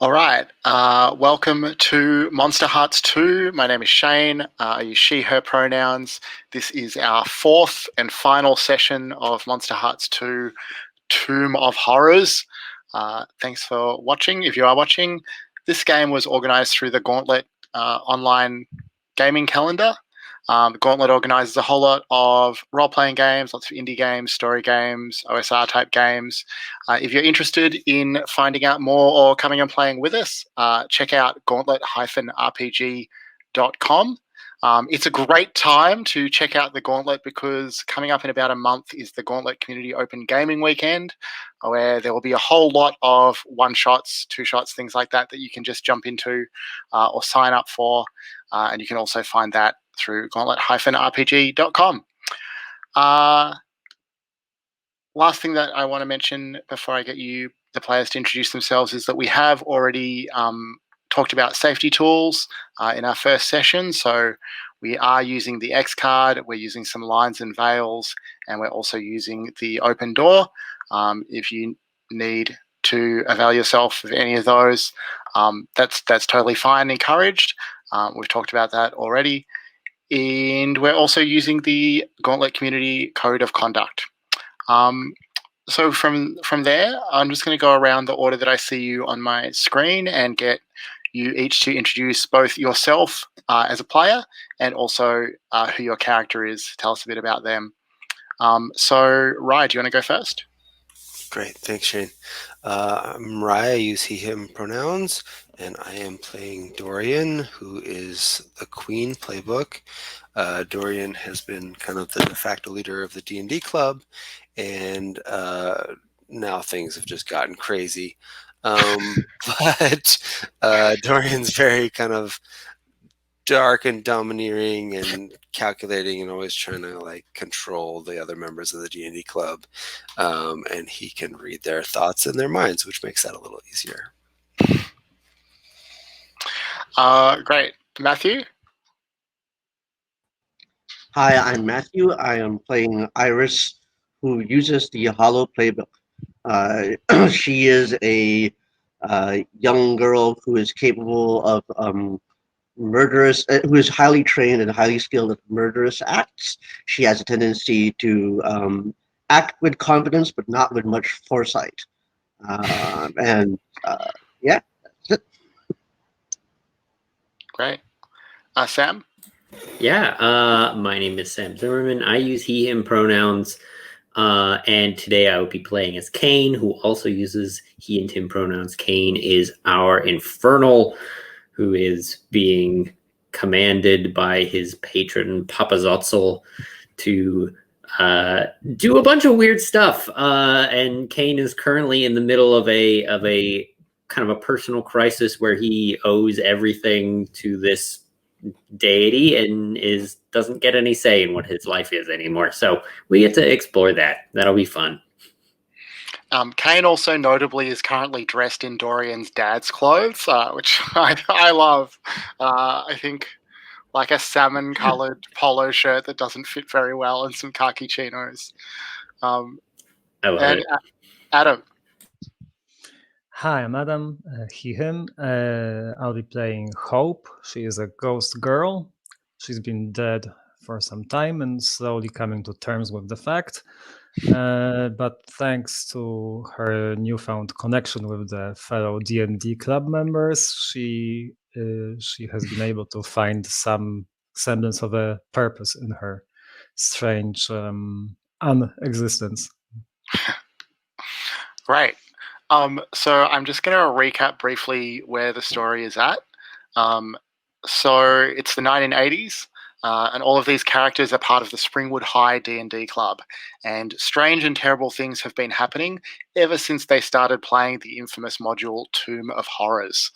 All right. Welcome to Monsterhearts 2. My name is Shane. I use she, her pronouns. This is our fourth and final session of Monsterhearts 2 Tomb of Horrors. Thanks for watching. If you are watching, this game was organized through the Gauntlet online gaming calendar. The Gauntlet organizes a whole lot of role-playing games, lots of indie games, story games, OSR-type games. If you're interested in finding out more or coming and playing with us, check out gauntlet-rpg.com. It's a great time to check out the Gauntlet because coming up in about a month is the Gauntlet Community Open Gaming Weekend, where there will be a whole lot of one-shots, two-shots, things like that you can just jump into or sign up for. And you can also find that through gauntlet-rpg.com. Last thing that I want to mention before I get the players to introduce themselves is that we have already talked about safety tools in our first session. So we are using the X card, we're using some lines and veils, and we're also using the open door. If you need to avail yourself of any of those, that's totally fine, encouraged. We've talked about that already. And we're also using the Gauntlet Community Code of Conduct. So from there, I'm just going to go around the order that I see you on my screen and get you each to introduce both yourself as a player and also who your character is. Tell us a bit about them. So, Rye, do you want to go first? Great, thanks, Shane. I'm Rye, I use he, him pronouns, and I am playing Dorian, who is the Queen playbook. Dorian has been kind of the de facto leader of the D&D club, and now things have just gotten crazy. But Dorian's very kind of dark and domineering and calculating and always trying to like control the other members of the D&D club, and he can read their thoughts and their minds, which makes that a little easier. Great. Matthew? Hi, I'm Matthew. I am playing Iris, who uses the Hollow playbook. She is a young girl who is capable of who is highly trained and highly skilled at murderous acts. She has a tendency to act with confidence, but not with much foresight. Yeah, that's it. Great. Sam? Yeah, my name is Sam Zimmerman. I use he, him pronouns. And today I will be playing as Kane, who also uses he and him pronouns. Kane is our infernal, who is being commanded by his patron Papazotzel to do a bunch of weird stuff. And Kane is currently in the middle of a kind of a personal crisis where he owes everything to this deity and doesn't get any say in what his life is anymore. So we get to explore that. That'll be fun. Kane also notably is currently dressed in Dorian's dad's clothes, which I love. I think like a salmon-colored polo shirt that doesn't fit very well and some khaki chinos. I love it. Adam. Hi, I'm Adam, he, him. I'll be playing Hope. She is a ghost girl. She's been dead for some time and slowly coming to terms with the fact. But thanks to her newfound connection with the fellow D&D club members, she has been able to find some semblance of a purpose in her strange unexistence. Great. So I'm just going to recap briefly where the story is at. So it's the 1980s. And all of these characters are part of the Springwood High D&D club. And strange and terrible things have been happening ever since they started playing the infamous module Tomb of Horrors.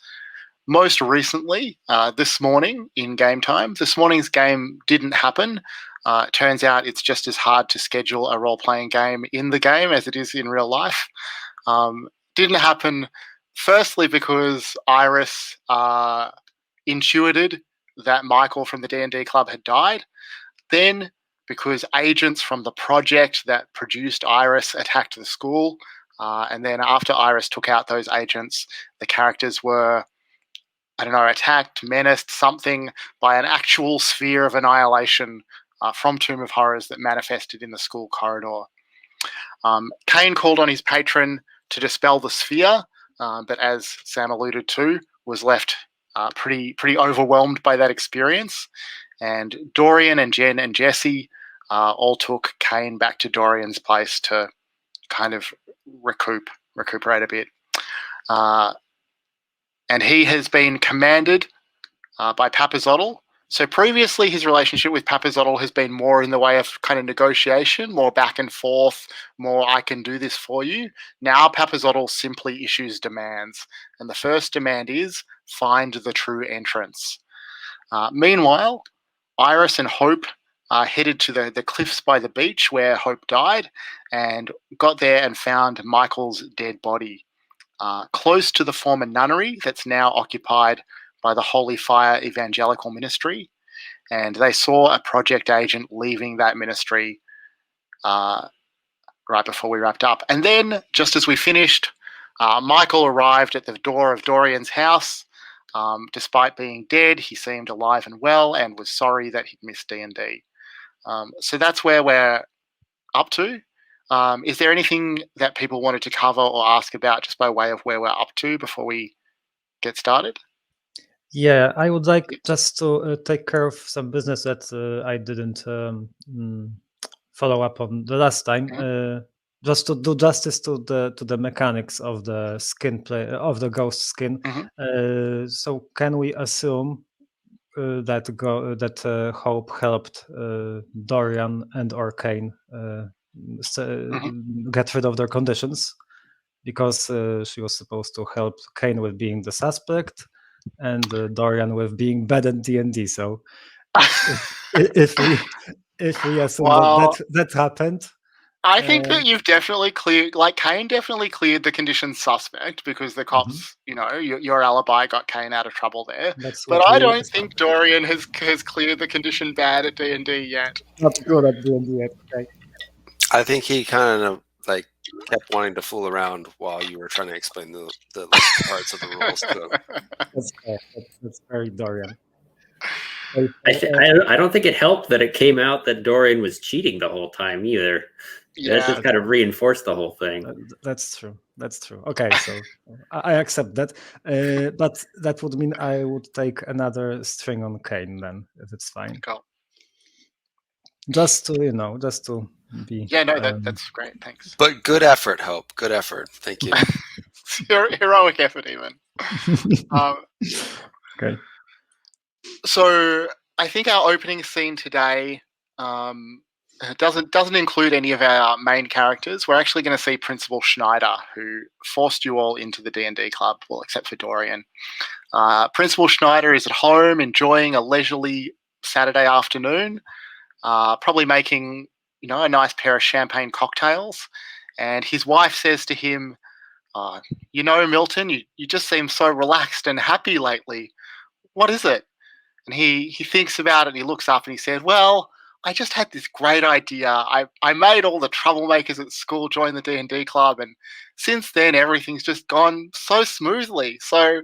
Most recently, this morning in game time, this morning's game didn't happen. It turns out it's just as hard to schedule a role-playing game in the game as it is in real life. Didn't happen firstly because Iris intuited that Michael from the D&D club had died. Then because agents from the project that produced Iris attacked the school. And then after Iris took out those agents, the characters were, I don't know, attacked, menaced, something by an actual sphere of annihilation from Tomb of Horrors that manifested in the school corridor. Kane called on his patron to dispel the sphere, but as Sam alluded to, was left pretty overwhelmed by that experience. And Dorian and Jen and Jesse all took Kane back to Dorian's place to kind of recuperate a bit. And he has been commanded by Papazotl. So previously, his relationship with Papazotl has been more in the way of kind of negotiation, more back and forth, more I can do this for you. Now Papazotl simply issues demands. And the first demand is find the true entrance. Meanwhile, Iris and Hope headed to the cliffs by the beach where Hope died and got there and found Michael's dead body. Close to the former nunnery that's now occupied by the Holy Fire Evangelical Ministry, and they saw a project agent leaving that ministry right before we wrapped up. And then, just as we finished, Michael arrived at the door of Dorian's house. Despite being dead, he seemed alive and well and was sorry that he'd missed D&D. So that's where we're up to. Is there anything that people wanted to cover or ask about just by way of where we're up to before we get started? Yeah, I would like just to take care of some business that I didn't follow up on the last time. Just to do justice to the mechanics of the skin play of the ghost skin. So can we assume that Hope helped Dorian and Kane get rid of their conditions, because she was supposed to help Kane with being the suspect and Dorian with being bad at D&D. So if we assume that happened, I think that you've definitely cleared, like Kane definitely cleared the condition suspect because the cops, your alibi got Kane out of trouble there. But I don't think Dorian has cleared the condition bad at D&D yet. Not good at D&D yet. Okay. I think he kind of kept wanting to fool around while you were trying to explain the parts of the rules to him. That's very Dorian. I don't think it helped that it came out that Dorian was cheating the whole time either. Yeah, that just kind of reinforced the whole thing. That's true. Okay, so I accept that. But that would mean I would take another string on Kane then, if it's fine. Cool. Just to be. Yeah, no, that's great. Thanks. But good effort, Hope. Good effort. Thank you. Heroic effort, even. Okay. So I think our opening scene today doesn't include any of our main characters. We're actually going to see Principal Schneider, who forced you all into the D&D club, well, except for Dorian. Principal Schneider is at home enjoying a leisurely Saturday afternoon, probably making a nice pair of champagne cocktails. And his wife says to him, Milton, you just seem so relaxed and happy lately. What is it? And he thinks about it and he looks up and he said, well, I just had this great idea. I made all the troublemakers at school join the D&D club, and since then everything's just gone so smoothly. So,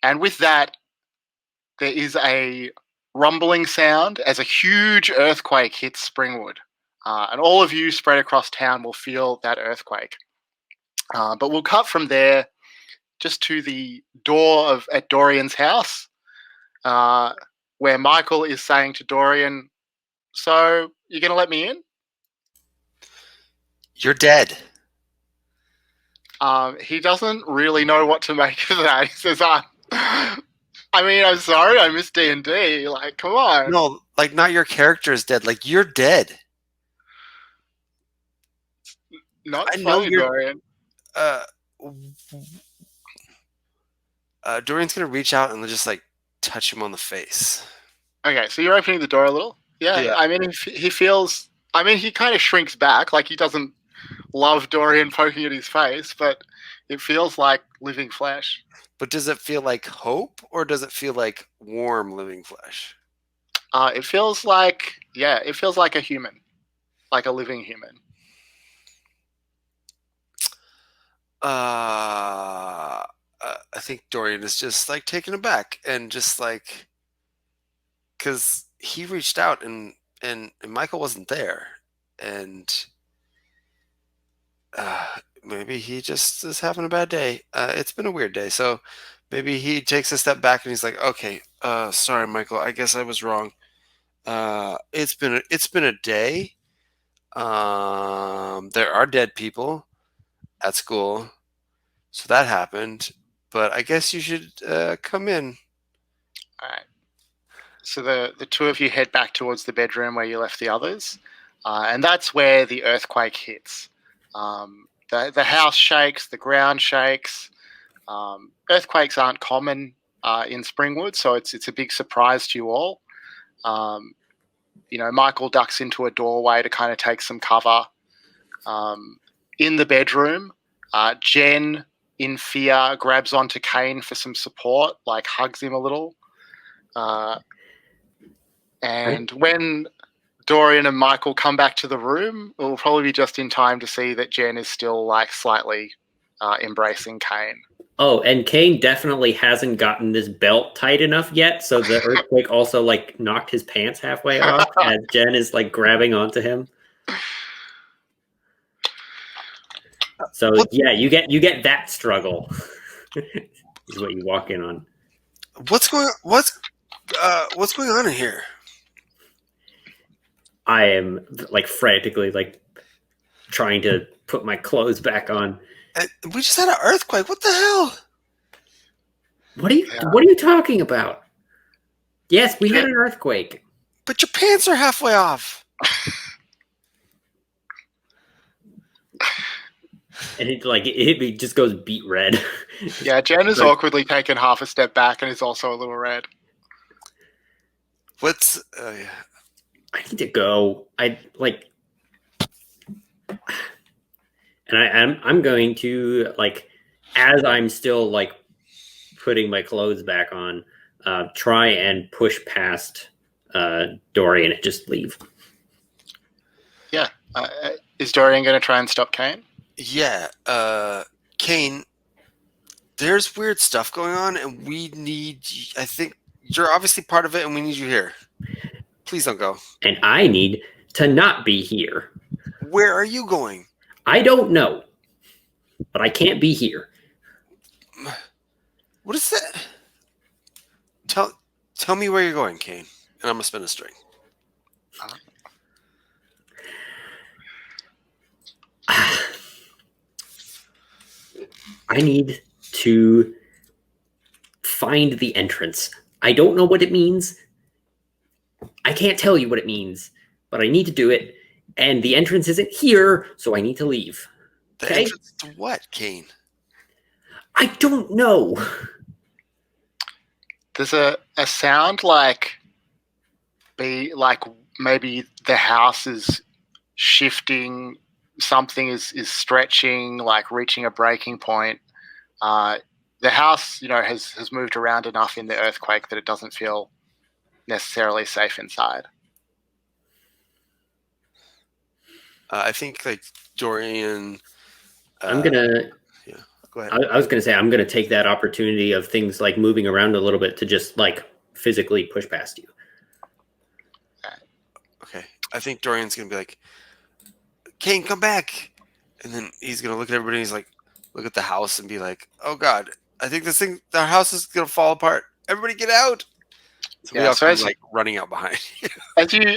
and with that, there is a rumbling sound as a huge earthquake hits Springwood. And all of you spread across town will feel that earthquake. But we'll cut from there just to the door at Dorian's house, where Michael is saying to Dorian, so you're going to let me in? You're dead. He doesn't really know what to make of that. He says, I'm sorry, I missed D&D. Like, come on. No, not your character is dead. You're dead. Not funny, Dorian. Dorian's going to reach out and just, touch him on the face. Okay, so you're opening the door a little? Yeah. I mean, he feels... I mean, he kind of shrinks back. He doesn't love Dorian poking at his face, but it feels like living flesh. But does it feel like hope, or does it feel like warm living flesh? It feels like a human. Like a living human. I think Dorian is just like taken aback and just like, because he reached out and Michael wasn't there, and maybe he just is having a bad day. It's been a weird day, so maybe he takes a step back and he's like, okay, sorry, Michael, I guess I was wrong. It's been a day. There are dead people at school, so that happened. But I guess you should come in. All right. So the two of you head back towards the bedroom where you left the others, and that's where the earthquake hits. The house shakes, the ground shakes. Earthquakes aren't common in Springwood, so it's a big surprise to you all. Michael ducks into a doorway to kind of take some cover. In the bedroom, Jen, in fear, grabs onto Kane for some support, like hugs him a little. And when Dorian and Michael come back to the room, it will probably be just in time to see that Jen is still like slightly embracing Kane. Oh, and Kane definitely hasn't gotten this belt tight enough yet, so the earthquake also like knocked his pants halfway off as Jen is like grabbing onto him. So yeah, you get that struggle. Is what you walk in on. What's going on in here? I am like frantically like trying to put my clothes back on. We just had an earthquake. What the hell? What are you talking about? Yes, we had an earthquake. But your pants are halfway off. And it just goes beet red. Yeah, Jen has awkwardly taken half a step back and is also a little red. What's I need to go. And I'm going to like, as I'm still like putting my clothes back on, try and push past Dorian and just leave. Yeah. Is Dorian going to try and stop Kane? Yeah. Kane, there's weird stuff going on, and we need. I think you're obviously part of it, and we need you here. Please don't go. And I need to not be here. Where are you going? I don't know, but I can't be here. What is that? Tell me where you're going, Kane, and I'm gonna spin a string. I need to find the entrance. I don't know what it means. I can't tell you what it means, but I need to do it. And the entrance isn't here, so I need to leave. The Okay? entrance to what, Kane? I don't know. There's a sound like maybe the house is shifting, something is stretching, like reaching a breaking point. The house, has moved around enough in the earthquake that it doesn't feel necessarily safe inside. I think like Dorian. I'm gonna. Yeah, go ahead. I was gonna say I'm gonna take that opportunity of things like moving around a little bit to just like physically push past you. Okay, I think Dorian's gonna be like, Kane, come back, and then he's gonna look at everybody. And he's like, look at the house and be like, oh God, I think our house is gonna fall apart. Everybody, get out! So we all come, like running out behind you.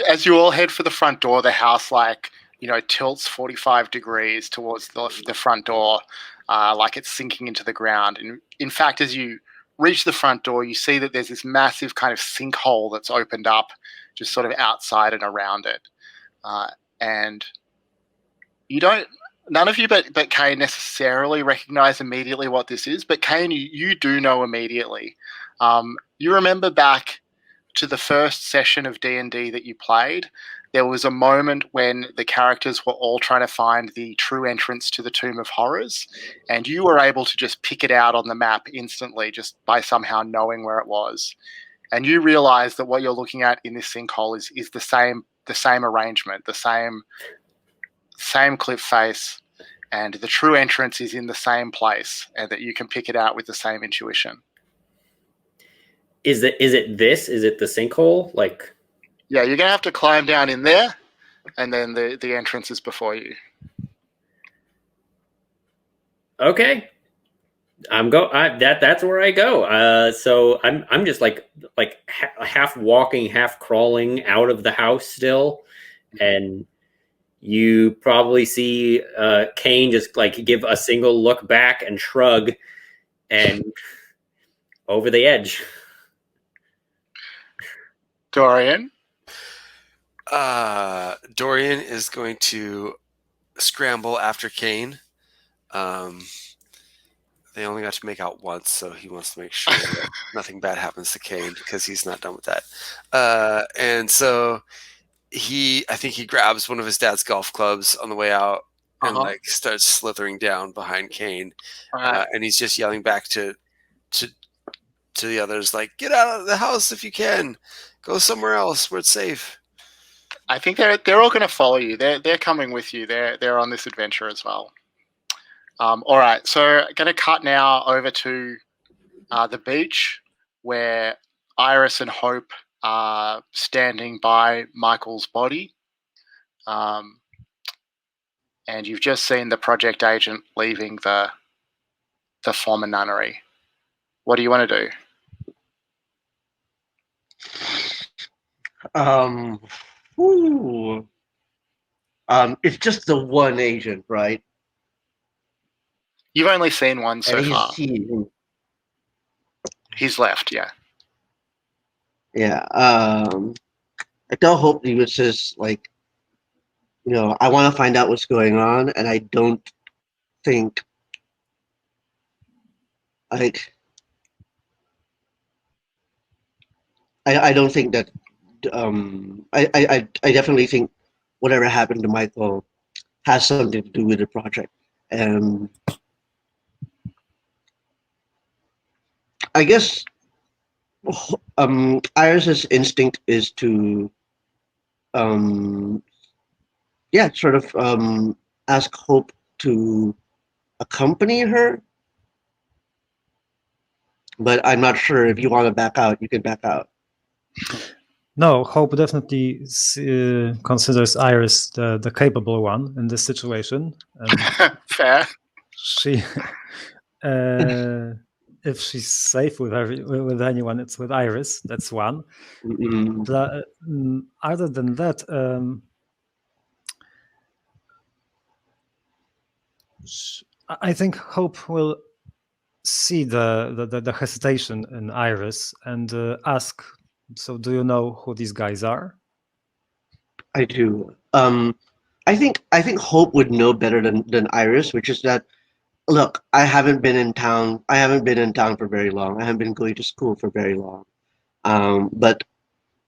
As you all head for the front door, the house tilts 45 degrees towards the front door, like it's sinking into the ground. And in fact, as you reach the front door, you see that there's this massive kind of sinkhole that's opened up just sort of outside and around it. And none of you but Kane necessarily recognize immediately what this is, but Kane, you do know immediately. You remember back to the first session of D&D that you played, there was a moment when the characters were all trying to find the true entrance to the Tomb of Horrors, and you were able to just pick it out on the map instantly just by somehow knowing where it was. And you realize that what you're looking at in this sinkhole is the same arrangement, the same cliff face, and the true entrance is in the same place, and that you can pick it out with the same intuition. Is it this? Is it the sinkhole? Like, yeah, you're gonna have to climb down in there, and then the entrance is before you. okay, that's where I go. So I'm just like half walking, half crawling out of the house still, and you probably see Kane just like give a single look back and shrug, and over the edge. Dorian? Dorian is going to scramble after Kane. They only got to make out once, so he wants to make sure that nothing bad happens to Kane because he's not done with that. And so I think he grabs one of his dad's golf clubs on the way out and like starts slithering down behind Kane, and he's just yelling back to the others, like, "Get out of the house if you can. Go somewhere else where it's safe." I think they're all going to follow you. They're coming with you. They're on this adventure as well. All right, so I'm going to cut now over to the beach where Iris and Hope are standing by Michael's body. And you've just seen the project agent leaving the former nunnery. What do you want to do? It's just the one agent, right? You've only seen one so far. He's left, yeah. Yeah. I tell Hope he was just like, I want to find out what's going on, and I don't think like I don't think that I definitely think whatever happened to Michael has something to do with the project. And I guess Iris's instinct is to sort of ask Hope to accompany her. But I'm not sure if you want to back out, you can back out. No, Hope definitely considers Iris the capable one in this situation. And fair. She, if she's safe with anyone, it's with Iris. That's one. Other than that, I think Hope will see the hesitation in Iris and ask, so do you know who these guys are? I do. I think Hope would know better than Iris, which is that, look, I haven't been in town for very long. I haven't been going to school for very long. But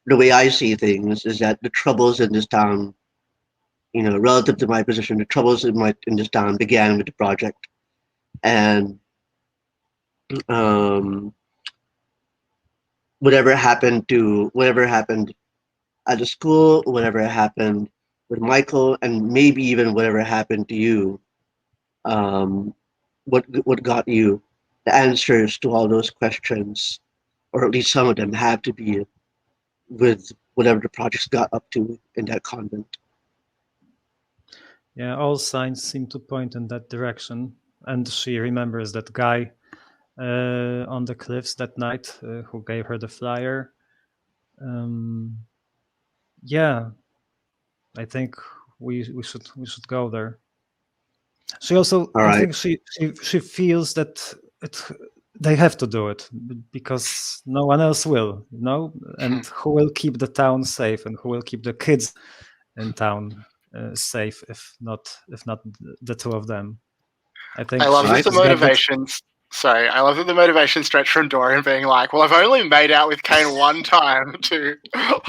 the way I see things is that the troubles in this town, relative to my position, the troubles in this town began with the project. And whatever happened at the school, whatever happened with Michael, and maybe even whatever happened to you, what got you the answers to all those questions, or at least some of them, have to be with whatever the projects got up to in that convent. Yeah, all signs seem to point in that direction. And she remembers that guy on the cliffs that night who gave her the flyer. Yeah, I think we should go there. She also, I think she feels that they have to do it because no one else will, and who will keep the town safe and who will keep the kids in town safe if not the two of them. I think I love that the motivations. Sorry, I love that the motivation stretch from Dorian being like, "Well, I've only made out with Kane one time." To Hope,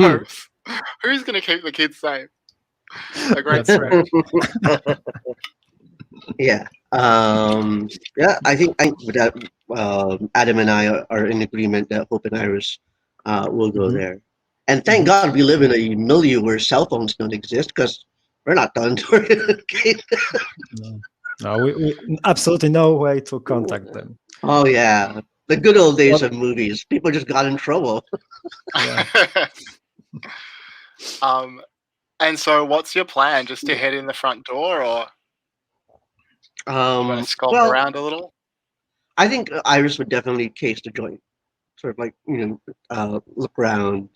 who's going to keep the kids safe? A great stretch. Yeah. I think that Adam and I are in agreement that Hope and Iris will go there. And thank God we live in a milieu where cell phones don't exist, because we're not done. No, we absolutely no way to contact them. Oh yeah, the good old days Well, of movies. People just got in trouble. yeah. And so, what's your plan? Just to head in the front door, or you want to skulk Well, around a little? I think Iris would definitely case the joint. Sort of like look around,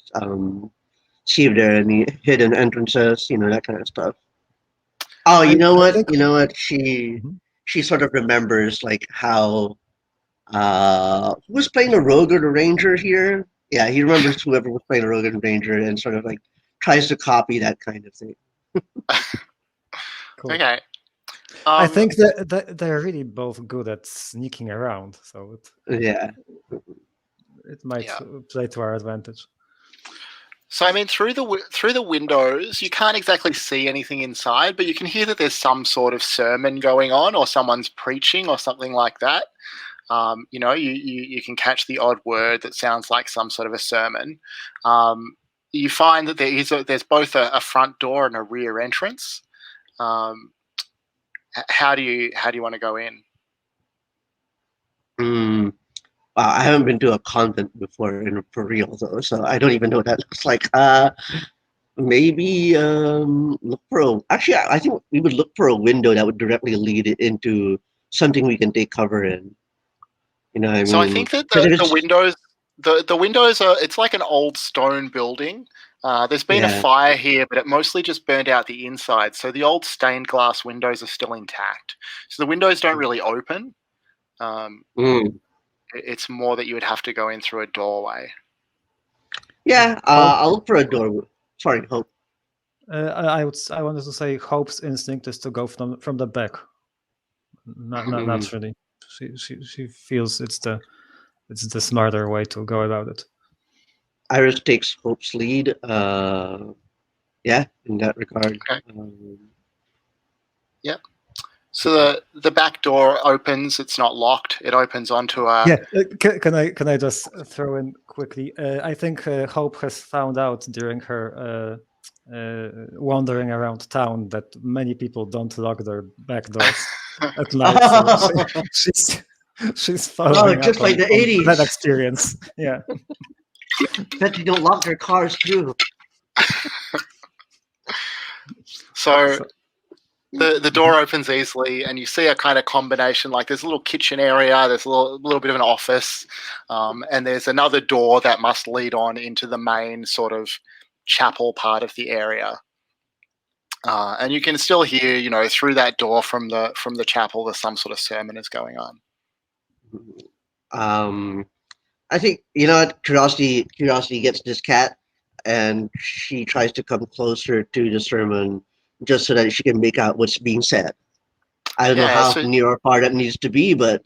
see if there are any hidden entrances, that kind of stuff. Oh, I you know I what? think. You know what? She Mhm. she sort of remembers like how who was playing the rogue or the ranger here? Yeah, he remembers whoever was playing the rogue and ranger and sort of like tries to copy that kind of thing. Cool. Okay. I think that they're really both good at sneaking around, so Yeah. it might Yeah. play to our advantage. So I mean, through the windows, you can't exactly see anything inside, but you can hear that there's some sort of sermon going on, or someone's preaching, or something like that. You can catch the odd word that sounds like some sort of a sermon. You find that there's both a front door and a rear entrance. Um, how do you want to go in? Mm. Wow, I haven't been to a convent before for real though, so I don't even know what that looks like. Maybe look for actually I think we would look for a window that would directly lead it into something we can take cover in. You know what I So I mean? think that Because if the it's windows the windows are it's like an old stone building. There's been a yeah. fire here, but it mostly just burned out the inside. So the old stained glass windows are still intact. So the windows don't really open. Um, Mm. it's more that you would have to go in through a doorway. Yeah, Hope. I'll look for a door. Sorry, Hope. I wanted to say Hope's instinct is to go from the back. Not Mm. naturally. She feels it's the smarter way to go about it. Iris takes Hope's lead. Yeah, in that regard. Okay. Yep. So the back door opens. It's not locked. It opens onto a. Yeah, can I just throw in quickly? I think Hope has found out during her wandering around town that many people don't lock their back doors at night, so she's Oh, following up just like the on that 80s. experience. Yeah. Bet you don't lock their cars too. So So- the door opens easily, and you see a kind of combination. Like there's a little kitchen area, there's a little bit of an office, and there's another door that must lead on into the main sort of chapel part of the area. And you can still hear, through that door from the chapel, there's some sort of sermon is going on. Um, I think you know what curiosity gets this cat, and she tries to come closer to the sermon just so that she can make out what's being said. I don't know Yeah, how so near or far that needs to be, but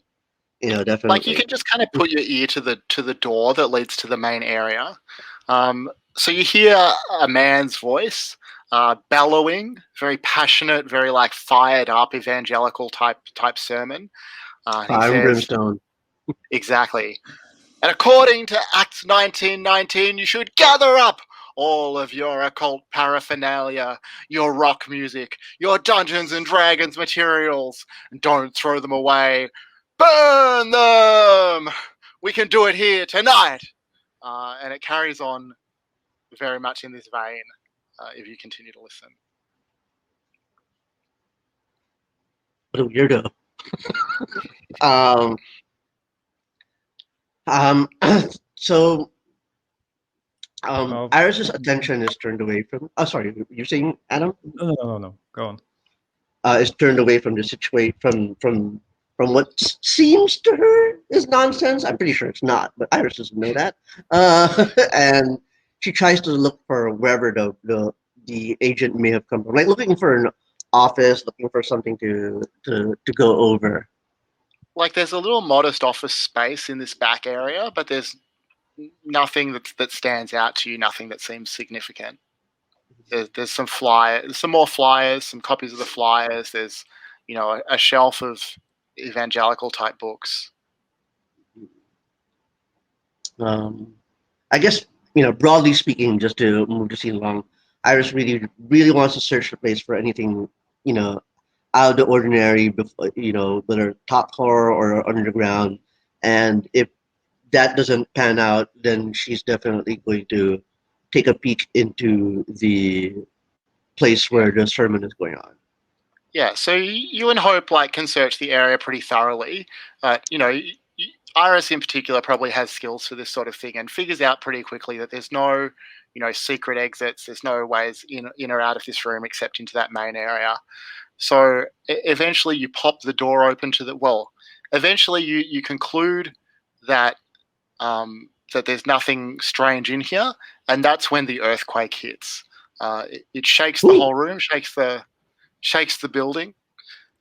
like you definitely. can just kind of put your ear to the door that leads to the main area. So you hear a man's voice bellowing, very passionate, very like fired up evangelical type sermon. He Fire and says brimstone. exactly. And according to Acts 19:19, you should gather up all of your occult paraphernalia, your rock music, your Dungeons and Dragons materials, and don't throw them away. Burn them! We can do it here tonight. And it carries on very much in this vein if you continue to listen. What a weirdo. Um, um, so Oh, Iris's attention is turned away from. Oh, sorry, you're saying Adam? no. Go on. Is turned away from the situation from what seems to her is nonsense. I'm pretty sure it's not, but Iris doesn't know that. And she tries to look for wherever the agent may have come from, like looking for an office, looking for something to go over. Like there's a little modest office space in this back area, but there's nothing that stands out to you, nothing that seems significant. There's some some more flyers, some copies of the flyers. There's, a shelf of evangelical type books. Um, I guess broadly speaking, just to move the scene along, Iris really really wants to search the place for anything you know out of the ordinary, whether top floor or underground. And if that doesn't pan out, then she's definitely going to take a peek into the place Yeah. where the sermon is going on. Yeah, so you and Hope can search the area pretty thoroughly. Iris in particular probably has skills for this sort of thing and figures out pretty quickly that there's no, secret exits. There's no ways in or out of this room except into that main area. So eventually you pop the door open to eventually you conclude that that there's nothing strange in here, and that's when the earthquake hits. It shakes the whole room, shakes the building,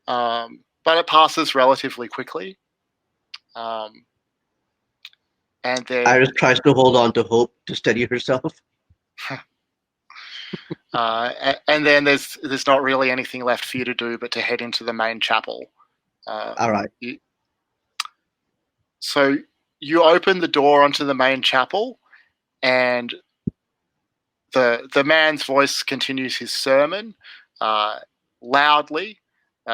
but it passes relatively quickly. And then Iris tries to hold on to hope to steady herself. and then there's not really anything left for you to do but to head into the main chapel. All right. So you open the door onto the main chapel, and the man's voice continues his sermon loudly.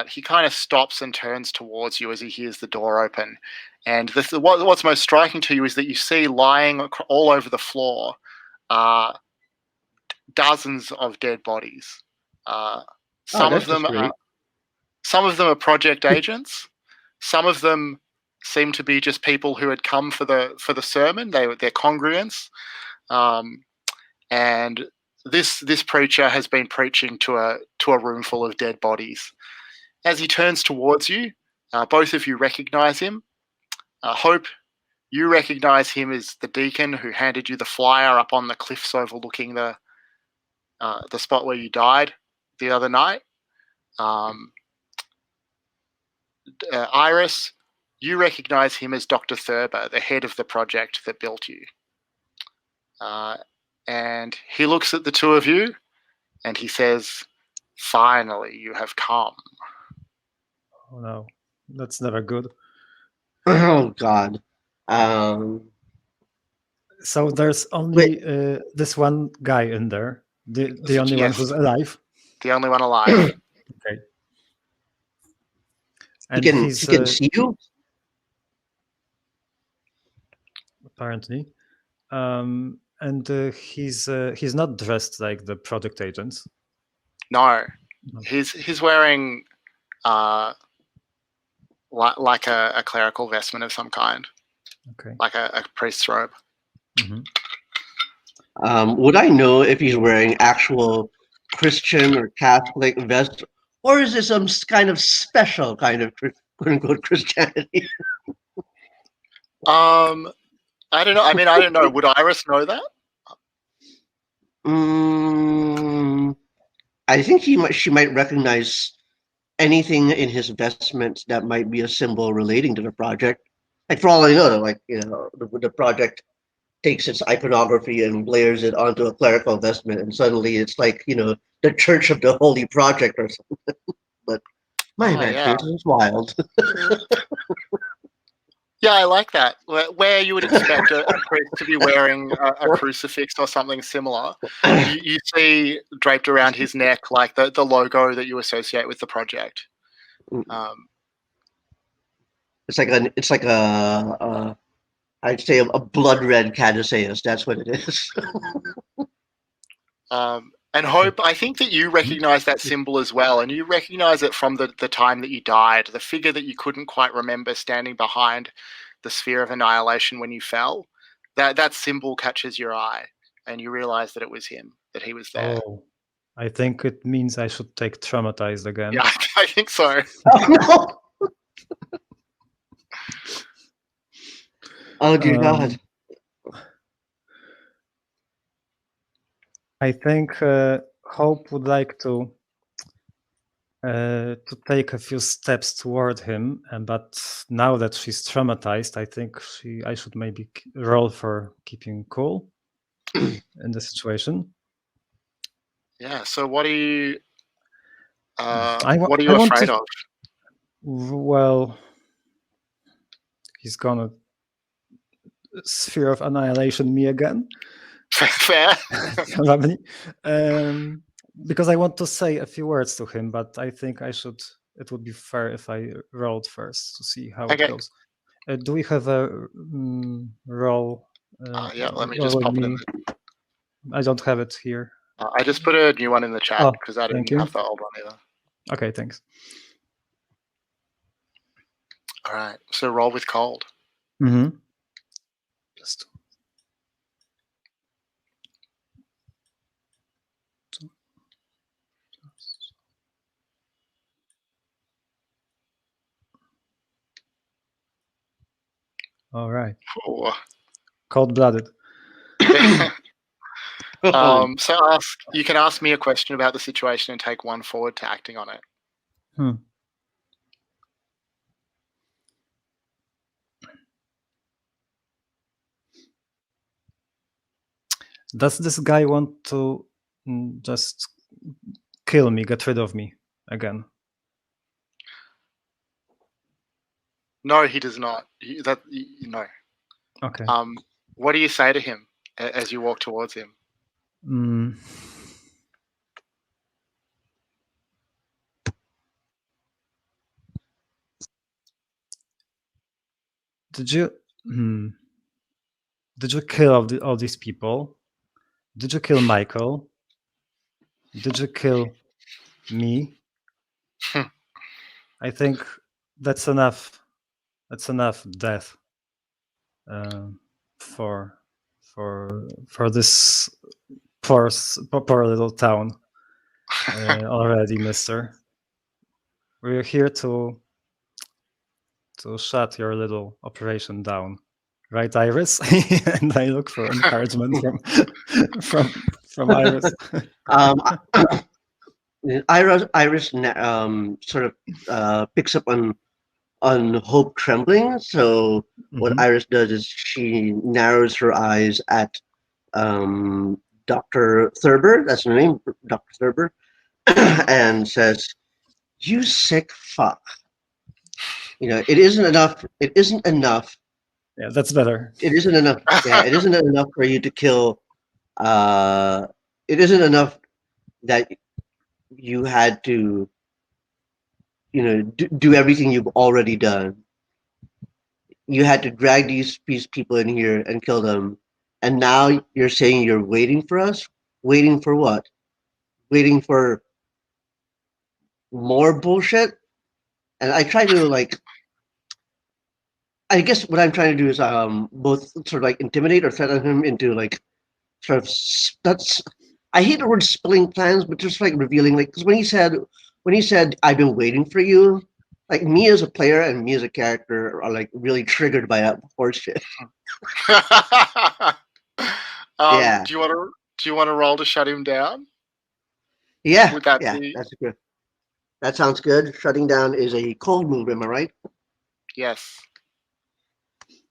He kind of stops and turns towards you as he hears the door open. And what's most striking to you is that you see lying all over the floor dozens of dead bodies. Some of them are project agents. Some of them seem to be just people who had come for the sermon. They're congregants. And this preacher has been preaching to a room full of dead bodies. As he turns towards you, both of you recognize him. Hope, you recognize him as the deacon who handed you the flyer up on the cliffs overlooking the spot where you died the other night. Iris, you recognize him as Dr. Thurber, the head of the project that built you. And he looks at the two of you and he says, "Finally, you have come." Oh no, that's never good. Oh God. So there's only this one guy in there, the only one who's alive. The only one alive. Okay. And he can see you? Apparently. And he's not dressed like the project agents. No. He's wearing like a clerical vestment of some kind. Okay. Like a priest's robe. Mm-hmm. Would I know if he's wearing actual Christian or Catholic vest, or is this some kind of special kind of quote-unquote Christianity? I don't know. I mean, I don't know. Would Iris know that? I think she might recognize anything in his vestments that might be a symbol relating to the project. Like for all I know, the project takes its iconography and layers it onto a clerical vestment, and suddenly it's like the Church of the Holy Project or something. But my imagination is wild. Yeah, I like that. Where you would expect a priest to be wearing a crucifix or something similar, you see draped around his neck like the logo that you associate with the project. It's like a I'd say a blood red Caduceus. That's what it is. And Hope, I think that you recognize that symbol as well, and you recognize it from the time that you died, the figure that you couldn't quite remember standing behind the sphere of annihilation when you fell. That symbol catches your eye, and you realize that it was him, that he was there. Oh, I think it means I should take traumatized again. Yeah, I think so. Oh, no. Oh dear God. I think Hope would like to take a few steps toward him, but now that she's traumatized, I think I should maybe roll for keeping cool in the situation. Yeah. So what are you? What are you I afraid of? Well, he's gonna sphere of annihilation me again. Fair. Probably. Because I want to say a few words to him, but I think I should it would be fair if I rolled first to see how it Okay. goes. Do we have a roll? Yeah, let me roll just with pop it in. me? I don't have it here. I just put a new one in the chat Oh, because I thank didn't you. have the old one either. Okay, thanks. All right, so roll with cold. Mm-hmm. Just all right. Oh. Cold-blooded. So you can ask me a question about the situation and take one forward to acting on it. Does this guy want to just kill me, get rid of me again? No, he does not. No. Okay. What do you say to him as you walk towards him? Did you kill all these people? Did you kill Michael? Did you kill me? I think that's enough. That's enough death for this poor little town already, Mister. We're here to shut your little operation down, right, Iris? And I look for encouragement from Iris. Iris sort of picks up on Hope trembling. So what Iris does is she narrows her eyes at Dr. Thurber. That's her name, Dr. Thurber, and says, "You sick fuck. You know, it isn't enough. It isn't enough. Yeah, that's better. It isn't enough. Yeah, it isn't enough for you to kill. It isn't enough that you had to, you know, do everything you've already done. You had to drag these people in here and kill them, and now you're saying you're waiting for us. Waiting for what? Waiting for more bullshit." And I try to like, I guess what I'm trying to do is both sort of like intimidate or threaten him into like sort of that's, I hate the word spilling plans, but just like revealing, like, because when he said I've been waiting for you, like me as a player and me as a character are like really triggered by that horseshit. Yeah. Do you want to roll to shut him down? Yeah, Would that yeah, be? that's good. That sounds good. Shutting down is a cold move, am I right? Yes.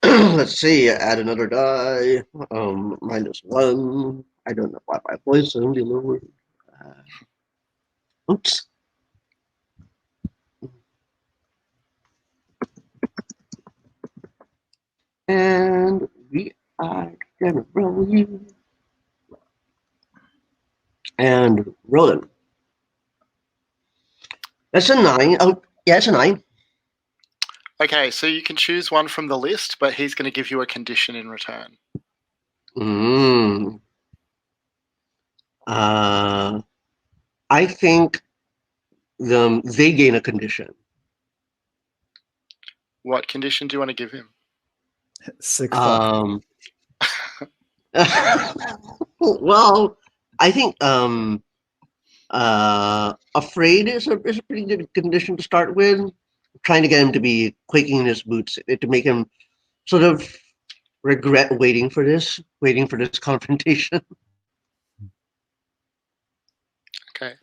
Let's see, add another die. -1. I don't know why my voice is only lower. Oops. And we are gonna roll you. And rolling. That's a 9. Oh, yeah, it's a 9. Okay, so you can choose one from the list, but he's going to give you a condition in return. I think they gain a condition. What condition do you want to give him? Sick fuck. Well, I think afraid is a pretty good condition to start with. Trying to get him to be quaking in his boots, to make him sort of regret waiting for this confrontation. Okay.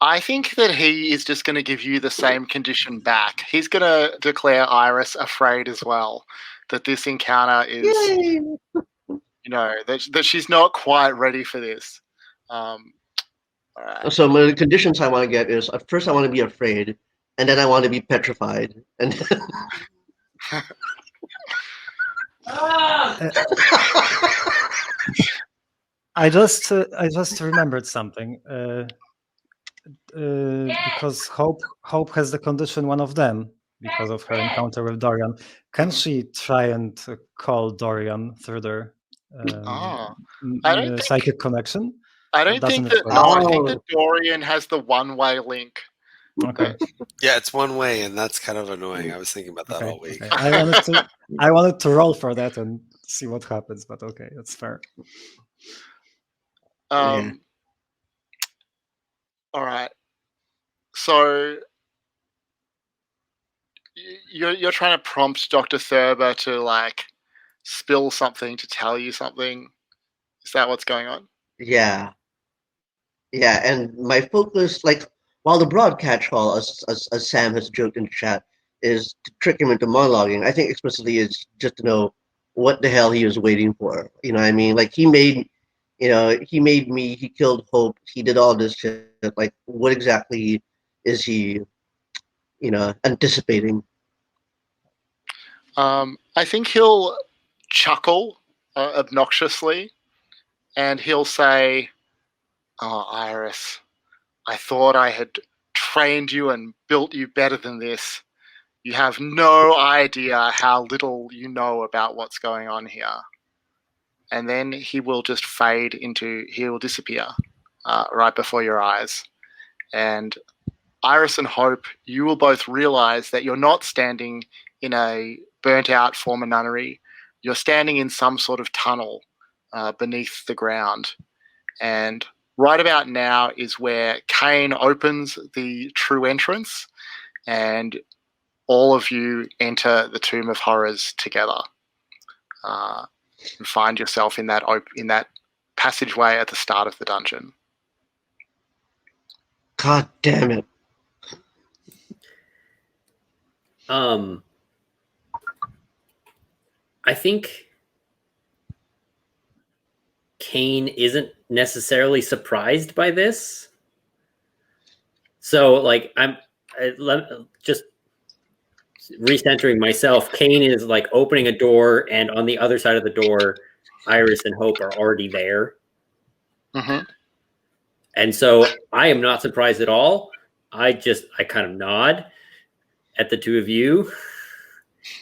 I think that he is just going to give you the same condition back. He's going to declare Iris afraid as well, that this encounter is, Yay! you know, that she's not quite ready for this. All right. So the conditions I want to get is, first I want to be afraid, and then I want to be petrified, and I just remembered something. because Hope has the condition one of them because of her encounter with Dorian. Can she try and call Dorian through their Oh, I don't think psychic connection? I don't Doesn't think it that. work? No, I think that Oh, Dorian has the one-way link. Okay. Yeah, it's one way, and that's kind of annoying. I was thinking about that Okay. all week. Okay. I wanted to roll for that and see what happens, but okay, that's fair. yeah. All right. So you're trying to prompt Dr. Thurber to like spill something to tell you something. Is that what's going on? Yeah. Yeah, and my focus, like, while the broad catch-all, as Sam has joked in the chat, is to trick him into monologuing, I think explicitly is just to know what the hell he was waiting for. You know what I mean? Like, he made me, he killed Hope, he did all this shit. Like, what exactly is he, anticipating? I think he'll chuckle obnoxiously, and he'll say, "Oh, Iris, I thought I had trained you and built you better than this. You have no idea how little you know about what's going on here." And then he will just he will disappear right before your eyes. And Iris and Hope, you will both realize that you're not standing in a burnt out former nunnery. You're standing in some sort of tunnel beneath the ground. And right about now is where Kane opens the true entrance, and all of you enter the Tomb of Horrors together. And find yourself in that passageway at the start of the dungeon. God damn it. I think Kane isn't necessarily surprised by this. So, like, just recentering myself. Kane is like opening a door, and on the other side of the door, Iris and Hope are already there. Mm-hmm. And so I am not surprised at all. I kind of nod at the two of you,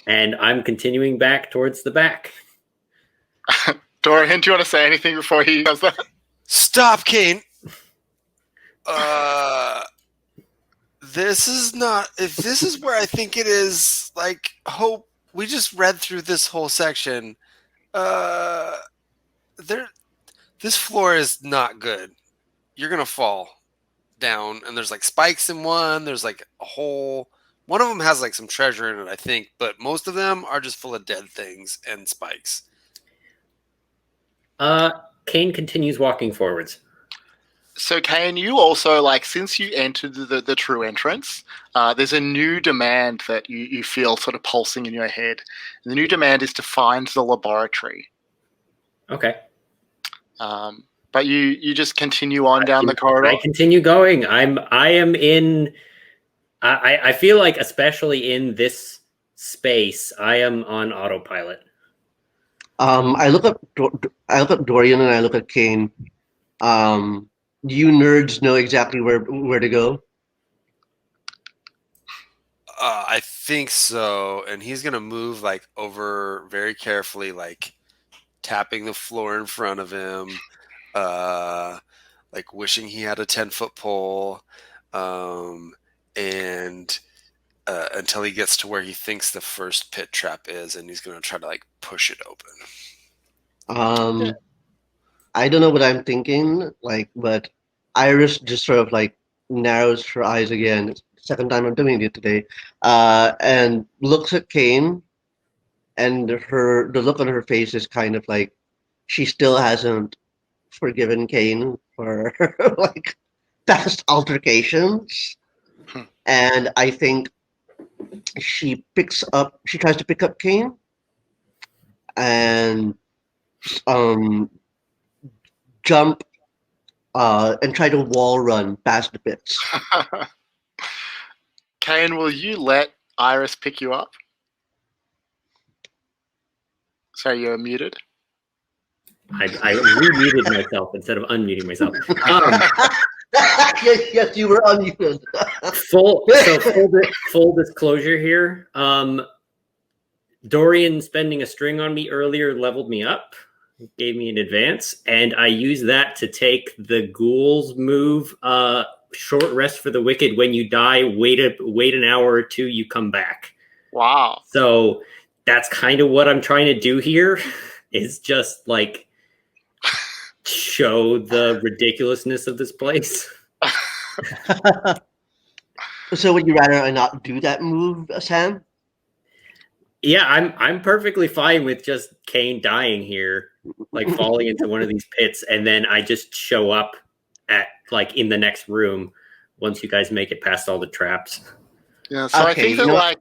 and I'm continuing back towards the back. Dorian, do you want to say anything before he does that? Stop, Kane. This is not. If this is where I think it is, like, Hope. We just read through this whole section. This floor is not good. You're gonna fall down, and there's like spikes in one. There's like a hole. One of them has like some treasure in it, I think, but most of them are just full of dead things and spikes. Kane continues walking forwards. So, Kane, you also, like, since you entered the true entrance, there's a new demand that you feel sort of pulsing in your head. And the new demand is to find the laboratory. Okay. But you just continue on down the corridor. I continue going. I am in. I feel like, especially in this space, I am on autopilot. I look at Dorian and I look at Kane. You nerds know exactly where to go. I think so, and he's gonna move like over very carefully, like tapping the floor in front of him, like wishing he had a 10-foot pole, and until he gets to where he thinks the first pit trap is, and he's gonna try to like push it open. I don't know what I'm thinking, like, but Iris just sort of like narrows her eyes again. It's the second time I'm doing it today, and looks at Kane, and the look on her face is kind of like she still hasn't forgiven Kane for like past altercations, and I think she tries to pick up Kane, and jump and try to wall run past the pits. Kane, will you let Iris pick you up? Sorry, you're muted. I remuted myself instead of unmuting myself. Yes, you were unmuted. Full disclosure here. Dorian spending a string on me earlier leveled me up, gave me an advance, and I used that to take the ghouls move. Short rest for the wicked. When you die, wait an hour or two. You come back. Wow. So that's kind of what I'm trying to do here. Is just like show the ridiculousness of this place. So would you rather I not do that move, Sam? Yeah, I'm perfectly fine with just Kane dying here, like falling into one of these pits, and then I just show up at like in the next room once you guys make it past all the traps. Yeah, so I Okay, think you that know- like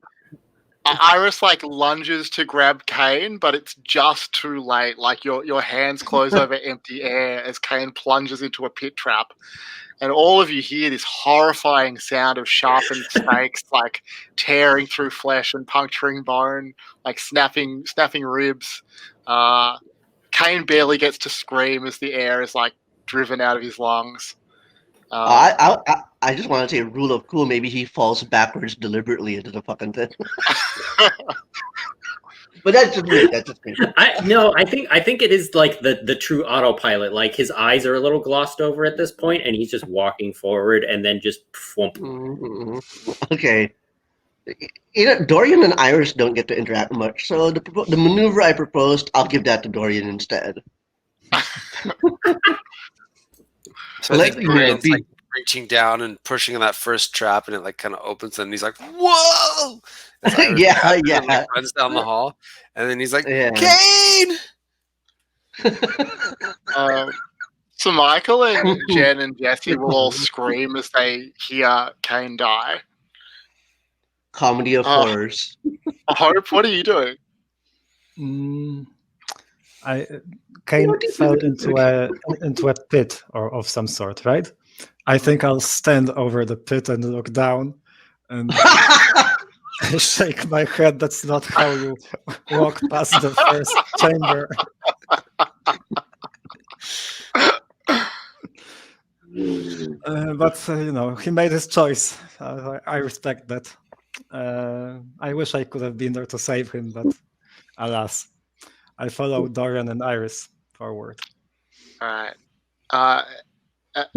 Iris like lunges to grab Kane, but it's just too late. Like your hands close over empty air as Kane plunges into a pit trap. And all of you hear this horrifying sound of sharpened stakes, like tearing through flesh and puncturing bone, like snapping ribs. Kane barely gets to scream as the air is like driven out of his lungs. I just want to say a rule of cool. Maybe he falls backwards deliberately into the fucking pit. But that's just me. That's just me. I think it is like the true autopilot. Like his eyes are a little glossed over at this point, and he's just walking forward, and then just whoomp. Mm-hmm. Okay. You know, Dorian and Iris don't get to interact much, so the maneuver I proposed, I'll give that to Dorian instead. So I Let think you know, Dorian's like reaching down and pushing on that first trap, and it like kind of opens, and he's like, "Whoa!" As Iris yeah. and, like, runs down the hall, and then he's like, Yeah. "Kane!" So Michael and Jen and Jesse will all scream as they hear Kane die. Comedy of horrors. Hope, what are you doing? Kane fell into a pit or of some sort, right? I think I'll stand over the pit and look down and shake my head. That's not how you walk past the first chamber. But you know, he made his choice. I respect that. I wish I could have been there to save him, but alas, I follow Dorian and Iris forward. All right.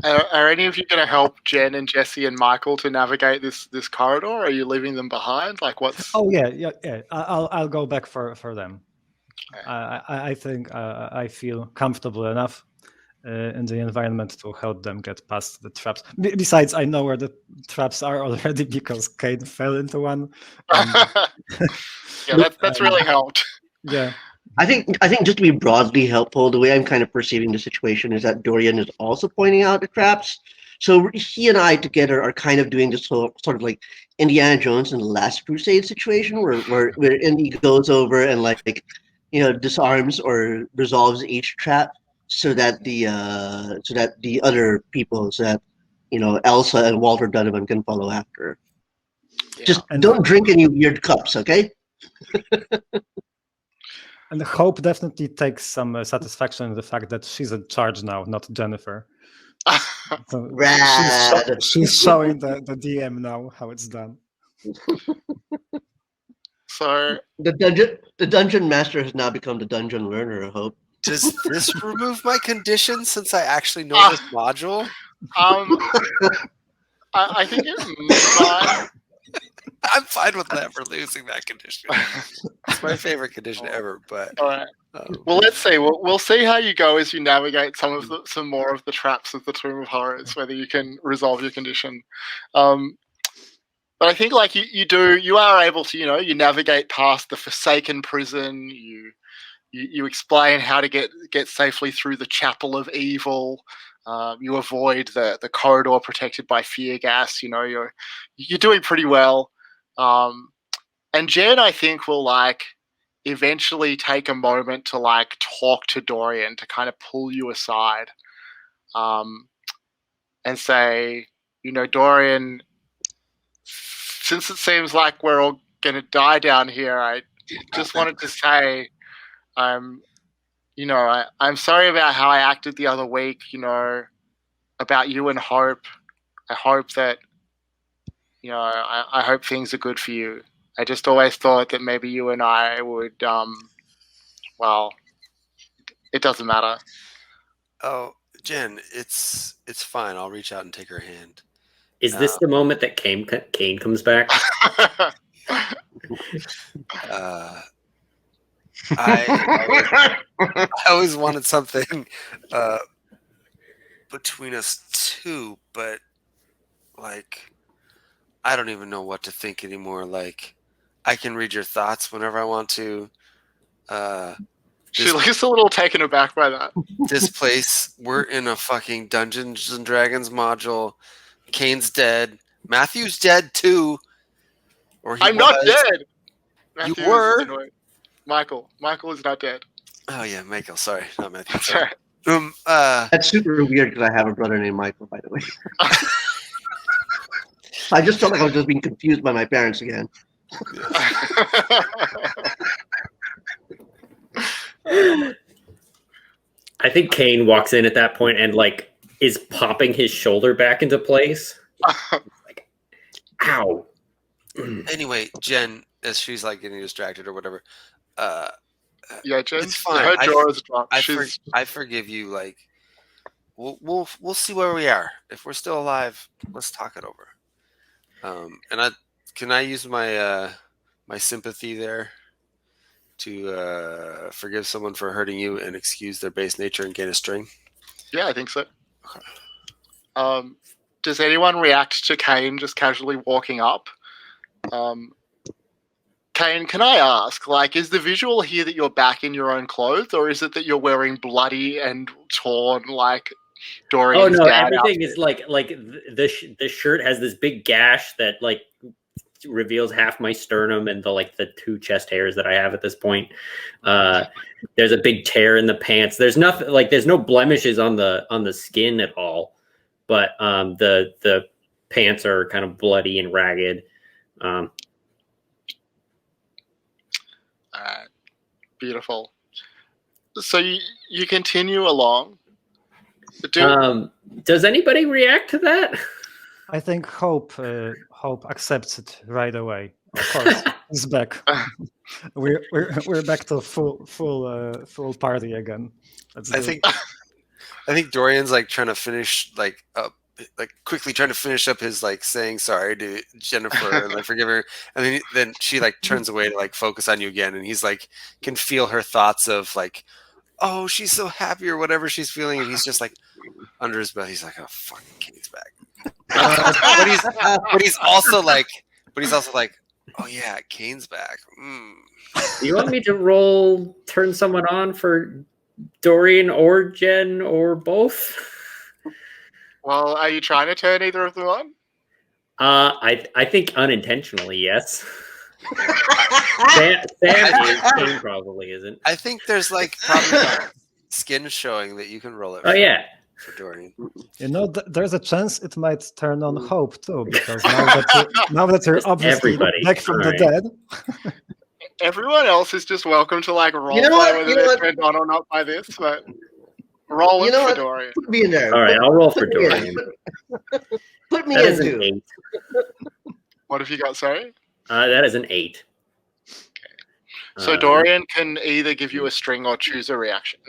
Are any of you going to help Jen and Jesse and Michael to navigate this corridor? Or are you leaving them behind? Like, what's? Oh yeah. I'll go back for them. Okay. I think I feel comfortable enough in the environment to help them get past the traps. Besides, I know where the traps are already because Kane fell into one. Yeah, that's really helped. Yeah. I think just to be broadly helpful, the way I'm kind of perceiving the situation is that Dorian is also pointing out the traps. So he and I together are kind of doing this sort of like Indiana Jones and the Last Crusade situation where Indy goes over and like disarms or resolves each trap so that the other people Elsa and Walter Donovan can follow after. Yeah. Just don't drink any weird cups, okay? And Hope definitely takes some satisfaction in the fact that she's in charge now, not Jennifer. So she's showing the DM now how it's done. So the dungeon master has now become the dungeon learner, I hope. Does this remove my condition since I actually know this module? I think it might. I'm fine with never losing that condition. It's my favorite condition ever. But all right. Well, let's see. We'll see how you go as you navigate some more of the traps of the Tomb of Horrors. Whether you can resolve your condition. But I think like you are able to you navigate past the forsaken prison. You explain how to get safely through the chapel of evil. You avoid the corridor protected by fear gas. You're doing pretty well. And Jen, I think, will like eventually take a moment to like talk to Dorian to kind of pull you aside, and say, Dorian, since it seems like we're all gonna die down here, I just wanted to say, I'm sorry about how I acted the other week. about you and Hope. I hope that I hope things are good for you. I just always thought that maybe you and I would. Well, it doesn't matter. Oh, Jen, it's fine. I'll reach out and take her hand. Is this the moment that Kane comes back? I always wanted something between us two, but like I don't even know what to think anymore. Like I can read your thoughts whenever I want to. She looks a little taken aback by that. This place, we're in a fucking Dungeons and Dragons module. Kane's dead. Matthew's dead too. Or I'm not dead. You Matthew were. is annoying. Michael is not dead. Oh yeah, Michael. Sorry, not Matthew. That's all right. That's super weird because I have a brother named Michael, by the way. I just felt like I was just being confused by my parents again. I think Kane walks in at that point and like is popping his shoulder back into place. Like, ow. Anyway, Jen, as she's like getting distracted or whatever, yeah, Jen, it's fine. her jaw is dropped. I forgive you. Like, we'll see where we are. If we're still alive, let's talk it over. And can I use my my sympathy there to forgive someone for hurting you and excuse their base nature and gain a string? Yeah, I think so. Okay. Does anyone react to Kane just casually walking up? Kane, can I ask, like, is the visual here that you're back in your own clothes, or is it that you're wearing bloody and torn, like, Dorian's dad everything outfit? is like the shirt has this big gash that like reveals half my sternum and the 2 chest hairs that I have at this point. There's a big tear in the pants. There's nothing like there's no blemishes on the skin at all, but the pants are kind of bloody and ragged. Beautiful. So you continue along. Does anybody react to that? I think Hope accepts it right away. Of course, he's back. We're back to full party again. I think Dorian's like trying to finish quickly trying to finish up his like saying sorry to Jennifer and like forgive her, and then she like turns away to like focus on you again, and he's like can feel her thoughts of like, oh, she's so happy or whatever she's feeling, and he's just like under his breath, he's like, oh fuck, Kate's back. But he's also like, oh yeah, Kane's back. Do you want me to turn someone on for Dorian or Jen or both? Well, are you trying to turn either of them on? I think unintentionally, yes. Sam is, Kane probably isn't. I think there's like probably skin showing that you can roll it. Oh yeah. For Dorian. You know, there's a chance it might turn on Hope too, because now that you're obviously back from the dead. Everyone else is just welcome to like roll play whether they're turned on or not by this, but roll it for Dorian. Put me in there. All right, I'll roll for Dorian. Put me in too. 8. What have you got, sorry? That is an 8. Okay. So Dorian can either give you a string or choose a reaction.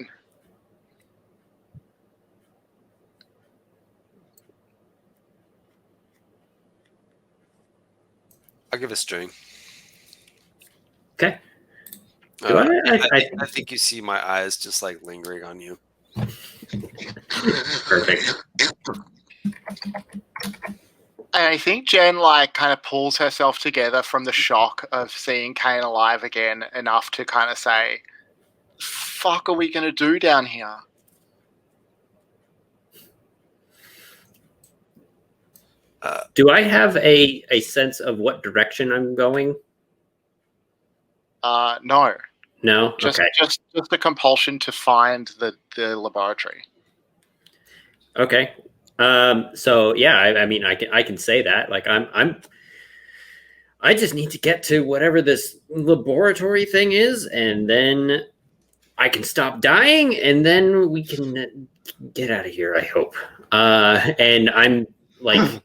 I'll give a string. Okay. I think you see my eyes just like lingering on you. Perfect. And I think Jen like kind of pulls herself together from the shock of seeing Kane alive again enough to kind of say, fuck are we going to do down here? Do I have a sense of what direction I'm going? No. No? Just a compulsion to find the laboratory. Okay. So yeah, I mean, I can say that. Like, I just need to get to whatever this laboratory thing is, and then I can stop dying, and then we can get out of here, I hope. And I'm like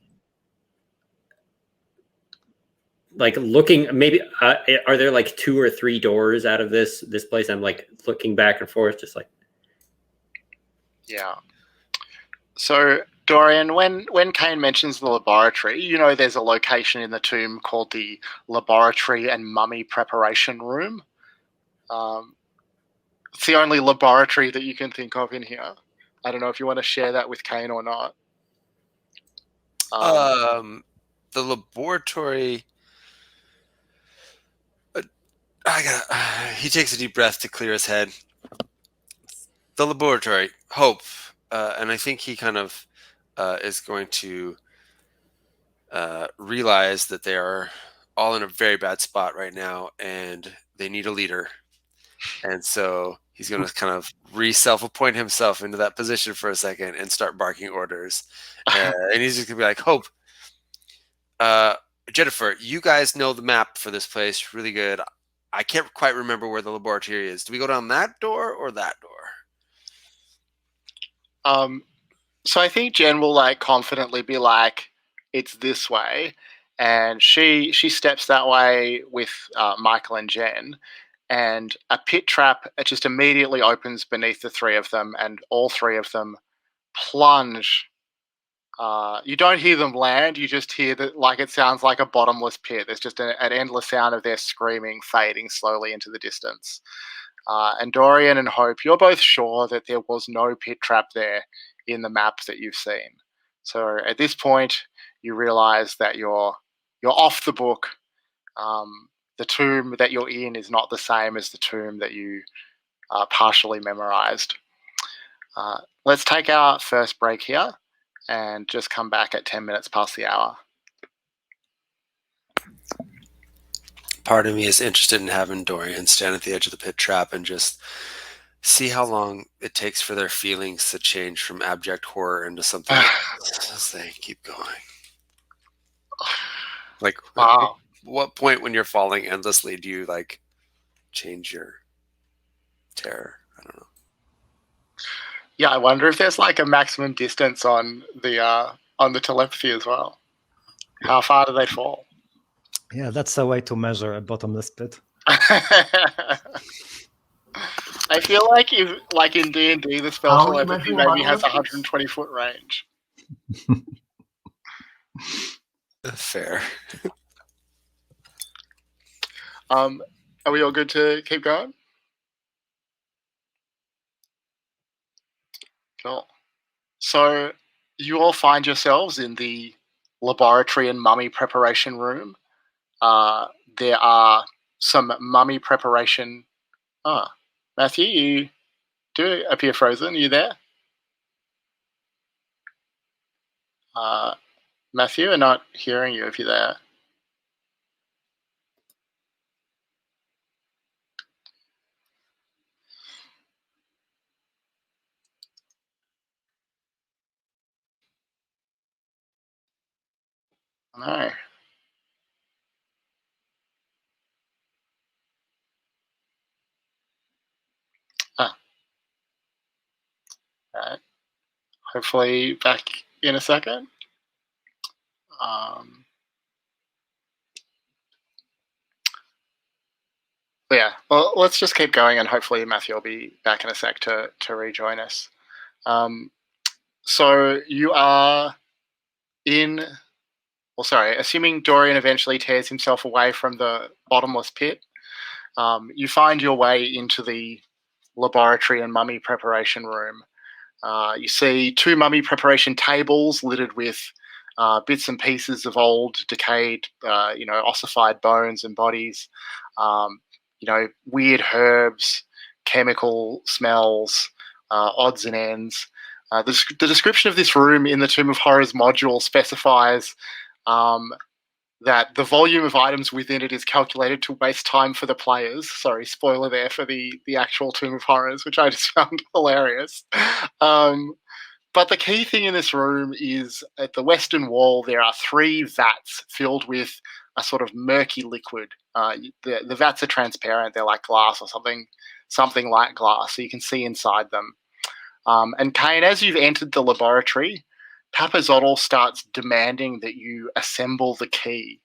looking, maybe are there like 2 or 3 doors out of this place? I'm like looking back and forth, just like, Yeah. So, Dorian, when Kane mentions the laboratory, you know there's a location in the tomb called the Laboratory and Mummy Preparation Room. It's the only laboratory that you can think of in here. I don't know if you want to share that with Kane or not. The laboratory. He takes a deep breath to clear his head. The laboratory, Hope, and I think he kind of is going to realize that they are all in a very bad spot right now, and they need a leader. And so he's going to kind of self-appoint himself into that position for a second and start barking orders. And he's just going to be like, Hope, Jennifer, you guys know the map for this place really good. I can't quite remember where the laboratory is. Do we go down that door or that door? So I think Jen will like confidently be like, "It's this way," and she steps that way with Michael and Jen, and a pit trap just immediately opens beneath the three of them, and all three of them plunge. You don't hear them land; you just hear that, like it sounds like a bottomless pit. There's just an endless sound of their screaming fading slowly into the distance. And Dorian and Hope, you're both sure that there was no pit trap there in the map that you've seen. So at this point, you realize that you're off the book. The tomb that you're in is not the same as the tomb that you partially memorized. Let's take our first break here and just come back at 10 minutes past the hour. Part of me is interested in having Dorian stand at the edge of the pit trap and just see how long it takes for their feelings to change from abject horror into something else as they keep going. Like, wow. What point when you're falling endlessly do you like change your terror? I don't know. Yeah, I wonder if there's like a maximum distance on the telepathy as well. How far do they fall? Yeah, that's a way to measure a bottomless pit. I feel like if, like in D&D, the spell How are you telepathy measuring maybe has a bottomless 120-foot range. Fair. Are we all good to keep going? Cool. So you all find yourselves in the laboratory and mummy preparation room. There are some mummy preparation. Matthew, you do appear frozen. Are you there? Matthew, I'm not hearing you if you're there. No. Right. Hopefully back in a second. But yeah, well, let's just keep going, and hopefully Matthew will be back in a sec to rejoin us. So you are in. Well, sorry. Assuming Dorian eventually tears himself away from the bottomless pit, you find your way into the laboratory and mummy preparation room. You see 2 mummy preparation tables littered with bits and pieces of old, decayed, ossified bones and bodies. Weird herbs, chemical smells, odds and ends. The description of this room in the Tomb of Horrors module specifies that the volume of items within it is calculated to waste time for the players. Sorry, spoiler there for the actual Tomb of Horrors, which I just found hilarious. But the key thing in this room is at the western wall, there are 3 vats filled with a sort of murky liquid. The vats are transparent. They're like glass or something something like glass, so you can see inside them. And Kane, as you've entered the laboratory, Papazotl starts demanding that you assemble the key.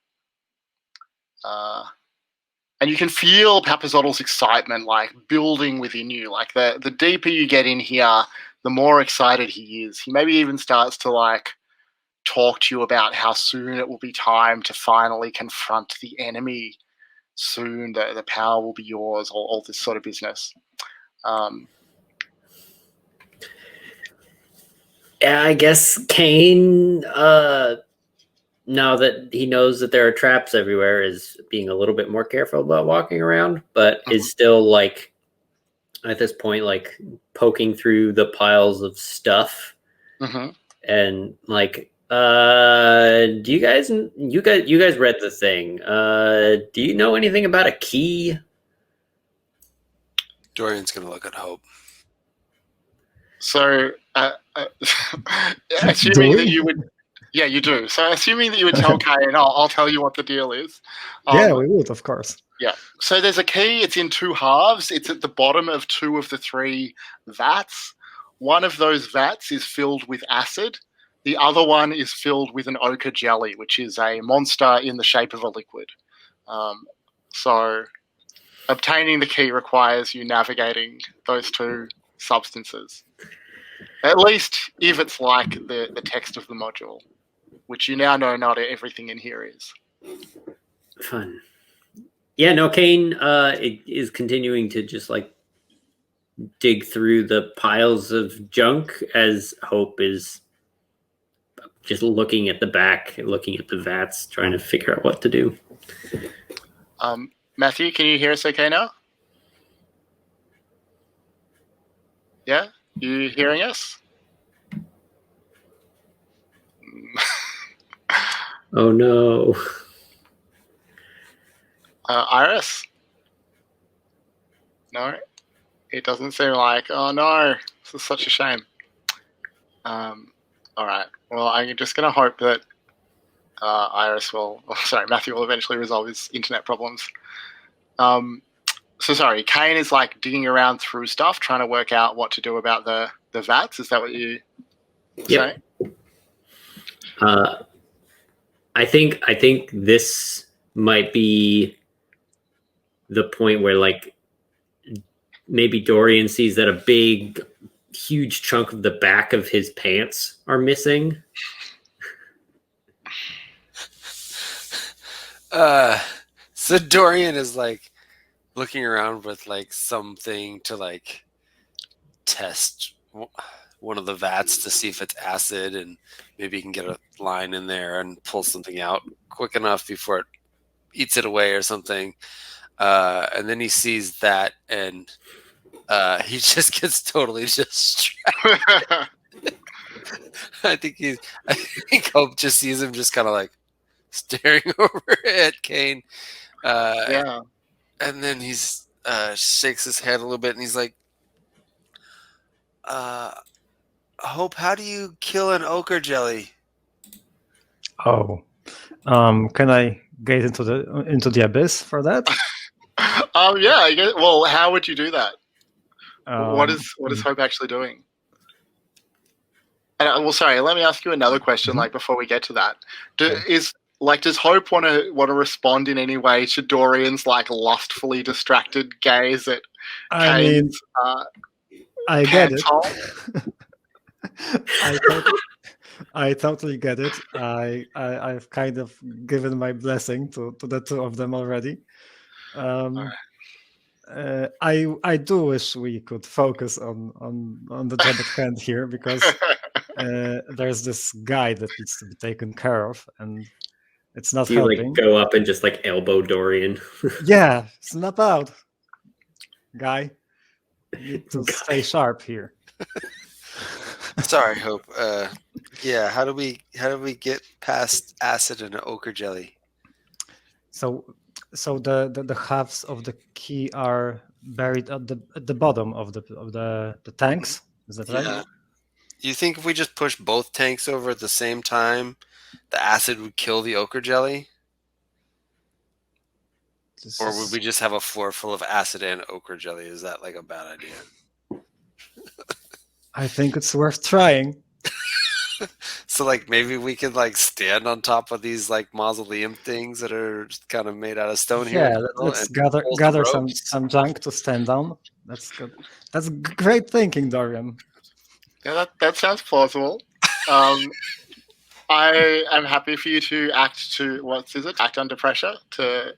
And you can feel Papazotl's excitement like building within you. Like the deeper you get in here, the more excited he is. He maybe even starts to like talk to you about how soon it will be time to finally confront the enemy. Soon the power will be yours, all this sort of business. Yeah, I guess Kane, now that he knows that there are traps everywhere, is being a little bit more careful about walking around, but is still like at this point like poking through the piles of stuff and like do you guys read the thing, do you know anything about a key? Dorian's gonna look at Hope. So assuming that you would, yeah, you do. So assuming that you would tell Kane, I'll tell you what the deal is. Yeah, we would, of course. Yeah. So there's a key. It's in two halves. It's at the bottom of two of the three vats. One of those vats is filled with acid. The other one is filled with an ochre jelly, which is a monster in the shape of a liquid. So obtaining the key requires you navigating those two substances. At least if it's like the text of the module, which you now know not everything in here is. Fun. Yeah, no, Kane is continuing to just like dig through the piles of junk as Hope is just looking at the back, looking at the vats, trying to figure out what to do. Matthew, can you hear us okay now? Yeah? You hearing us? Oh no. Iris? No? It doesn't seem like, oh no, this is such a shame. Alright, well, I'm just going to hope that Matthew will eventually resolve his internet problems. So sorry, Kane is like digging around through stuff, trying to work out what to do about the vats. Is that what you saying? I think this might be the point where like maybe Dorian sees that a big, huge chunk of the back of his pants are missing. So Dorian is like looking around with like something to like test one of the vats to see if it's acid, and maybe he can get a line in there and pull something out quick enough before it eats it away or something. And then he sees that, and he just gets totally distracted. I think Hope just sees him just kind of like staring over at Kane. Yeah. And then he's shakes his head a little bit, and he's like, Hope, how do you kill an ochre jelly? Oh, can I get into the abyss for that? Yeah. I guess, well, how would you do that? What is Hope actually doing? And well, sorry. Let me ask you another question. Like before we get to that, does Hope want to respond in any way to Dorian's like lustfully distracted gaze at Kane's? I get it. I totally get it. I've kind of given my blessing to the two of them already. I do wish we could focus on the job at hand here, because there's this guy that needs to be taken care of, and it's not helping. Like go up and just like elbow Dorian. Yeah, snap out, guy. You need to stay sharp here. Sorry, Hope. Yeah, how do we get past acid and ochre jelly? So the halves of the key are buried at the bottom of the tanks. Is that right? You think if we just push both tanks over at the same time, the acid would kill the ochre jelly? This Or is- would we just have a floor full of acid and ochre jelly? Is that like a bad idea? I think it's worth trying. So like maybe we could like stand on top of these like mausoleum things that are kind of made out of stone here. Yeah, let's gather some junk to stand on. That's good. That's great thinking, Dorian. Yeah, that sounds plausible. I am happy for you to act under pressure to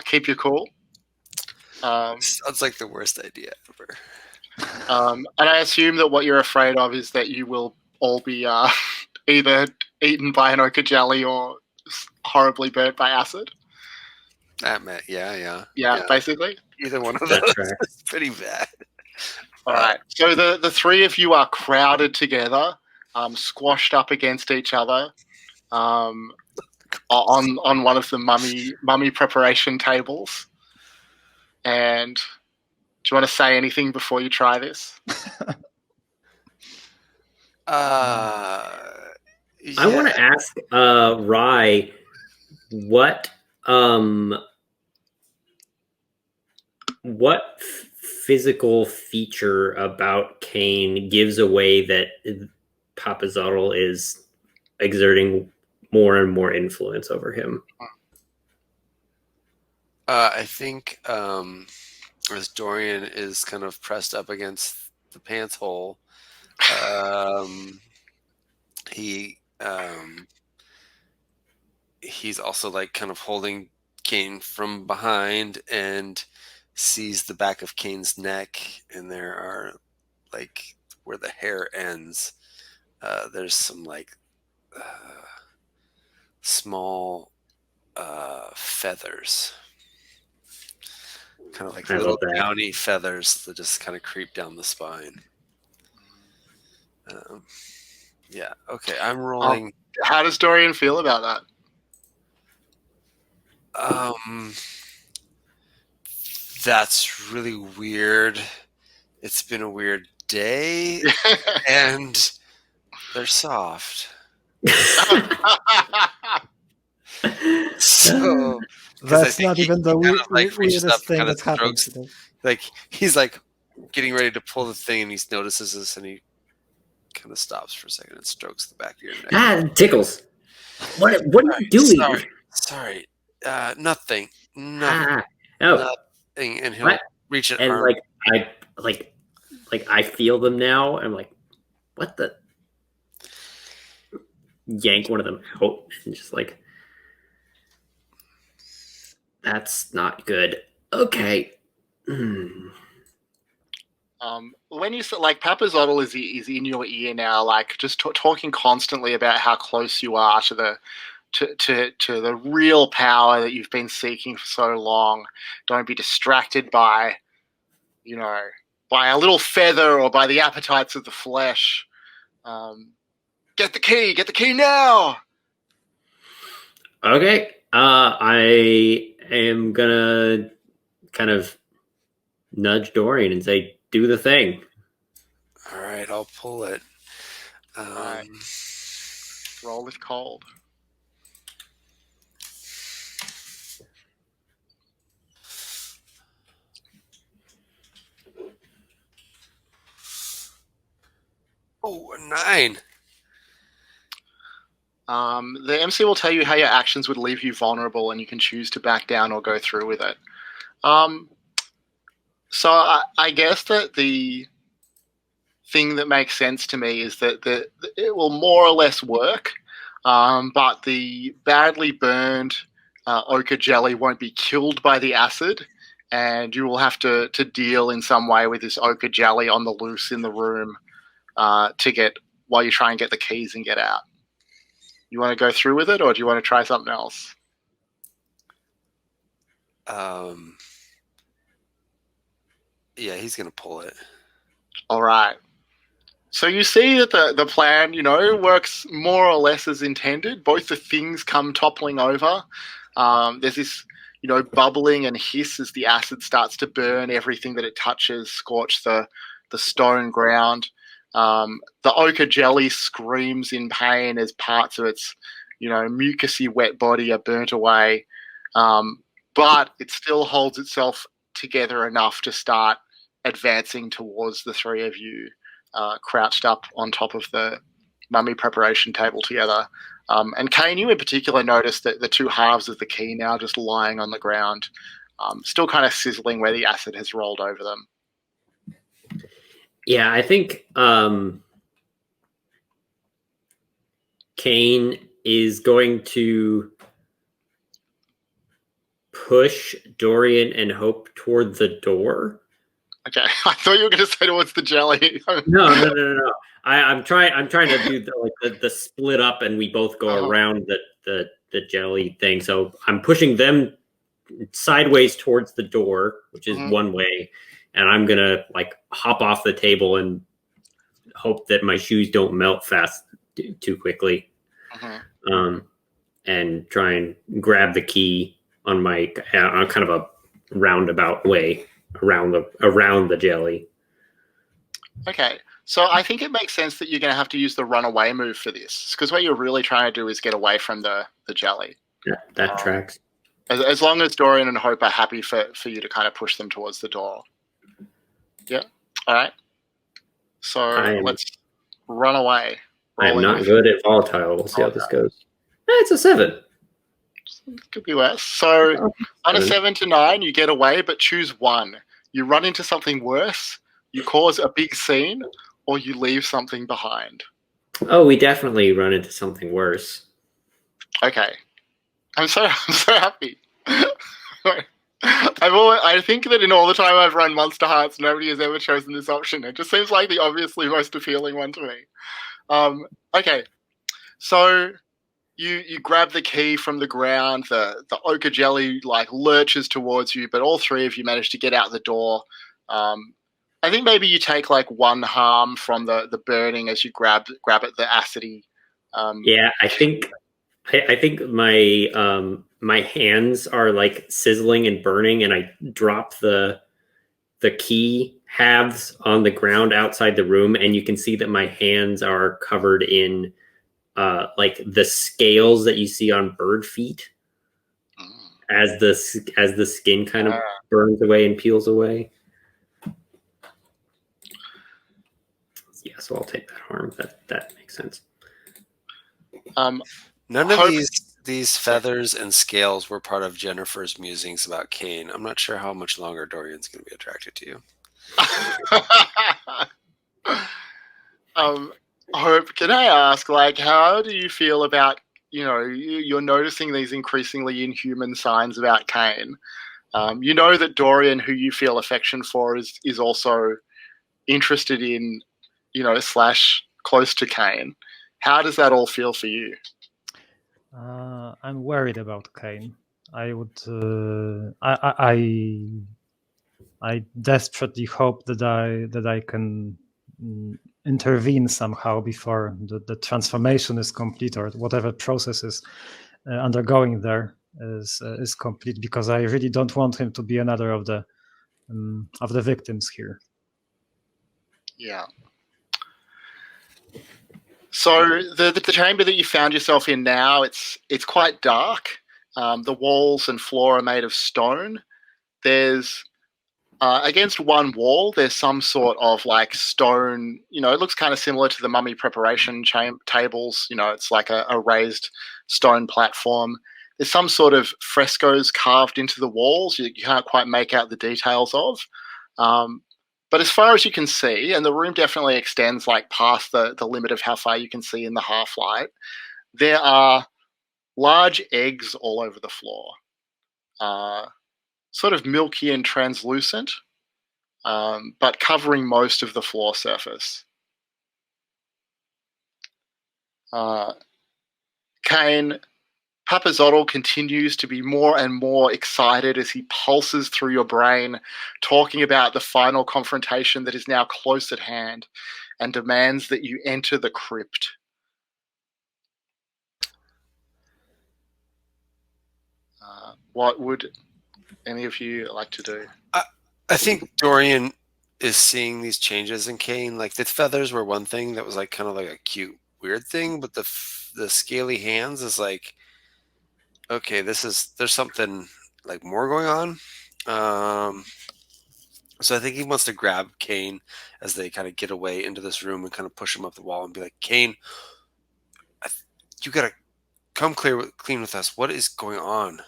keep you cool. Sounds like the worst idea ever. And I assume that what you're afraid of is that you will all be either eaten by an ochre jelly or horribly burnt by acid. That meant, yeah. Yeah, basically. Either one of That's those right. is pretty bad. All right. So the three of you are crowded together, squashed up against each other, on one of the mummy preparation tables. And do you want to say anything before you try this? I want to ask Rye what physical feature about Kane gives away that Papazotl is exerting more and more influence over him? I think as Dorian is kind of pressed up against the pants hole, he's also like kind of holding Kane from behind and sees the back of Kane's neck, and there are like where the hair ends. There's some like small feathers, kind of like little downy feathers that just kind of creep down the spine. Yeah. Okay. I'm rolling. How does Dorian feel about that? That's really weird. It's been a weird day, and they're soft. So that's not even the weirdest thing that's happened today. Like he's like getting ready to pull the thing, and he notices this, and he kind of stops for a second and strokes the back of your neck. It tickles. What are you doing? Sorry. Nothing. Nothing. And he'll reach an arm. I feel them now. I'm like, what the? Yank one of them out and just like, that's not good. Okay. When you say like Papazotl is in your ear now, like just talking constantly about how close you are to the real power that you've been seeking for so long. Don't be distracted by, by a little feather or by the appetites of the flesh. Get the key now. Okay. I am gonna kind of nudge Dorian and say, do the thing. All right, I'll pull it. Right. Roll with cold. Oh, a 9. The MC will tell you how your actions would leave you vulnerable, and you can choose to back down or go through with it. So I guess that the thing that makes sense to me is that it will more or less work, but the badly burned ochre jelly won't be killed by the acid, and you will have to deal in some way with this ochre jelly on the loose in the room while you try and get the keys and get out. You want to go through with it, or do you want to try something else? Yeah, he's going to pull it. All right. So you see that the plan, works more or less as intended. Both the things come toppling over. There's this, bubbling and hiss as the acid starts to burn everything that it touches, scorch the stone ground. The ochre jelly screams in pain as parts of its, mucusy wet body are burnt away. but it still holds itself together enough to start advancing towards the three of you, crouched up on top of the mummy preparation table together. And Kane, you in particular noticed that the two halves of the key now just lying on the ground, still kind of sizzling where the acid has rolled over them. Yeah, I think Kane is going to push Dorian and Hope toward the door. Okay, I thought you were going to say towards the jelly. No. I'm trying to do the split up, and we both go around the jelly thing. So I'm pushing them sideways towards the door, which is one way, and I'm gonna like hop off the table and hope that my shoes don't melt fast too quickly, and try and grab the key on my on kind of a roundabout way around the jelly. Okay, so I think it makes sense that you're going to have to use the runaway move for this, because what you're really trying to do is get away from the jelly. Yeah, that tracks. As long as Dorian and Hope are happy for you to kind of push them towards the door. Yeah. All right. So let's run away. I am not good at volatile. We'll see how this goes. It's a 7. Could be worse. So on a 7 to 9, you get away, but choose one. You run into something worse, you cause a big scene, or you leave something behind. Oh, we definitely run into something worse. Okay. I'm so happy. I think that in all the time I've run Monsterhearts, nobody has ever chosen this option. It just seems like the obviously most appealing one to me. Okay, so you grab the key from the ground. The ochre jelly like lurches towards you, but all three of you manage to get out the door. I think maybe you take like one harm from the burning as you grab at the acidy. Yeah, I think my hands are like sizzling and burning, and I drop the key halves on the ground outside the room, and you can see that my hands are covered in like the scales that you see on bird feet as the skin kind of burns away and peels away. Yeah, so I'll take that harm. That makes sense. None of these feathers and scales were part of Jennifer's musings about Kane. I'm not sure how much longer Dorian's going to be attracted to you. Hope, can I ask, like, how do you feel about, you're noticing these increasingly inhuman signs about Kane? You know that Dorian, who you feel affection for, is also interested in, / close to Kane. How does that all feel for you? I'm worried about Kane. I would. I desperately hope that I can intervene somehow before the transformation is complete, or whatever process is undergoing there is complete, because I really don't want him to be another of the victims here. Yeah. So the chamber that you found yourself in now, it's quite dark. The walls and floor are made of stone. There's against one wall, there's some sort of like stone. It looks kind of similar to the mummy preparation tables. It's like a raised stone platform. There's some sort of frescoes carved into the walls. You can't quite make out the details of. But as far as you can see, and the room definitely extends like past the limit of how far you can see in the half light, there are large eggs all over the floor, sort of milky and translucent, but covering most of the floor surface. Kane, Papazotl continues to be more and more excited as he pulses through your brain, talking about the final confrontation that is now close at hand and demands that you enter the crypt. What would any of you like to do? I think Dorian is seeing these changes in Kane. Like the feathers were one thing that was like kind of like a cute, weird thing, but the scaly hands is like, okay, there's something like more going on. So I think he wants to grab Kane as they kind of get away into this room and kind of push him up the wall and be like, Kane, you gotta come clean with us. What is going on?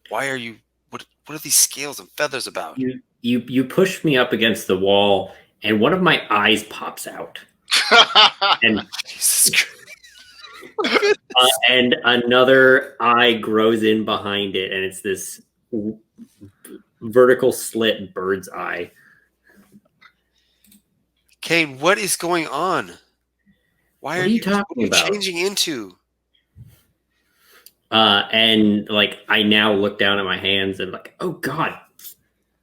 Why are you? What are these scales and feathers about? You push me up against the wall, and one of my eyes pops out, and Jesus Christ. and another eye grows in behind it, and it's this vertical slit bird's eye. Kane, what is going on? Why What are you talking about? Changing into? And like I now look down at my hands and like, oh God,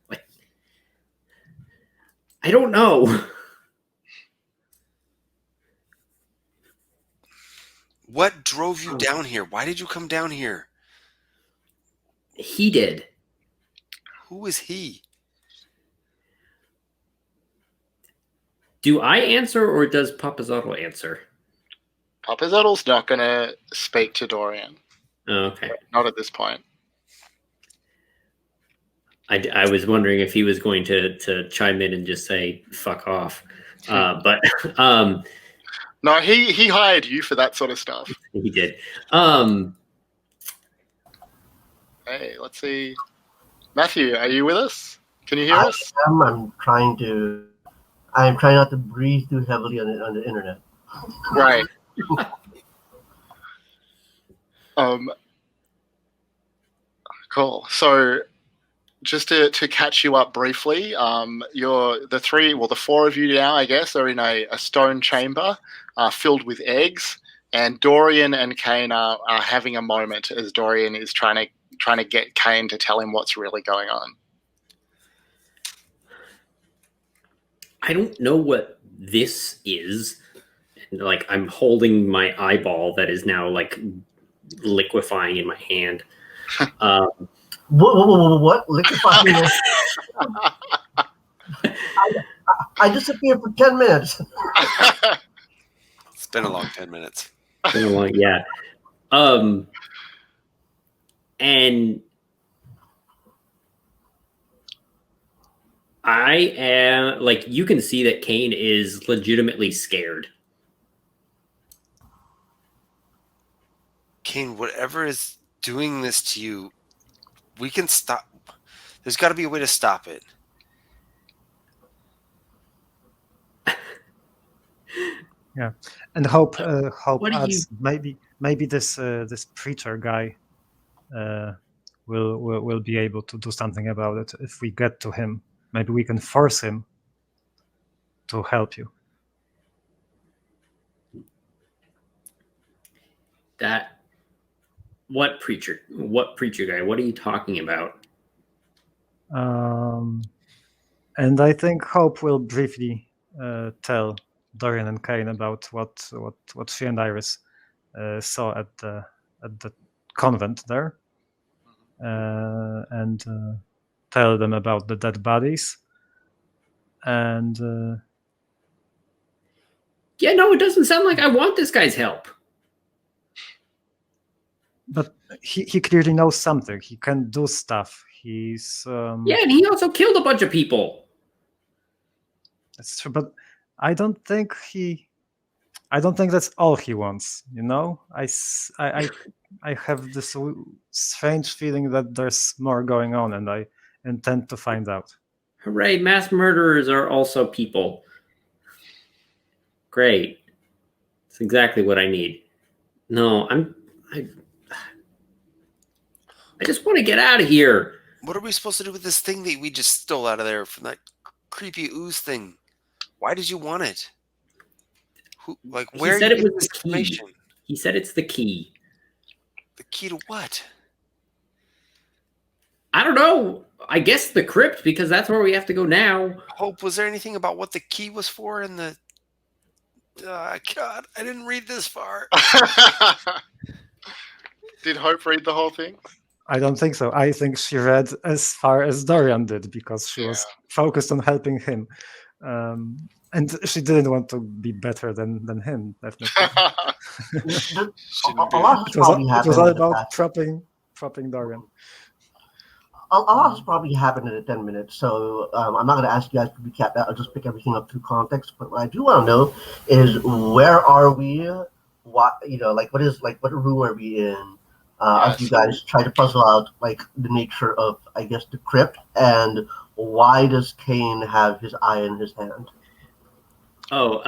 like I don't know. What drove you down here? Why did you come down here? He did. Who is he? Do I answer or does Papazotto answer? Papazotto's not going to speak to Dorian. Oh, okay. Not at this point. I was wondering if he was going to chime in and just say "fuck off," but No, he hired you for that sort of stuff. he did. Hey, let's see. Matthew, are you with us? Can you hear us? I'm trying not to breathe too heavily on the internet. Right. Cool. So, just to catch you up briefly, the four of you now, I guess, are in a stone chamber filled with eggs, and Dorian and Kane are having a moment as Dorian is trying to get Kane to tell him what's really going on. I don't know what this is. Like I'm holding my eyeball that is now like liquefying in my hand. What? Liquefying? I disappeared for 10 minutes. It's been a long 10 minutes. Yeah. And I am like, you can see that Kane is legitimately scared. Kane, whatever is doing this to you, we can stop. There's got to be a way to stop it. Yeah, and hope What do adds maybe this preacher guy will be able to do something about it if we get to him. Maybe we can force him to help you. What preacher guy? What are you talking about? And I think Hope will briefly tell Dorian and Kane about what she and Iris saw at the convent there, and tell them about the dead bodies. And yeah, no, it doesn't sound like I want this guy's help. But he clearly knows something. He can do stuff. He's yeah, and he also killed a bunch of people. That's true, but I don't think that's all he wants. You know, I have this strange feeling that there's more going on, and I intend to find out. Hooray! Mass murderers are also people. Great. It's exactly what I need. No, I just want to get out of here. What are we supposed to do with this thing that we just stole out of there from that creepy ooze thing? Why did you want it? Where he said it was this the key. information? He said it's the key. The key to what? I don't know. I guess the crypt, because that's where we have to go now. Hope, was there anything about what the key was for in the... God, I didn't read this far. Did Hope read the whole thing? I don't think so. I think she read as far as Dorian did because she was focused on helping him. And she didn't want to be better than him, definitely. It was all about propping Dorian. A lot has probably happened in the 10 minutes, so I'm not going to ask you guys to recap that. I'll just pick everything up through context. But what I do want to know is where are we? What what room are we in? As you guys try to puzzle out like the nature of, I guess, the crypt, and why does Cain have his eye in his hand? Oh,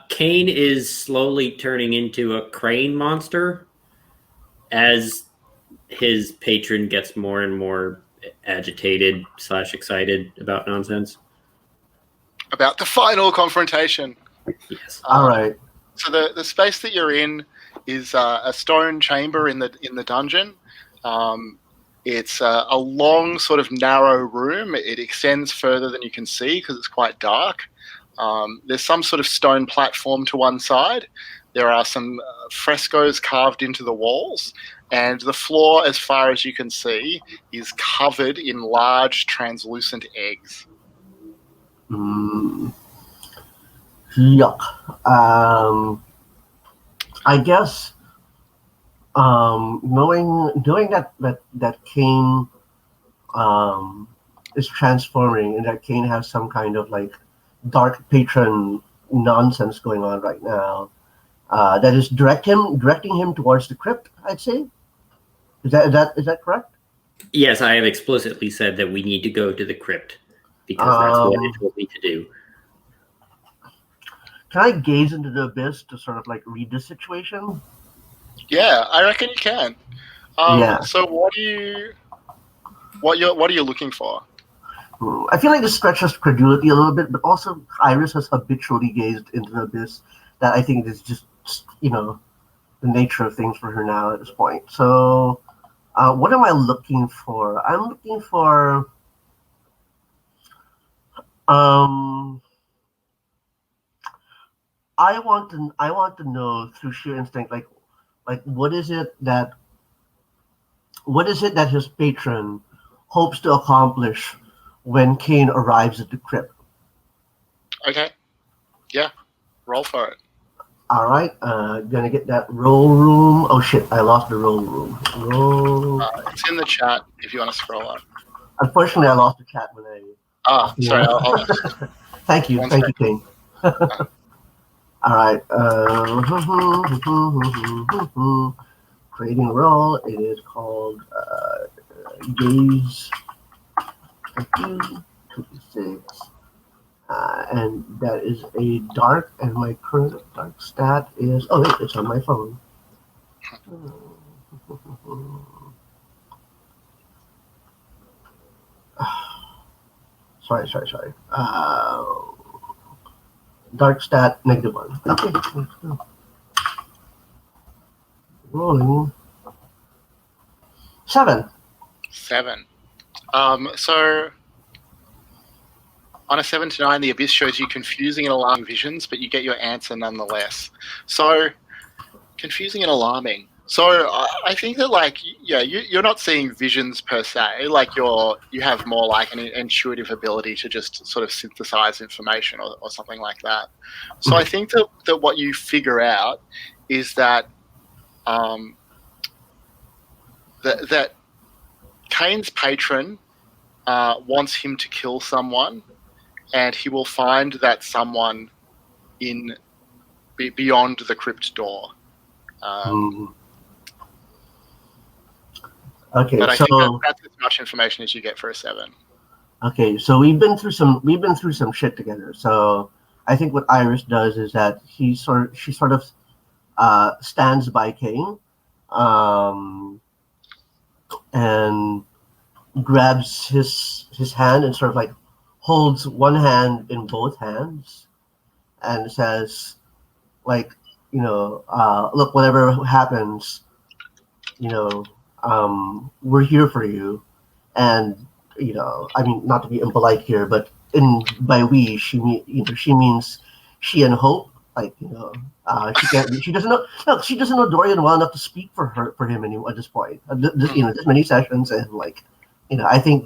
Cain is slowly turning into a crane monster as his patron gets more and more agitated / excited about nonsense. About the final confrontation. Yes. All right. So the space that you're in is a stone chamber in the dungeon. It's a long, sort of narrow room. It extends further than you can see because it's quite dark. There's some sort of stone platform to one side. There are some frescoes carved into the walls, and the floor, as far as you can see, is covered in large, translucent eggs. Yuck. I guess knowing that Cain is transforming and that Cain has some kind of like dark patron nonsense going on right now, that is directing him towards the crypt, I'd say. Is that correct? Yes, I have explicitly said that we need to go to the crypt because that's what it told me to do. Can I gaze into the abyss to sort of like read the situation? Yeah, I reckon you can. Yeah. So what are you looking for? I feel like this stretches credulity a little bit, but also Iris has habitually gazed into the abyss. That I think is just the nature of things for her now at this point. So, what am I looking for? I'm looking for I want to know through sheer instinct, like what is it that his patron hopes to accomplish when Cain arrives at the crypt? Okay. Yeah. Roll for it. All right. Gonna get that roll room. Oh shit! I lost the roll room. Roll. It's in the chat if you want to scroll up. Unfortunately, I lost the chat when I. Sorry. I'll Thank you, Cain. All right. Creating a roll. It is called Gaze 26. And that is a dark, and my current dark stat is... Oh, wait, it's on my phone. Sorry. Dark stat, -1. Okay, let's go. Rolling. 7. So on a 7 to 9, the abyss shows you confusing and alarming visions, but you get your answer nonetheless. So confusing and alarming. So I think that you're not seeing visions per se. Like you have more like an intuitive ability to just sort of synthesize information or something like that. So I think that what you figure out is that that Cain's patron wants him to kill someone, and he will find that someone beyond the crypt door. Okay, but I think that's as much information as you get for a 7. Okay, so we've been through some shit together. So I think what Iris does is that she sort of stands by Cain, and grabs his hand and sort of like holds one hand in both hands and says, like, look, whatever happens, we're here for you. And I mean, not to be impolite here, but by we she means she and Hope. Like, she doesn't know Dorian well enough to speak for him anymore at this point. This many sessions, and like, I think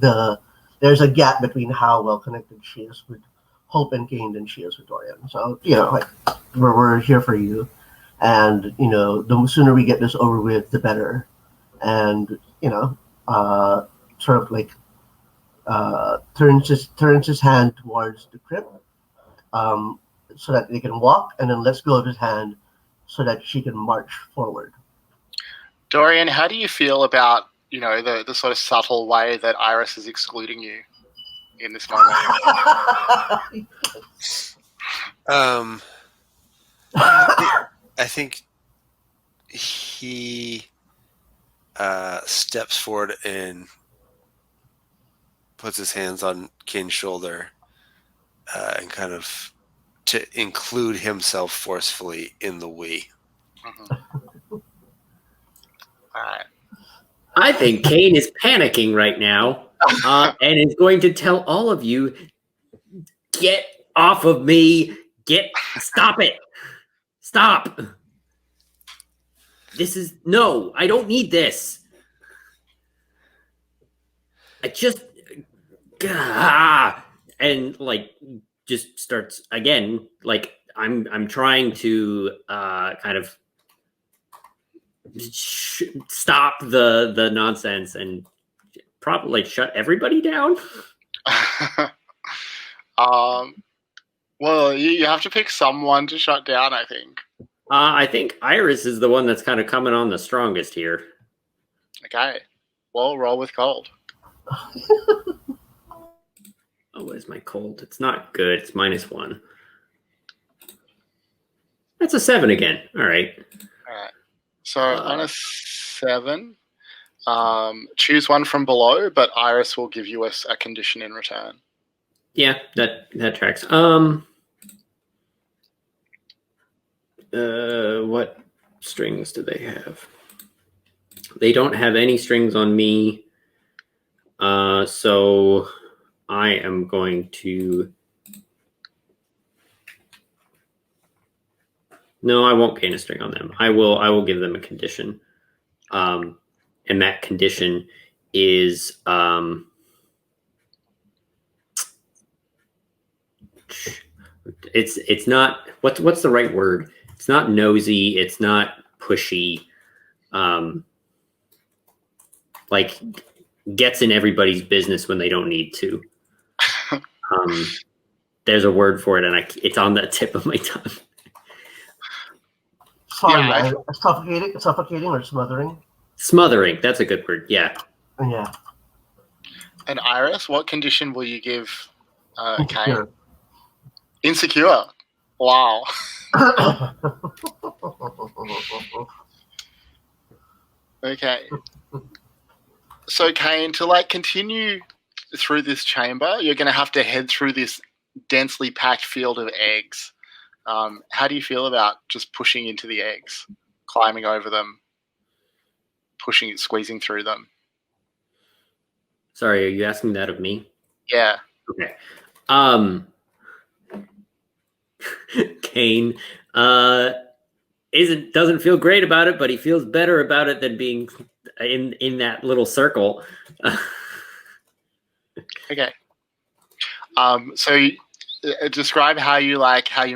there's a gap between how well connected she is with Hope and Cain than she is with Dorian. So like, we're here for you, and the sooner we get this over with, the better. And sort of like turns his hand towards the crypt, so that they can walk, and then lets go of his hand so that she can march forward. Dorian, how do you feel about the sort of subtle way that Iris is excluding you in this moment? I think he steps forward and puts his hands on Kane's shoulder and kind of to include himself forcefully in the we. Mm-hmm. All right. I think Kane is panicking right now and is going to tell all of you, get off of me. Stop it. Stop. No, I don't need this. I just, and like, just starts again, like, I'm trying to kind of stop the nonsense and probably shut everybody down. Well, you have to pick someone to shut down, I think. I think Iris is the one that's kind of coming on the strongest here. Okay. Well, roll with cold. Oh, where's my cold? It's not good. It's -1. That's a 7 again. All right. All right. So on a 7, choose one from below, but Iris will give you a condition in return. Yeah, that tracks. What strings do they have? They don't have any strings on me. So I am going to. No, I won't gain a string on them. I will give them a condition. And that condition is it's not what's the right word? It's not nosy, it's not pushy. Like gets in everybody's business when they don't need to. There's a word for it, and it's on the tip of my tongue. Sorry, suffocating or smothering? Smothering, that's a good word, yeah. Yeah. And Iris, what condition will you give Insecure. Kane? Insecure. Wow. Okay. So Kane, to continue through this chamber, you're going to have to head through this densely packed field of eggs. How do you feel about just pushing into the eggs, climbing over them, squeezing through them? Sorry, are you asking that of me? Yeah. Okay. Kane doesn't feel great about it, but he feels better about it than being in that little circle. Okay. So describe how you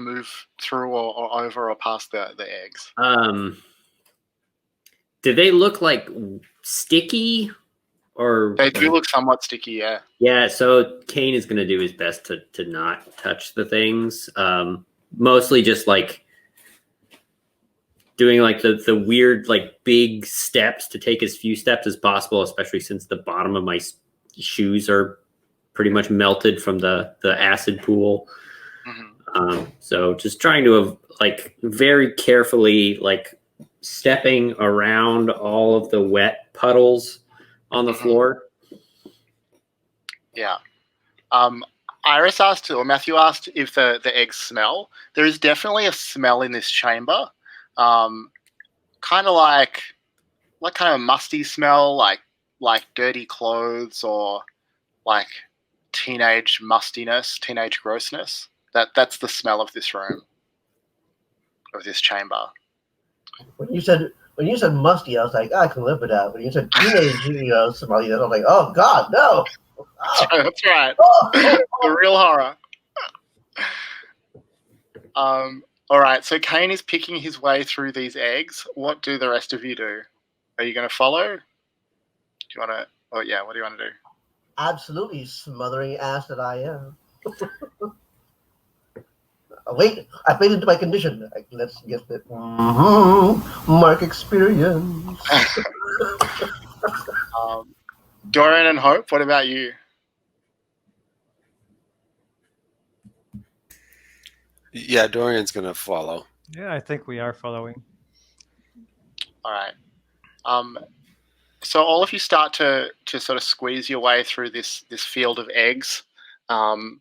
move through or over or past the eggs. Do they look like sticky? Or they do look somewhat sticky, yeah. Yeah, so Kane is going to do his best to not touch the things. Mostly just doing the weird big steps to take as few steps as possible, especially since the bottom of my shoes are pretty much melted from the acid pool. Mm-hmm. So just trying to very carefully stepping around all of the wet puddles on the floor. Yeah. Iris asked, or Matthew asked, if the eggs smell. There is definitely a smell in this chamber. Kind of like kind of a musty smell, like dirty clothes or like teenage mustiness, teenage grossness. That's the smell of this room, of this chamber. When you said musty, I was like, I can live with that. When you said teenage, somebody, I was like, oh God, no. Oh. That's right. The real horror. All right, so Kane is picking his way through these eggs. What do the rest of you do? Are you going to follow? Do you want to? Oh yeah, what do you want to do? Absolutely smothering ass that I am. Wait, I played into my condition. Let's get it. Mark experience. Dorian and Hope, what about you? Yeah, Dorian's gonna follow. Yeah, I think we are following. All right. So all of you start to sort of squeeze your way through this field of eggs, and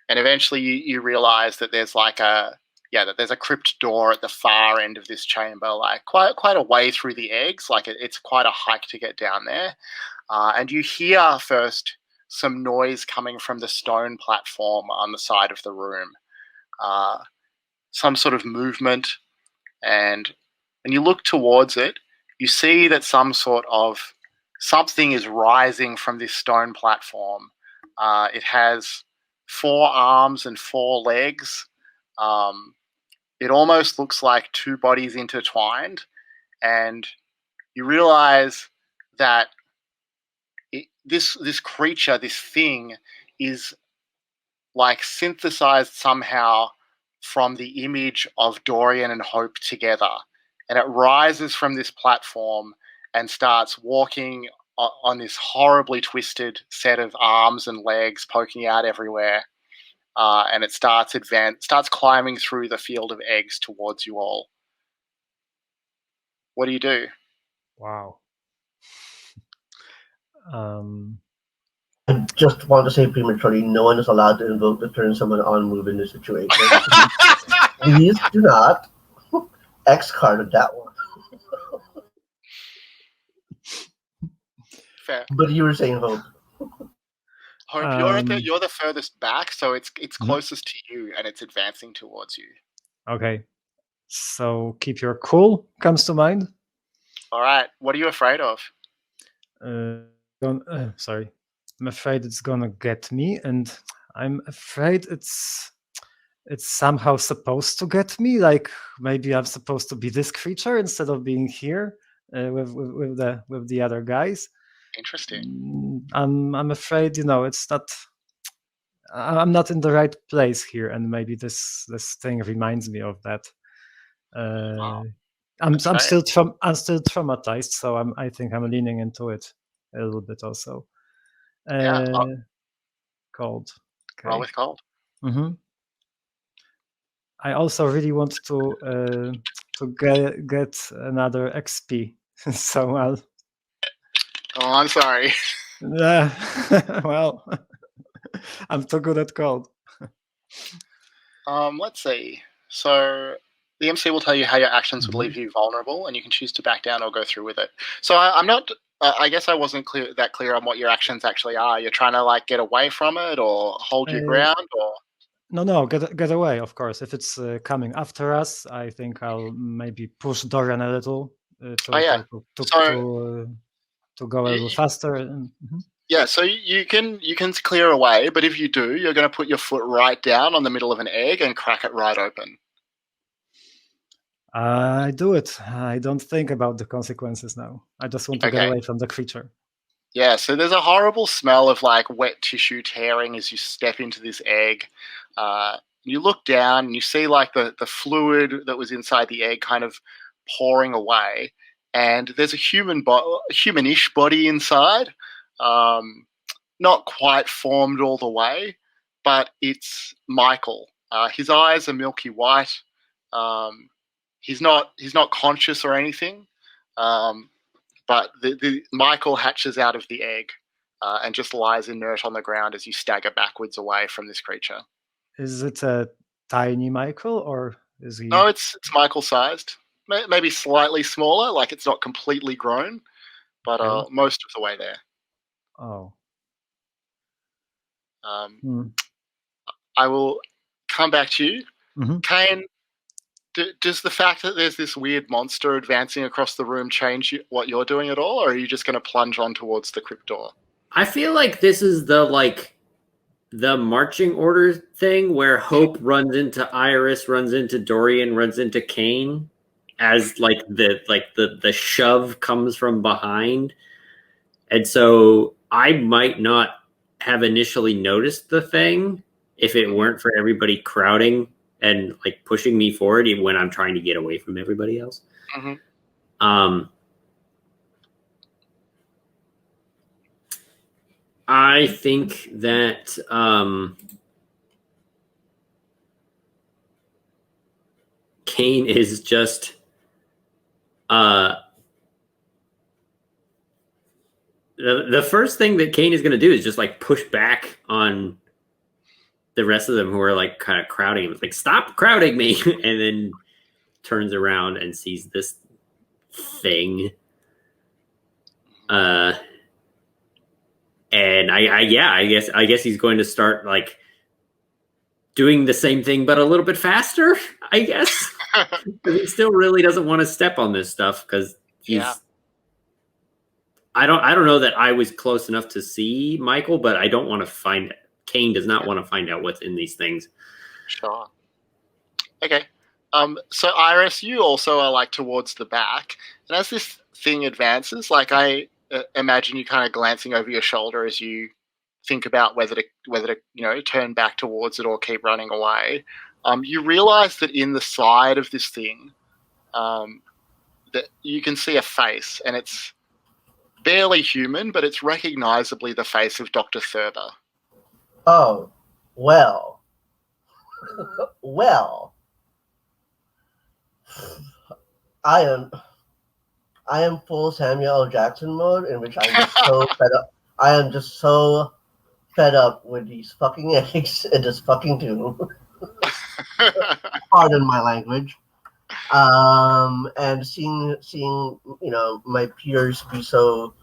eventually you realize that there's that there's a crypt door at the far end of this chamber, like quite a way through the eggs. Like it's quite a hike to get down there, and you hear first some noise coming from the stone platform on the side of the room, some sort of movement, and when you look towards it, you see that something is rising from this stone platform. It has 4 arms and 4 legs. It almost looks like 2 bodies intertwined, and you realize that this creature, this thing, is like synthesized somehow from the image of Dorian and Hope together. And it rises from this platform and starts walking on this horribly twisted set of arms and legs poking out everywhere. And it starts climbing through the field of eggs towards you all. What do you do? Wow. I just want to say prematurely, no one is allowed to invoke to turn someone on move in this situation. Please do not. X carded that one. Fair. But you were saying Hope. Hope, you're the furthest back, so it's closest to you, and it's advancing towards you. Okay. So keep your cool comes to mind. All right. What are you afraid of? Sorry. I'm afraid it's gonna get me, and I'm afraid it's somehow supposed to get me. Like maybe I'm supposed to be this creature instead of being here with the other guys. Interesting. I'm afraid, it's not. I'm not in the right place here, and maybe this thing reminds me of that. Wow. I'm still traumatized, so I think I'm leaning into it a little bit also. Yeah. Cold. Okay. Roll with cold. Mm-hmm. I also really want to get another XP, so I'll. Oh, I'm sorry. Well, I'm too good at cold. Let's see. So the MC will tell you how your actions would leave you vulnerable, and you can choose to back down or go through with it. So I'm not. I guess I wasn't clear on what your actions actually are. You're trying to get away from it, or hold your ground, or. No, get away. Of course, if it's coming after us, I think I'll maybe push Dorian a little to go a little faster. Mm-hmm. Yeah, so you can clear away, but if you do, you're going to put your foot right down on the middle of an egg and crack it right open. I do it. I don't think about the consequences now. I just want to get away from the creature. Yeah, so there's a horrible smell of wet tissue tearing as you step into this egg. You look down and you see the fluid that was inside the egg kind of pouring away, and there's a humanish body inside. Not quite formed all the way, but it's Michael. His eyes are milky white. He's not conscious or anything. But the Michael hatches out of the egg and just lies inert on the ground as you stagger backwards away from this creature. Is it a tiny Michael, or is he? No, it's Michael-sized. Maybe slightly smaller, it's not completely grown, but most of the way there. Oh. I will come back to you. Mm-hmm. Kane, does the fact that there's this weird monster advancing across the room change what you're doing at all, or are you just going to plunge on towards the crypt door? I feel like this is the marching order thing where Hope runs into Iris, runs into Dorian, runs into Kane, as the shove comes from behind. And so I might not have initially noticed the thing if it weren't for everybody crowding and like pushing me forward even when I'm trying to get away from everybody else. Mm-hmm. I think that Kane is just the first thing that Kane is going to do is just like push back on the rest of them who are like kind of crowding him. Like, stop crowding me. And then turns around and sees this thing. And I guess he's going to start like doing the same thing, but a little bit faster, I guess. Because he still really doesn't want to step on this stuff because he's. Yeah. I don't know that I was close enough to see Michael, but I don't want to find. Kane does not want to find out what's in these things. Sure. Okay. So Iris, you also are like towards the back, and as this thing advances, like I imagine you kind of glancing over your shoulder as you think about whether to turn back towards it or keep running away. You realize that in the side of this thing, that you can see a face, and it's barely human, but it's recognizably the face of Dr. Thurber. Oh, well. Well. I am full Samuel L. Jackson mode, in which I'm just so fed up. I am just so fed up with these fucking eggs and this fucking tune. Pardon my language. And seeing my peers be so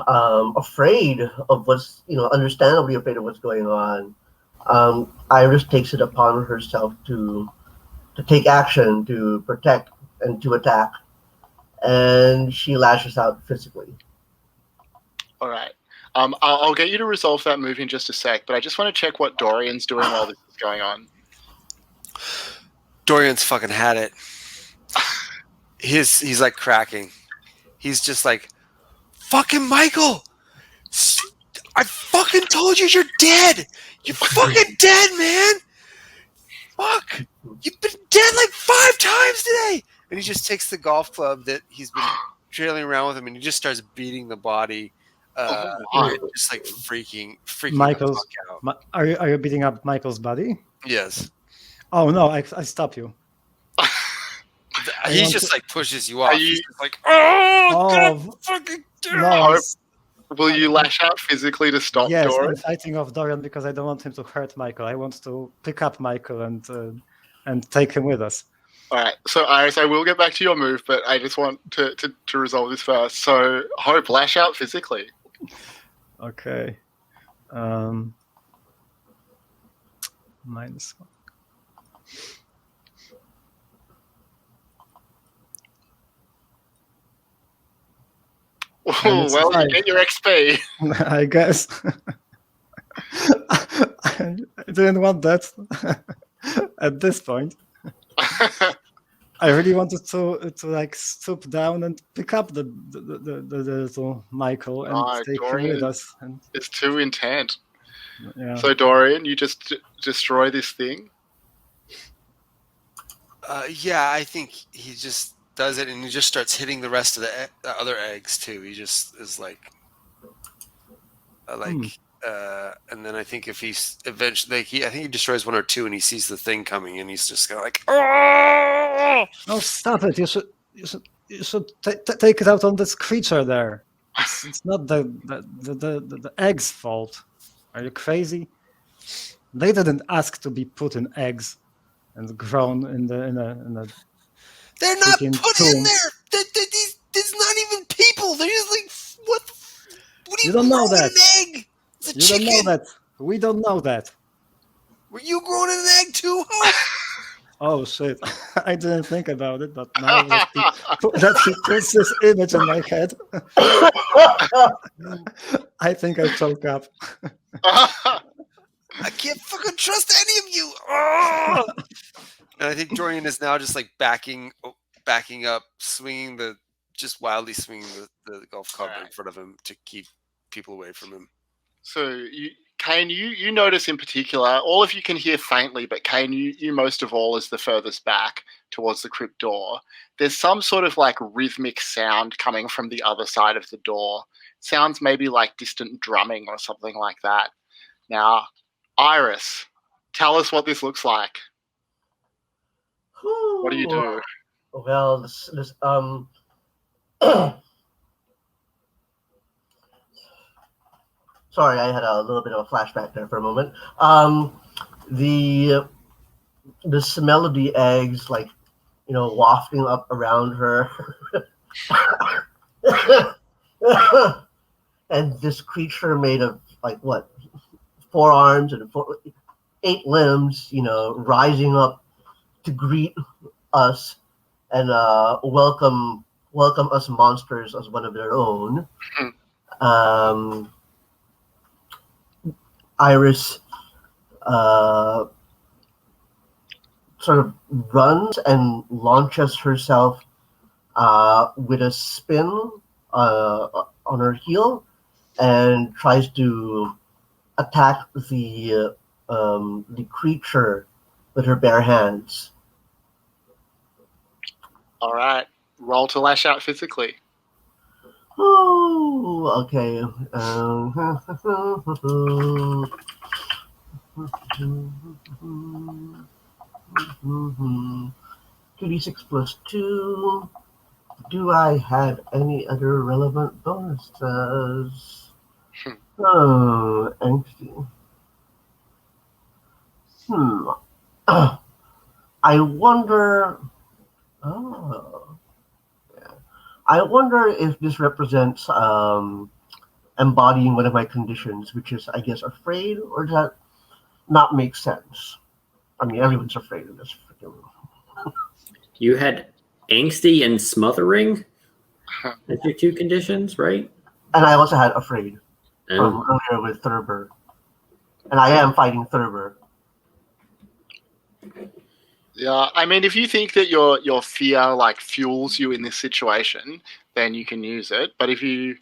afraid of what's understandably afraid of what's going on. Iris takes it upon herself to take action, to protect and to attack, and she lashes out physically. All right. I'll get you to resolve that move in just a sec, but I just want to check what Dorian's doing while this is going on. Dorian's fucking had it. He's like cracking. He's just like, fucking Michael! I fucking told you you're dead! You're fucking dead, man! Fuck! You've been dead like 5 times today! And he just takes the golf club that he's been trailing around with him and he just starts beating the body. Just like freaking Michael's, the fuck out. Are you beating up Michael's body? Yes. Oh no, I stop you. He just like pushes you off. He's just like, fucking no, will you lash out physically to stop yes, Dorian? I'm fighting off Dorian because I don't want him to hurt Michael. I want to pick up Michael and take him with us. All right. So Iris, I will get back to your move, but I just want to resolve this first. So Hope, lash out physically. Okay. -1. Oh, well, you get your XP. I guess. I didn't want that at this point. I really wanted to like stoop down and pick up the little Michael and take him with us. And it's too intent. Yeah. So Dorian, you just destroy this thing? Yeah, I think he just does it and he just starts hitting the rest of the other eggs too. He just is like and then I think if he's eventually I think he destroys 1 or 2 and he sees the thing coming and he's just kind of like, oh! No, stop it! You should take it out on this creature there. It's not the egg's fault. Are you crazy? They didn't ask to be put in eggs and grown in a. They're not put tomb. in there. There's not even people. They're just like, what? What do you don't know that? An egg? It's a you chicken. Don't know that. We don't know that. Were you growing an egg too, Hope? Oh shit! I didn't think about it, but now that he puts this image in my head, I think I choke up. I can't fucking trust any of you. Oh! And I think Dorian is now just like backing up, wildly swinging the golf club in front of him to keep people away from him. So, Kane, you notice in particular, all of you can hear faintly, but Kane, you most of all is the furthest back towards the crypt door. There's some sort of like rhythmic sound coming from the other side of the door. Sounds maybe like distant drumming or something like that. Now, Iris, tell us what this looks like. What do you do? Well, this sorry, I had a little bit of a flashback there for a moment. The smell of the eggs, like, wafting up around her, and this creature made of like what, 4 arms and 8 limbs, rising up to greet us and welcome us monsters as one of their own. Iris sort of runs and launches herself with a spin on her heel and tries to attack the creature with her bare hands. All right, roll to lash out physically. Oh, okay. 2d6 plus 2. Do I have any other relevant bonuses? Oh, angsty. I wonder. Oh, yeah. I wonder if this represents embodying one of my conditions, which is, I guess, afraid, or does that not make sense? I mean, everyone's afraid of this freaking. You had angsty and smothering as your 2 conditions, right? And I also had afraid from Oh. earlier with Thurber. And I am fighting Thurber. Yeah, I mean, if you think that your fear like fuels you in this situation, then you can use it. But if you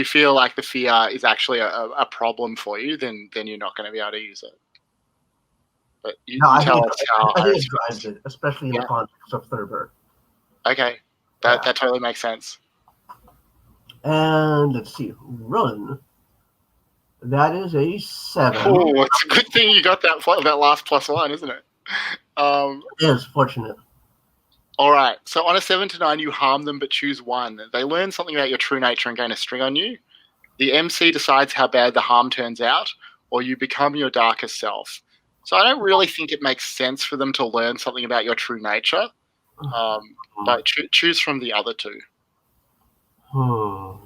feel like the fear is actually a problem for you, then you're not going to be able to use it. But you tell us how. I think it drives it, especially in the context of Thurber. Okay, that totally makes sense. And let's see, run. That is a 7. Oh, it's a good thing you got that last +1, isn't it? It is fortunate. All right. So on a 7 to 9, you harm them, but choose one. They learn something about your true nature and gain a string on you. The MC decides how bad the harm turns out, or you become your darkest self. So I don't really think it makes sense for them to learn something about your true nature. But choose from the other 2. You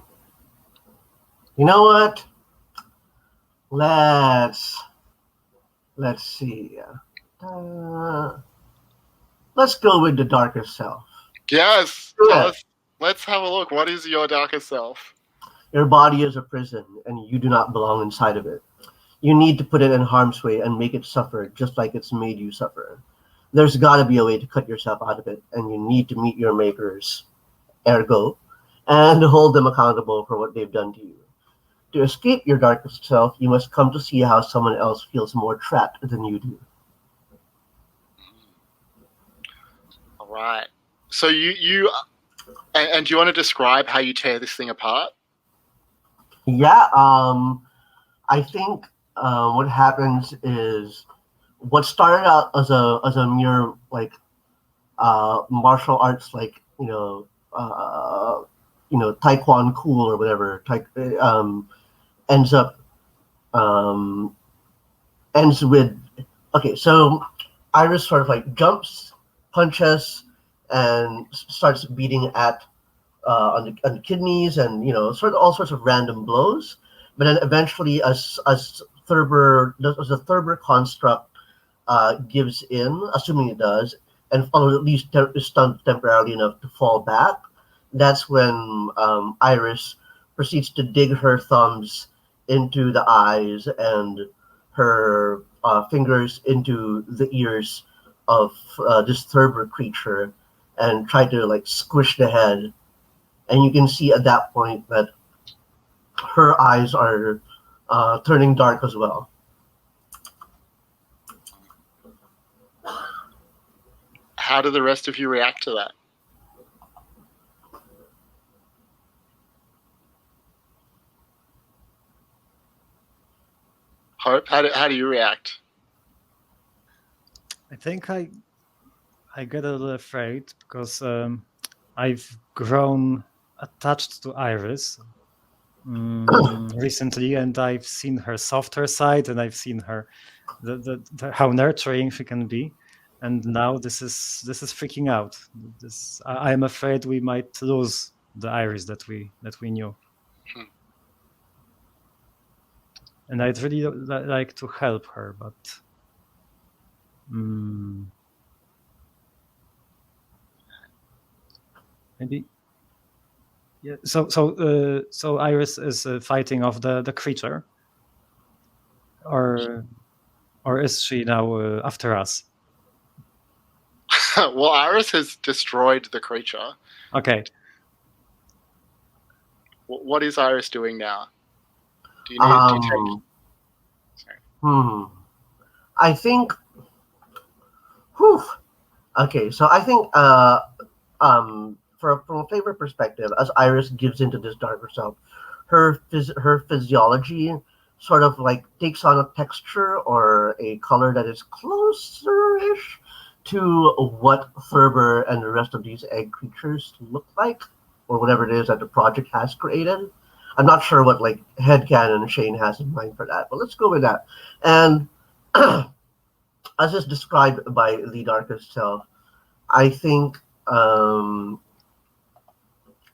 know what? Let's see. Let's go with the darkest self. Yes. Let's have a look. What is your darkest self? Your body is a prison, and you do not belong inside of it. You need to put it in harm's way and make it suffer just like it's made you suffer. There's got to be a way to cut yourself out of it, and you need to meet your makers, ergo, and hold them accountable for what they've done to you. To escape your darkest self, you must come to see how someone else feels more trapped than you do. All right. So you and do you want to describe how you tear this thing apart? Yeah. I think what happens is what started out as a mere like martial arts, like taekwondo cool or whatever, ends with, okay, so Iris sort of like jumps, punches, and starts beating at on the kidneys, and sort of all sorts of random blows. But then eventually, as the Thurber construct gives in, assuming it does, and at least is stunned temporarily enough to fall back, that's when Iris proceeds to dig her thumbs into the eyes and her fingers into the ears of this Thurber creature and try to like squish the head. And you can see at that point that her eyes are turning dark as well. How do the rest of you react to that? Hope, how do you react? I think I get a little afraid because I've grown attached to Iris recently, and I've seen her softer side, and I've seen her how nurturing she can be, and now this is freaking out. I'm afraid we might lose the Iris that we knew. And I'd really like to help her, but maybe. Yeah. So Iris is fighting off the creature, or is she now after us? Well, Iris has destroyed the creature. Okay. What is Iris doing now? Do you need I think. Whew. Okay, so I think from a flavor perspective, as Iris gives into this darker self, her physiology sort of like takes on a texture or a color that is closer-ish to what Thurber and the rest of these egg creatures look like, or whatever it is that the project has created. I'm not sure what like headcanon Shane has in mind for that, but let's go with that. And as is described by the darkest self, I think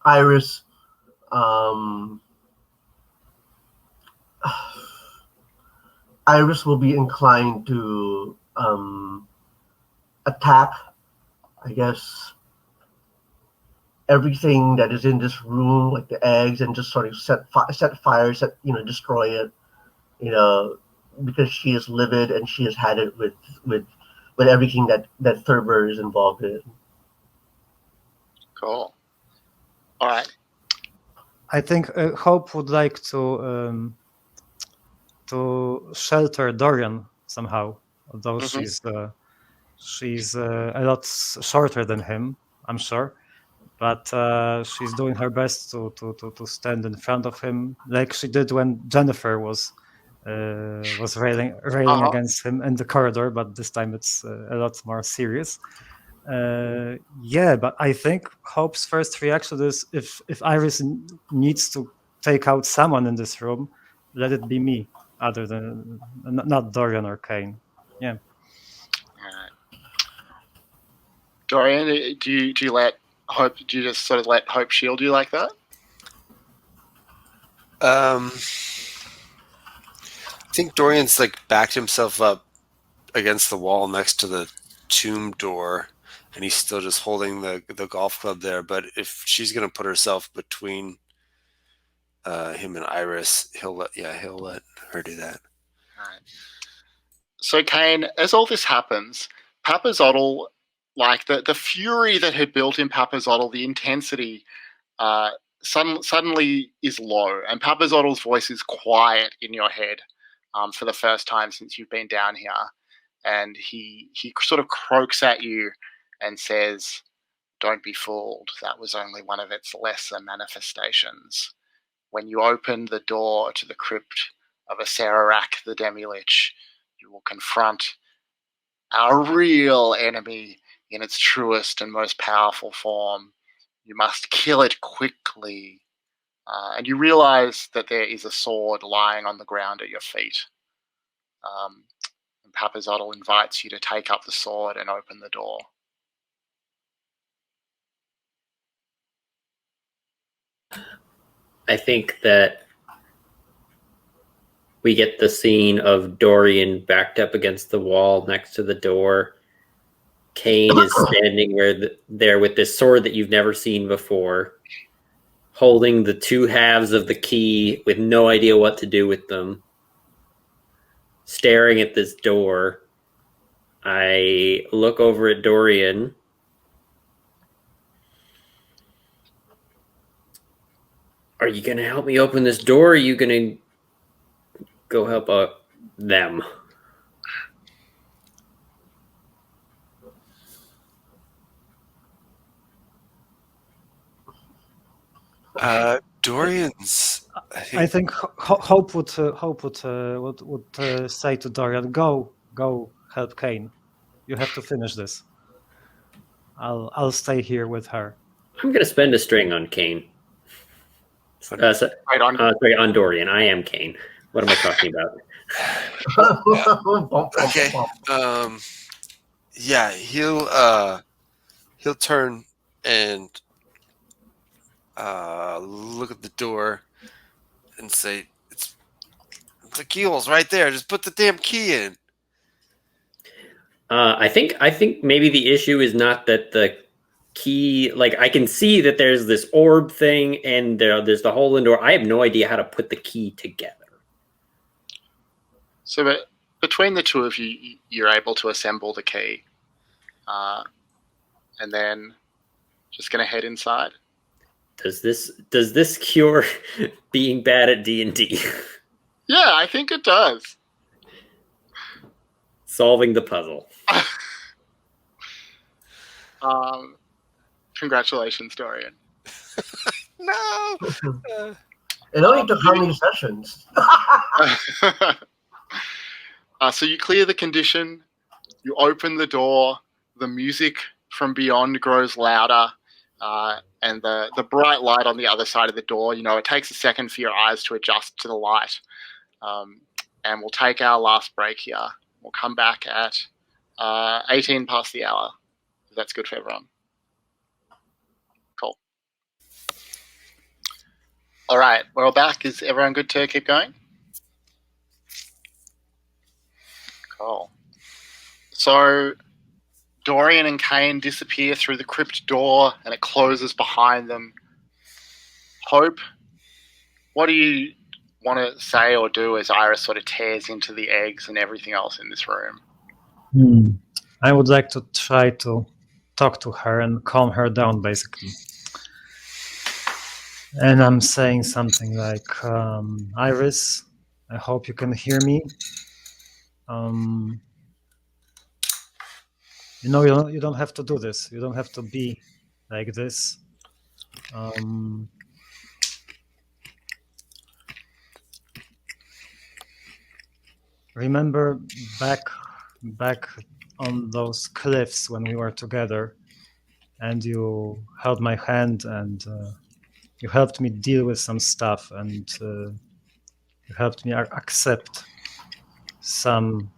Iris Iris will be inclined to attack, I guess, everything that is in this room, like the eggs, and just sort of set fire, destroy it, because she is livid and she has had it with everything that Thurber is involved in. Cool. All right. I think Hope would like to shelter Dorian somehow, although she's a lot shorter than him, I'm sure, but she's doing her best to stand in front of him, like she did when Jennifer was railing against him in the corridor, but this time it's a lot more serious. But I think Hope's first reaction is if Iris needs to take out someone in this room, let it be me, other than not Dorian or Kane. Yeah. All right. Dorian, do you let Hope? Do you just sort of let Hope shield you like that? I think Dorian's like backed himself up against the wall next to the tomb door, and he's still just holding the golf club there. But if she's gonna put herself between him and Iris, he'll let her do that. All right. So Kane, as all this happens, Papazotl, like the fury that had built in Papazotl, the intensity, suddenly is low, and Papazotl's voice is quiet in your head for the first time since you've been down here, and he sort of croaks at you and says, "Don't be fooled. That was only one of its lesser manifestations. When you open the door to the crypt of Acererak the Demilich, you will confront our real enemy in its truest and most powerful form. You must kill it quickly." And you realize that there is a sword lying on the ground at your feet. And Papazotl invites you to take up the sword and open the door. I think that we get the scene of Dorian backed up against the wall next to the door. Kane is standing there with this sword that you've never seen before, holding the two halves of the key with no idea what to do with them, staring at this door. I look over at Dorian. Are you going to help me open this door? Or are you going to go help out them. Dorian's. I think Hope would say to Dorian, "Go help Kane. You have to finish this. I'll stay here with her." I'm going to spend a string on Kane. Right on. Sorry, on Dorian. I am Kane. What am I talking about? Okay. Yeah, he'll turn and look at the door and say, "It's the keyhole's right there. Just put the damn key in." I think maybe the issue is not that the key. Like I can see that there's this orb thing and there's the hole in the door. I have no idea how to put the key together. So, but between the two of you, you're able to assemble the key, and then just gonna head inside. Does this cure being bad at D&D? Yeah, I think it does. Solving the puzzle. Congratulations, Dorian. No. It only took how many sessions? So you clear the condition, you open the door, the music from beyond grows louder, and the bright light on the other side of the door, it takes a second for your eyes to adjust to the light. And we'll take our last break here. We'll come back at 18 past the hour. That's good for everyone. Cool. All right, we're all back. Is everyone good to keep going? Cool. So Dorian and Kane disappear through the crypt door and it closes behind them. Hope, what do you want to say or do as Iris sort of tears into the eggs and everything else in this room? I would like to try to talk to her and calm her down, basically. And I'm saying something like, Iris, I hope you can hear me. You don't have to do this. You don't have to be like this. Remember back on those cliffs when we were together, and you held my hand and you helped me deal with some stuff, and you helped me accept some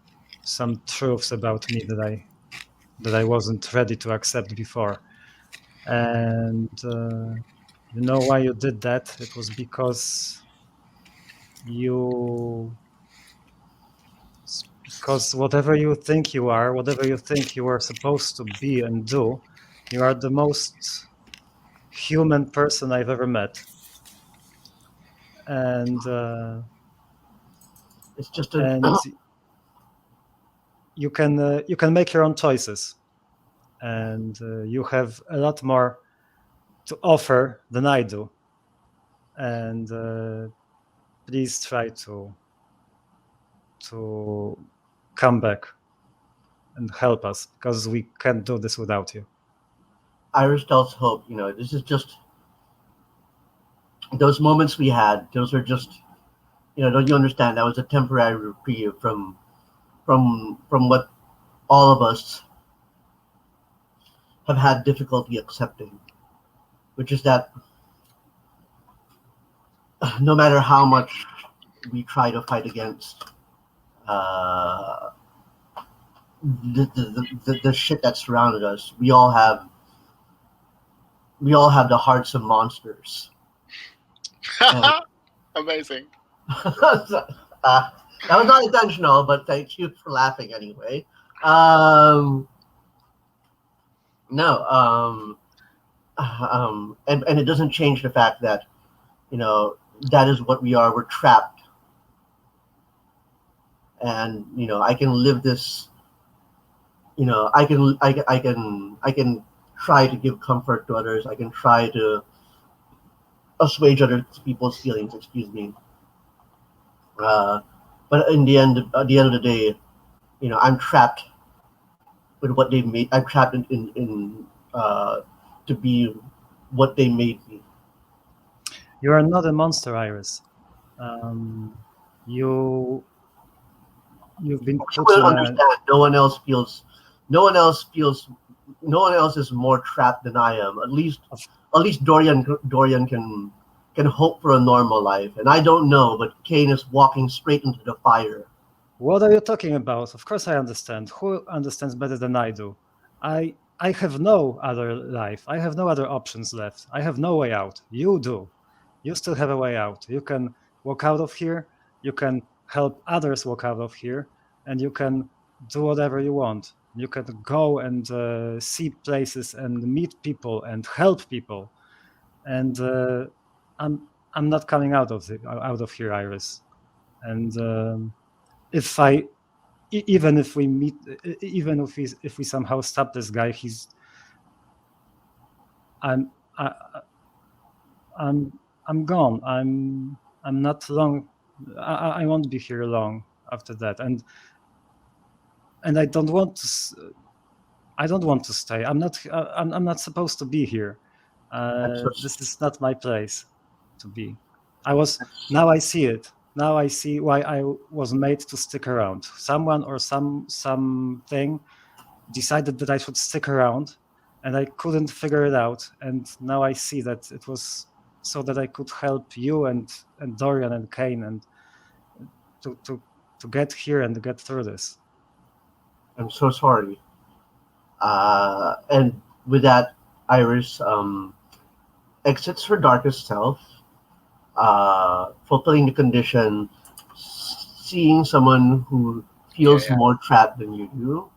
truths about me that I wasn't ready to accept before. And you know why you did that? It was because whatever you think you are, whatever you think you are supposed to be and do, you are the most human person I've ever met. And It's just you can make your own choices, and you have a lot more to offer than I do. And please try to come back and help us, because we can't do this without you. Iris tells Hope, this is just those moments we had. Those are just, don't you understand? That was a temporary reprieve from what all of us have had difficulty accepting, which is that no matter how much we try to fight against the shit that surrounded us, we all have the hearts of monsters. Amazing. That was not intentional, but thank you for laughing anyway. And it doesn't change the fact that, that is what we are. We're trapped. And, I can live this, I can try to give comfort to others. I can try to assuage other people's feelings, excuse me. But in the end, at the end of the day, I'm trapped with what they made. I'm trapped in to be what they made me. You are not a monster, Iris. You've been You put will in a. understand. No one else feels. No one else feels. No one else is more trapped than I am. At least Dorian can hope for a normal life, and I don't know. But Kane is walking straight into the fire. What are you talking about? Of course I understand. Who understands better than I do? I have no other life. I have no other options left. I have no way out. You do. You still have a way out. You can walk out of here. You can help others walk out of here, and you can do whatever you want. You can go and see places and meet people and help people. And I'm not coming out of here, Iris. And if I even if we meet, even if we somehow stop this guy, I'm gone. I'm not long. I won't be here long after that, and I don't want to. I don't want to stay. I'm not supposed to be here. This is not my place to be. Now I see it. Now I see why I was made to stick around. Someone or something decided that I should stick around, and I couldn't figure it out. And now I see that it was so that I could help you and Dorian and Kane and to get here and get through this. I'm so sorry. And with that, Iris exits her darkest self, fulfilling the condition, seeing someone who feels more trapped than you do,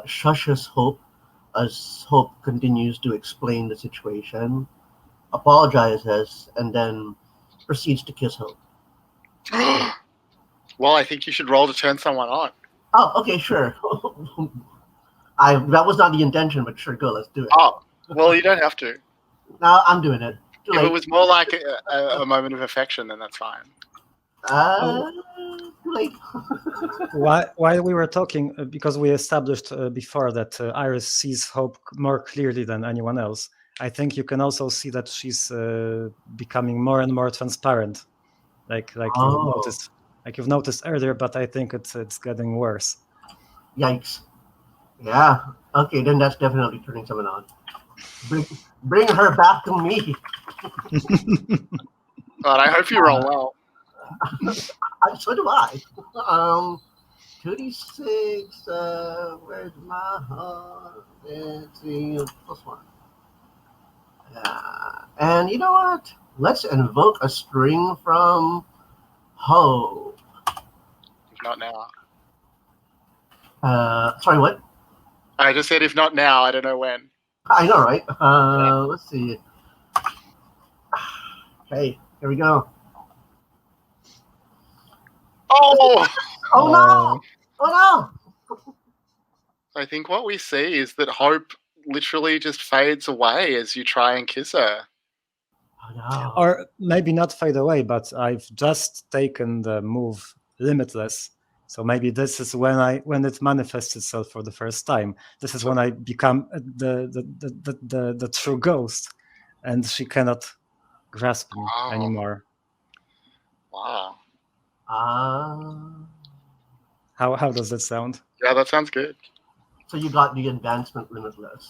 shushes Hope as Hope continues to explain the situation, apologizes, and then proceeds to kiss Hope. Well, I think you should roll to turn someone on. Oh, okay, sure. That was not the intention, but sure, go, let's do it. Oh, well, you don't have to. No, I'm doing it. Too If late. it was more like a moment of affection, then that's fine. Too late. While we were talking, because we established before that Iris sees Hope more clearly than anyone else, I think you can also see that she's becoming more and more transparent, like you've noticed earlier. But I think it's getting worse. Yikes! Yeah. Okay, then that's definitely turning someone on. Bring her back to me. But I hope you roll well. So do I. 2d6. Where's my heart? Let's see, +1. And you know what? Let's invoke a string from Hope. If not now. Sorry, what? I just said if not now, I don't know when. I know, right? Let's see. Okay, here we go. Oh! Oh no! Oh no! I think what we see is that Hope literally just fades away as you try and kiss her. Oh no! Or maybe not fade away, but I've just taken the move Limitless. So maybe this is when it manifests itself for the first time. This is when I become the true ghost, and she cannot grasp me anymore. Wow. How does that sound? Yeah, that sounds good. So you got the advancement Limitless.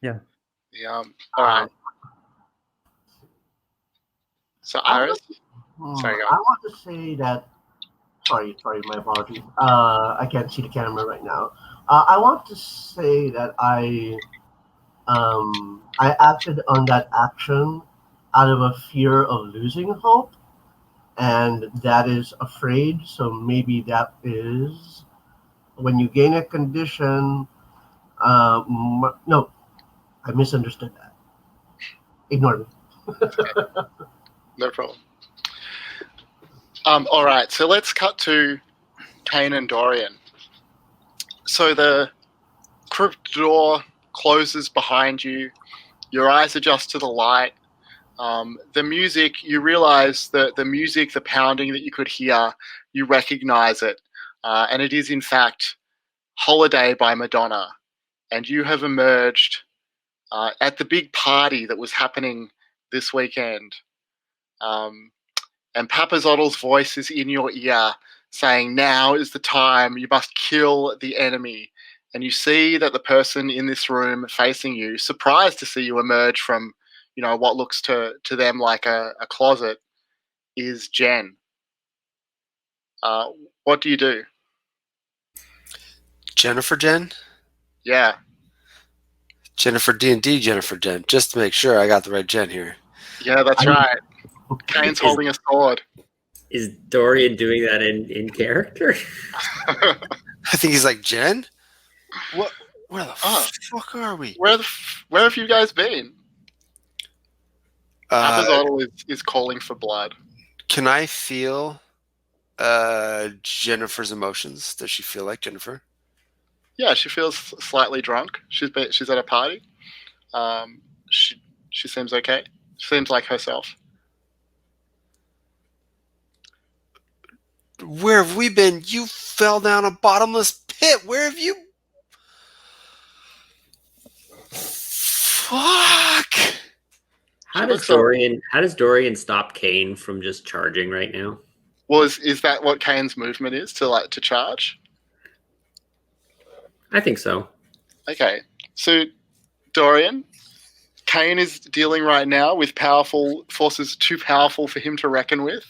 Yeah. Yeah. All right. So Iris, sorry, go on. I want to say that. Sorry, my apologies. I can't see the camera right now. I want to say that I acted on that action out of a fear of losing Hope, and that is afraid. So maybe that is when you gain a condition. No, I misunderstood that. Ignore me. No problem. All right, so let's cut to Kane and Dorian. So the crypt door closes behind you. Your eyes adjust to the light. The music, you realize that the music, the pounding that you could hear, you recognize it. And it is, in fact, Holiday by Madonna. And you have emerged at the big party that was happening this weekend. And Papazottle's voice is in your ear saying, now is the time, you must kill the enemy. And you see that the person in this room facing you, surprised to see you emerge from, what looks to them like a closet, is Jen. What do you do? Jennifer Jen? Yeah. Jennifer D&D Jennifer Jen. Just to make sure I got the right Jen here. Yeah, that's right. Kane's holding a sword. Is Dorian doing that in character? I think he's like, Jen? What? Where the fuck are we? Where have you guys been? Papazottle is calling for blood. Can I feel Jennifer's emotions? Does she feel like Jennifer? Yeah, she feels slightly drunk. She's at a party. She seems okay. She seems like herself. Where have we been? You fell down a bottomless pit. Where have you? Fuck. How does Dorian stop Kane from just charging right now? Well, is that what Kane's movement is, to charge? I think so. Okay. So, Dorian, Kane is dealing right now with powerful forces too powerful for him to reckon with,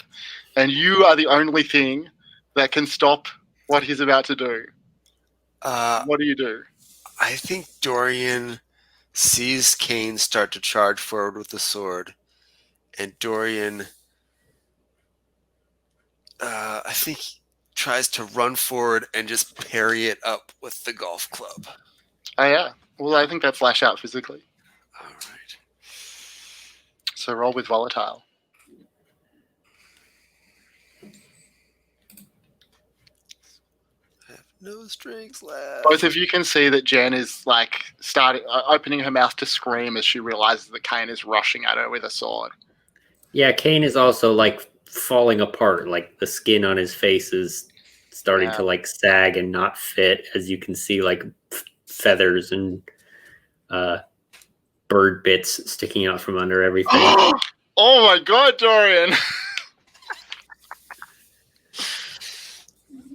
and you are the only thing that can stop what he's about to do. What do you do? I think Dorian sees Kane start to charge forward with the sword, and Dorian, I think, tries to run forward and just parry it up with the golf club. Oh, yeah. Well, I think that's lash out physically. All right. So roll with volatile. I have no strings left. Both of you can see that Jen is opening her mouth to scream as she realizes that Kane is rushing at her with a sword. Yeah, Kane is also falling apart. Like the skin on his face is starting to sag and not fit, as you can see feathers and bird bits sticking out from under everything. Oh my god, Dorian!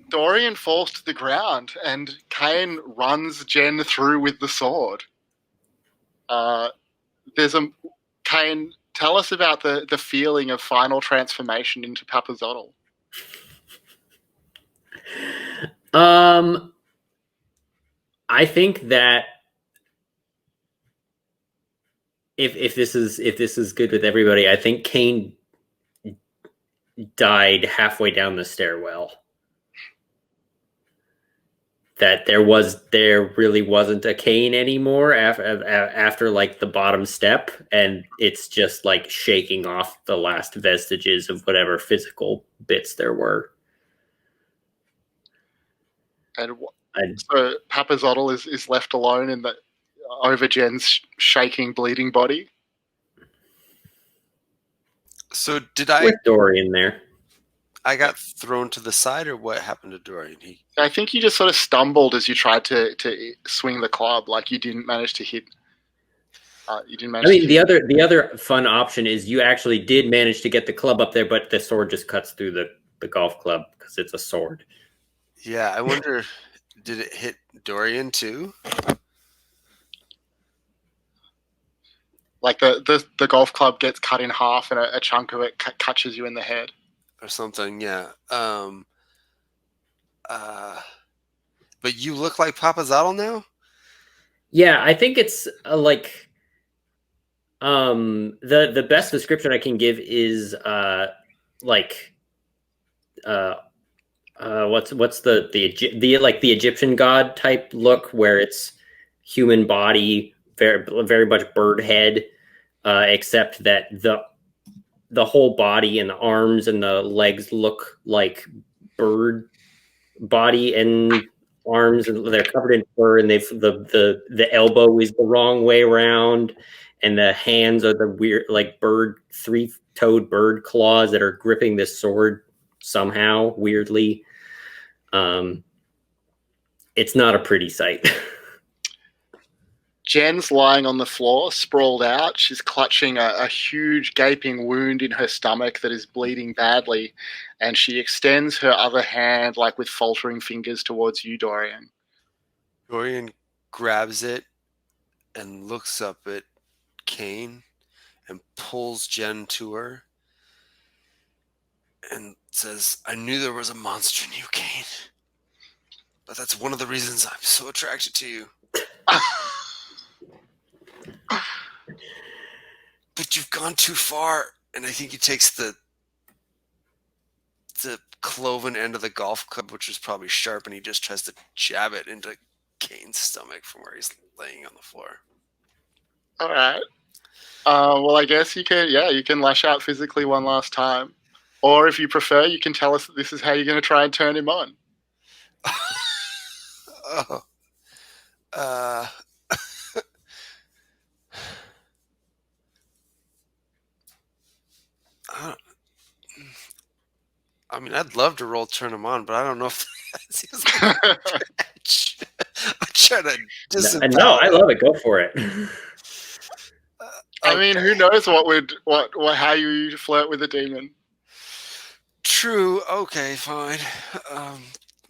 Dorian falls to the ground and Kane runs Jen through with the sword. Kane, tell us about the feeling of final transformation into Papazottle. I think that if this is good with everybody, I think Kane died halfway down the stairwell. That there really wasn't a Kane anymore after the bottom step, and it's just shaking off the last vestiges of whatever physical bits there were. And so Papazottle is left alone over Jen's shaking, bleeding body. So did I... With Dorian there. I got thrown to the side, or what happened to Dorian? I think you just sort of stumbled as you tried to swing the club, you didn't manage to hit. The other fun option is you actually did manage to get the club up there, but the sword just cuts through the golf club because it's a sword. Yeah, I wonder, did it hit Dorian too? The golf club gets cut in half and a chunk of it catches you in the head. Or something, yeah. But you look like Papazottle now? Yeah, I think it's the best description I can give is what's the Egyptian god type look, where it's human body, very very much bird head, except that the whole body and the arms and the legs look like bird body and arms and they're covered in fur, and the elbow is the wrong way around, and the hands are the weird like three-toed bird claws that are gripping this sword somehow weirdly. It's not a pretty sight. Jen's lying on the floor, sprawled out. She's clutching a huge gaping wound in her stomach that is bleeding badly, and she extends her other hand, like with faltering fingers, towards you, Dorian. Dorian grabs it and looks up at Kane and pulls Jen to her and says, I knew there was a monster in you, Kane. But that's one of the reasons I'm so attracted to you. But you've gone too far. And I think he takes the cloven end of the golf club, which is probably sharp, and he just tries to jab it into Kane's stomach from where he's laying on the floor. All right. Well, I guess you can lash out physically one last time. Or if you prefer, you can tell us that this is how you're going to try and turn him on. Oh. I mean, I'd love to roll turn him on, but I don't know if that seems like a stretch. I'm trying to disembowel. No, I love it. Go for it. I mean, who knows how you flirt with a demon? True. Okay, fine.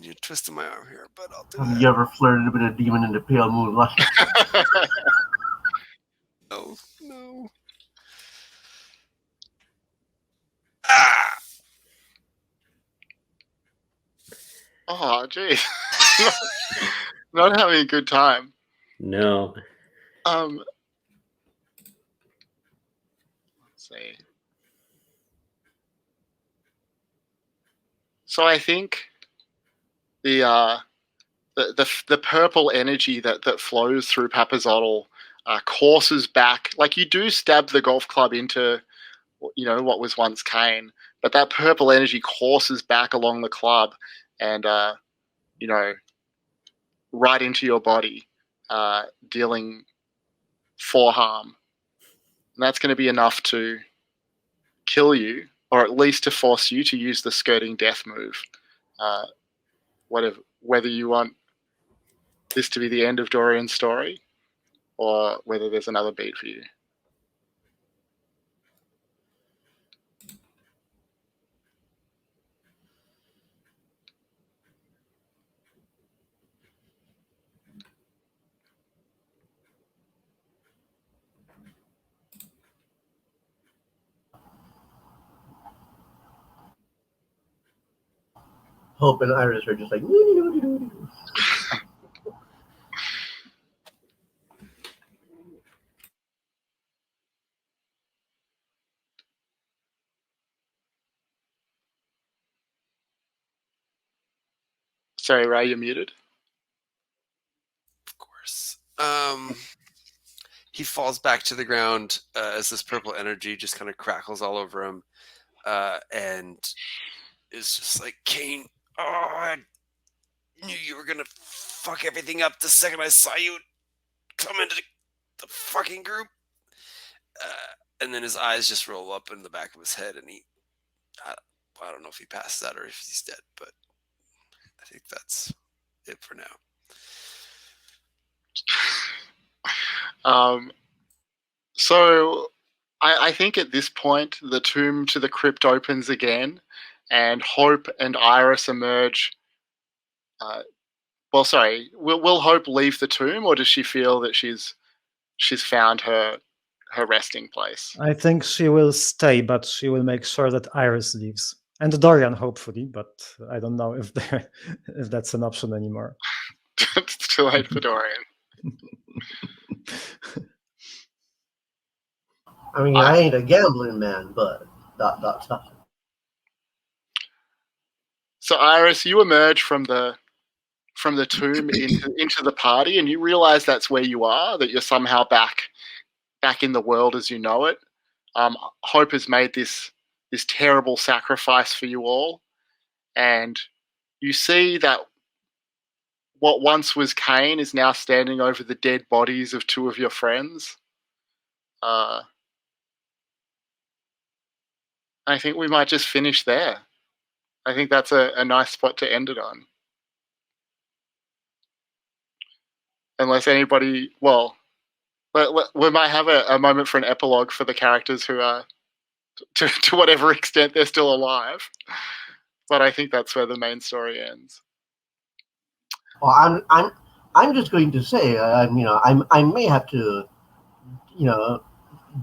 You're twisting my arm here, but I'll do Have that. you ever flirted with a demon in the pale moonlight? No. Ah! Oh, geez. Not having a good time. No. Let's see. So I think the purple energy that flows through Papazotl courses back. Like, you do stab the golf club into, what was once Kane, but that purple energy courses back along the club and right into your body, dealing 4 harm. And that's going to be enough to kill you, or at least to force you to use the skirting death move. Whether you want this to be the end of Dorian's story, or whether there's another beat for you. Hope and Iris are just like. Sorry, Ray, you're muted. Of course. He falls back to the ground as this purple energy just kind of crackles all over him, and is just like, Kane, I knew you were gonna fuck everything up the second I saw you come into the fucking group. And then his eyes just roll up in the back of his head, and I don't know if he passes out or if he's dead, but I think that's it for now. So I think at this point the tomb to the crypt opens again, and Hope and Iris emerge. Will Hope leave the tomb, or does she feel that she's found her resting place? I think she will stay, but she will make sure that Iris leaves. And Dorian, hopefully, but I don't know if that's an option anymore. It's too late for Dorian. I mean, I ain't a gambling man, but ... So Iris, you emerge from the tomb into the party, and you realize that's where you are, that you're somehow back in the world as you know it. Hope has made this terrible sacrifice for you all, and you see that what once was Kane is now standing over the dead bodies of two of your friends. I think we might just finish there. I think that's a nice spot to end it on. Unless anybody, well, we might have a moment for an epilogue for the characters who are, to whatever extent they're still alive. But I think that's where the main story ends. Well, I'm just going to say, I may have to,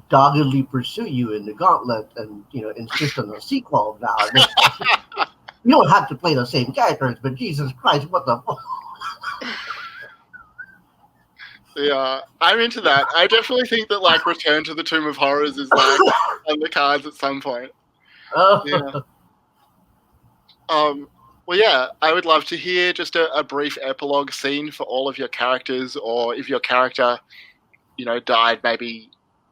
doggedly pursue you in the gauntlet and insist on a sequel now. You don't have to play the same characters, but Jesus Christ, what the fuck? Yeah, I'm into that. I definitely think that like Return to the Tomb of Horrors is like on the cards at some point. Yeah. Well, yeah, I would love to hear just a brief epilogue scene for all of your characters, or if your character, died, maybe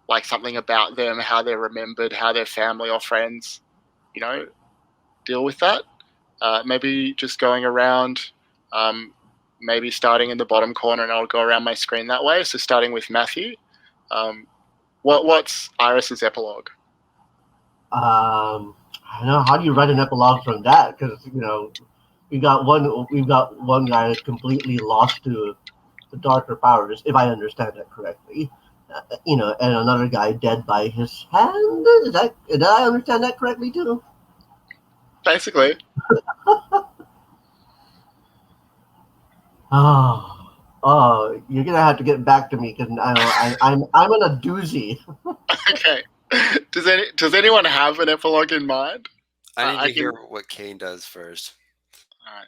like something about them, how they're remembered, how their family or friends, deal with that. Maybe just going around, maybe starting in the bottom corner, and I'll go around my screen that way. So starting with Matthew, what's Iris's epilogue? I don't know. How do you write an epilogue from that? Because we've got one guy that's completely lost to the darker powers, if I understand that correctly. And another guy dead by his hand. Did I understand that correctly too? Basically. Oh, you're gonna have to get back to me because I'm on a doozy. Okay. Does anyone have an epilogue in mind? I need to hear what Kane does first. All right.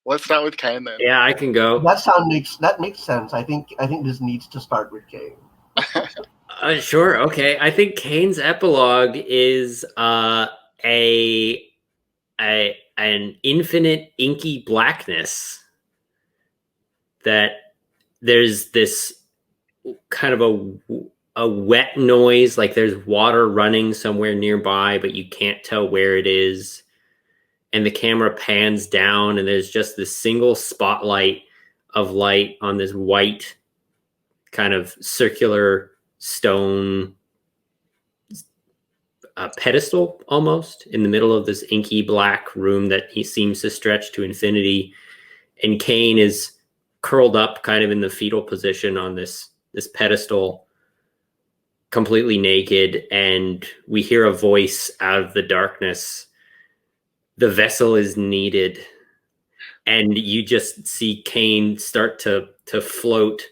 Let's start with Kane then. Yeah, I can go. That makes sense. I think this needs to start with Kane. Sure. Okay. I think Kane's epilogue is an infinite inky blackness. That there's this kind of a wet noise, like there's water running somewhere nearby, but you can't tell where it is. And the camera pans down, and there's just this single spotlight of light on this white kind of circular stone pedestal almost in the middle of this inky black room that he seems to stretch to infinity. And Kane is curled up kind of in the fetal position on this pedestal, completely naked. And we hear a voice out of the darkness. The vessel is needed. And you just see Kane start to float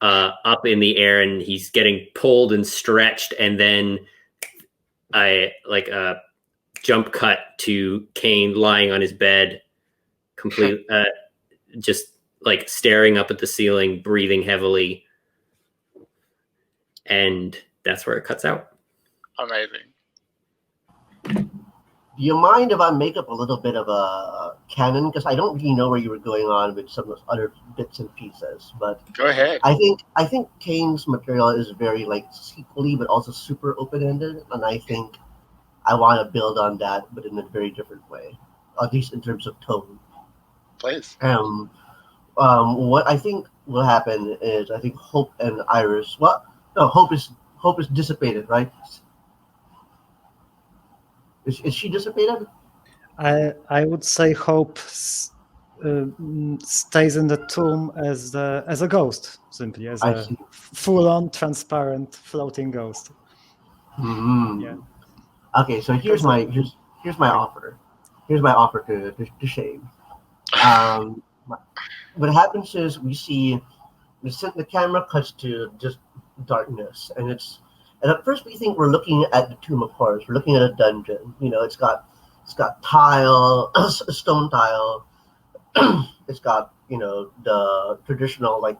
up in the air, and he's getting pulled and stretched. And then a jump cut to Kane lying on his bed, complete, just like staring up at the ceiling, breathing heavily. And that's where it cuts out. Amazing. Do you mind if I make up a little bit of a canon? Because I don't really know where you were going on with some of those other bits and pieces. But go ahead. I think Kane's material is very like sequely, but also super open-ended, and I think I want to build on that, but in a very different way, at least in terms of tone. Please. What I think will happen is I think Hope and Iris. Well, no, Hope is dissipated, right? Is she dissipated? I would say Hope stays in the tomb as a ghost, simply as a full-on transparent floating ghost. Mm-hmm. Yeah. Okay, so here's my offer. Here's my offer to Shane. What happens is the camera cuts to just darkness, and at first we think we're looking at the Tomb of Horrors. We're looking at a dungeon. It's got tile, stone tile. It's got the traditional like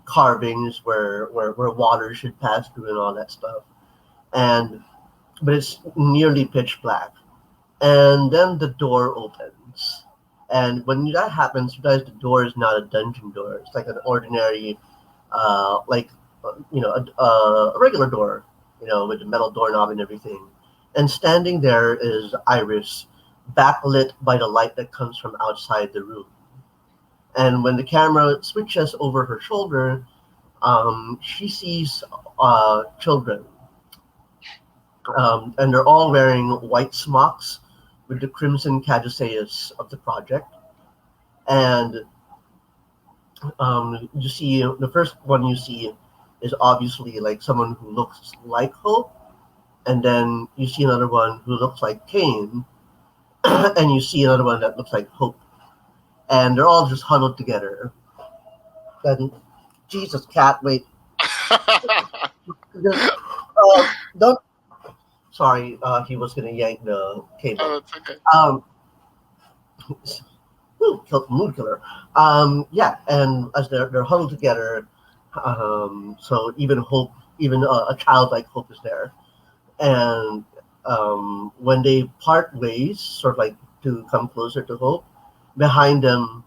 carvings where water should pass through and all that stuff. But it's nearly pitch black. And then the door opens. And when that happens, you guys, the door is not a dungeon door. It's like an ordinary, a regular door, with the metal doorknob and everything. And standing there is Iris, backlit by the light that comes from outside the room. And when the camera switches over her shoulder, she sees children, and they're all wearing white smocks with the crimson caduceus of the project. And you see the first one you see is obviously like someone who looks like Hope, and then you see another one who looks like Kane, and you see another one that looks like Hope, and they're all just huddled together. And Jesus, cat, wait, don't. Sorry, he was gonna yank the cable. Oh, that's okay. Mood killer. Yeah, and as they're huddled together, so even Hope, even a child like Hope is there, and when they part ways, sort of like to come closer to Hope, behind them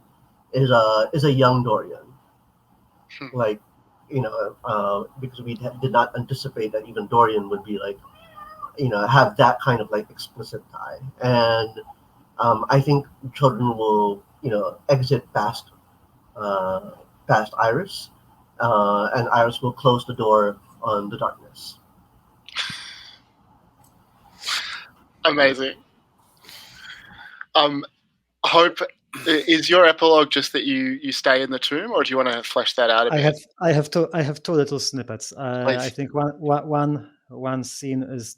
is a young Dorian, like because we did not anticipate that even Dorian would be like have that kind of like explicit tie, and I think children will exit past Iris, and Iris will close the door on the darkness. Amazing. Hope, is your epilogue just that you stay in the tomb, or do you want to flesh that out a bit? I have two little snippets. I think one scene is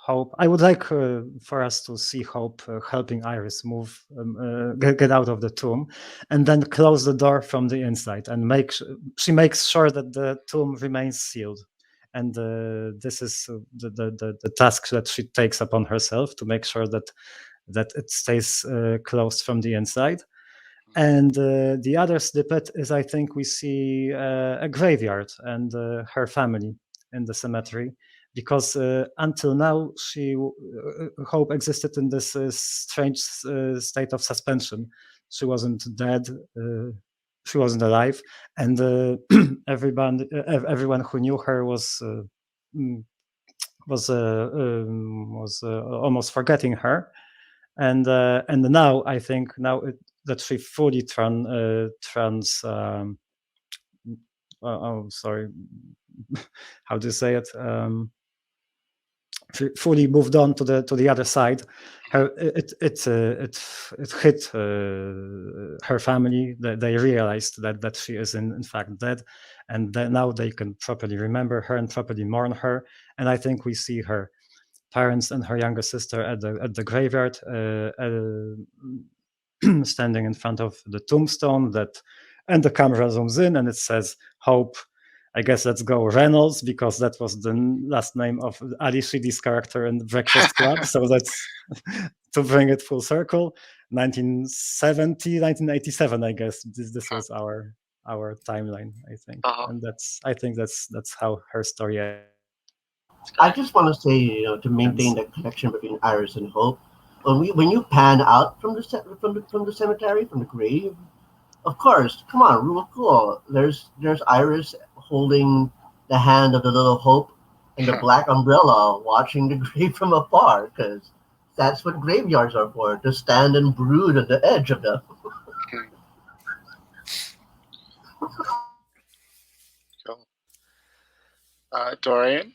Hope. I would like for us to see Hope helping Iris move, get out of the tomb, and then close the door from the inside, and she makes sure that the tomb remains sealed. And this is the task that she takes upon herself, to make sure that it stays closed from the inside. And the other snippet is, I think we see a graveyard and her family in the cemetery, because until now Hope existed in this strange state of suspension. She wasn't dead, she wasn't alive, and everyone who knew her was almost forgetting her. And now I think that she fully sorry, how to say it, fully moved on to the other side. It hit her family. They realized that she is in fact dead, and now they can properly remember her and properly mourn her. And I think we see her parents and her younger sister at the graveyard, standing in front of the tombstone, and the camera zooms in and it says Hope. I guess let's go Reynolds, because that was the last name of Ali Sheedy's character in Breakfast Club. So that's to bring it full circle. 1987, I guess this was our timeline, I think. And I think that's how her story. I just want to say, to maintain that connection between Iris and Hope, when you pan out from the cemetery, from the grave, of course, come on, real cool. There's Iris holding the hand of the little Hope and the black umbrella, watching the grave from afar, because that's what graveyards are for, to stand and brood on the edge of them. Cool. Dorian?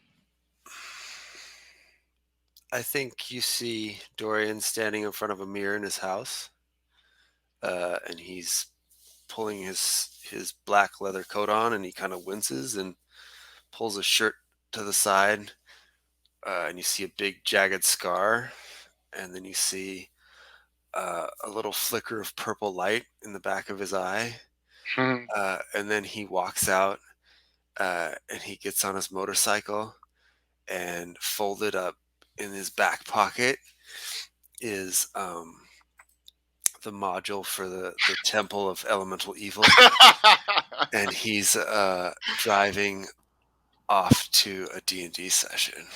I think you see Dorian standing in front of a mirror in his house, and he's pulling his black leather coat on, and he kind of winces and pulls his shirt to the side, and you see a big jagged scar, and then you see a little flicker of purple light in the back of his eye, and then he walks out, and he gets on his motorcycle, and folded up in his back pocket is the module for the Temple of Elemental Evil, and he's driving off to a D&D session.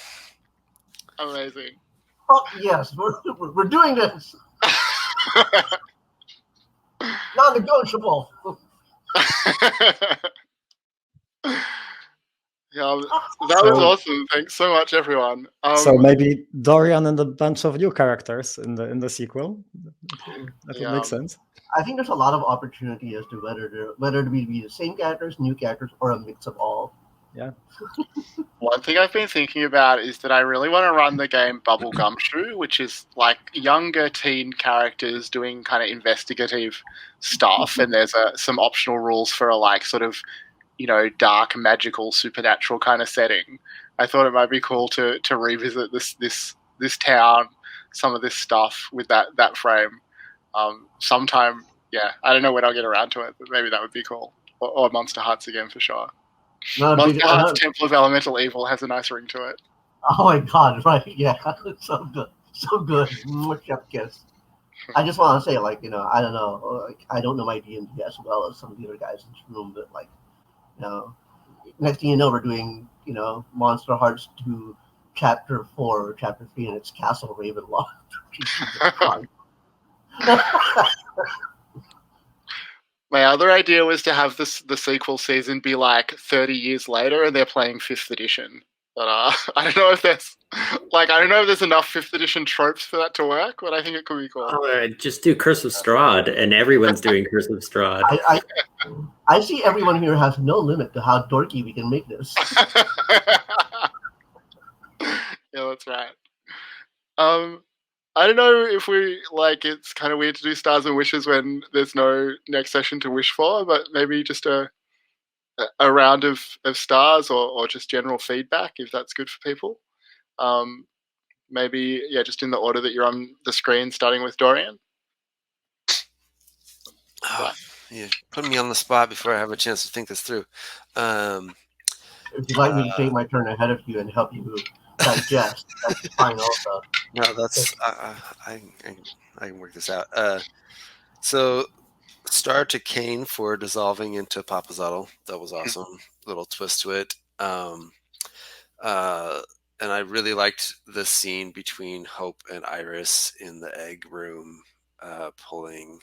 Amazing. Oh, yes, we're doing this. Non-negotiable. Yeah, that was awesome. Thanks so much, everyone. So maybe Dorian and a bunch of new characters in the sequel. That would make sense. I think there's a lot of opportunity as to whether to be the same characters, new characters, or a mix of all. Yeah. One thing I've been thinking about is that I really want to run the game Bubble Gumshoe, which is like younger teen characters doing kind of investigative stuff, and there's some optional rules for a like sort of, dark, magical, supernatural kind of setting. I thought it might be cool to revisit this town, some of this stuff with that frame. Sometime, I don't know when I'll get around to it, but maybe that would be cool. Or Monsterhearts again for sure. Monsterhearts Temple of Elemental Evil has a nice ring to it. Oh my god, right, yeah. So good. Chef kiss. I just want to say, I don't know, I don't know my D&D as well as some of the other guys in this room, but next thing you know, we're doing, Monsterhearts 2 Chapter 4 or Chapter 3, and it's Castle Ravenloft. My other idea was to have the sequel season be like 30 years later, and they're playing 5th edition. But I don't know if there's enough 5th edition tropes for that to work, but I think it could be cool. Just do Curse of Strahd, and everyone's doing Curse of Strahd. I see everyone here has no limit to how dorky we can make this. Yeah, that's right. I don't know if it's kind of weird to do stars and wishes when there's no next session to wish for, but maybe just a round of stars or just general feedback, if that's good for people. Maybe, just in the order that you're on the screen, starting with Dorian. You're putting me on the spot before I have a chance to think this through. If you'd like me to take my turn ahead of you and help you digest, that's fine also. No, that's I can work this out. So star to Kane for dissolving into Papazotl. That was awesome. Little twist to it. And I really liked the scene between Hope and Iris in the egg room, pulling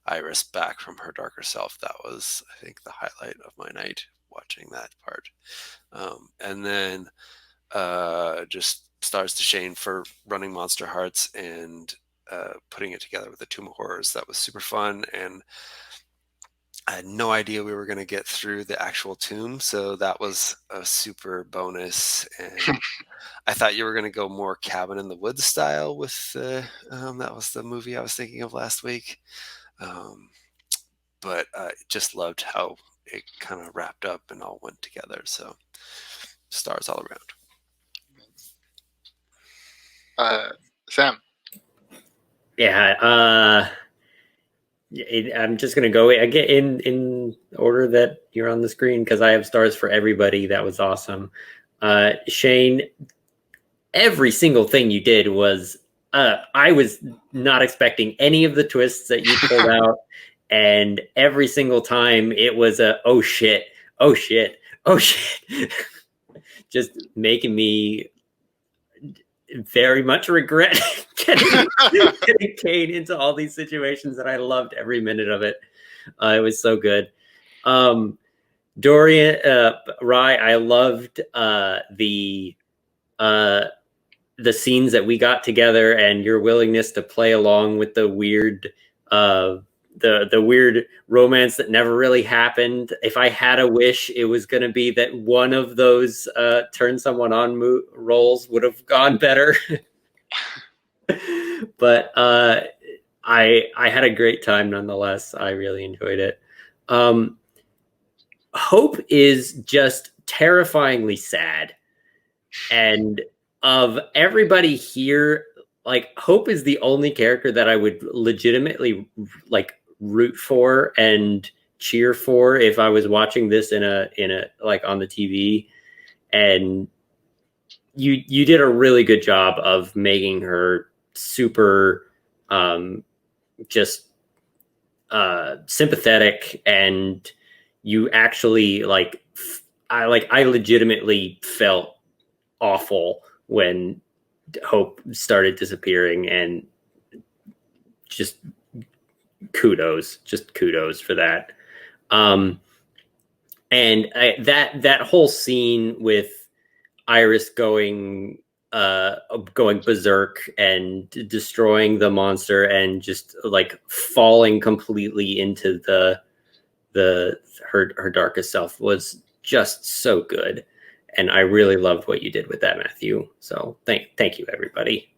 Iris back from her darker self. That was, I think, the highlight of my night, watching that part. And then just stars to Shane for running Monsterhearts and putting it together with the Tomb of Horrors. That was super fun, and I had no idea we were going to get through the actual tomb, so that was a super bonus. And I thought you were going to go more Cabin in the Woods style with that was the movie I was thinking of last week. But just loved how it kind of wrapped up and all went together. So stars all around. Sam. Yeah, I'm just gonna go in order that you're on the screen because I have stars for everybody. That was awesome. Shane, every single thing you did was I was not expecting any of the twists that you pulled out, and every single time it was oh shit, just making me very much regret getting Kane into all these situations, and I loved every minute of it. It was so good. Dorian, Rye, I loved the scenes that we got together and your willingness to play along with the weird the weird romance that never really happened. If I had a wish, it was going to be that one of those turn someone on roles would have gone better. But I had a great time nonetheless. I really enjoyed it. Hope is just terrifyingly sad. And of everybody here, Hope is the only character that I would legitimately root for and cheer for if I was watching this in a on the TV. And you did a really good job of making her super sympathetic, and you actually I legitimately felt awful when Hope started disappearing, and just kudos for that. And that whole scene with Iris going berserk and destroying the monster and just like falling completely into her darkest self was just so good. And I really loved what you did with that, Matthew. So thank you, everybody.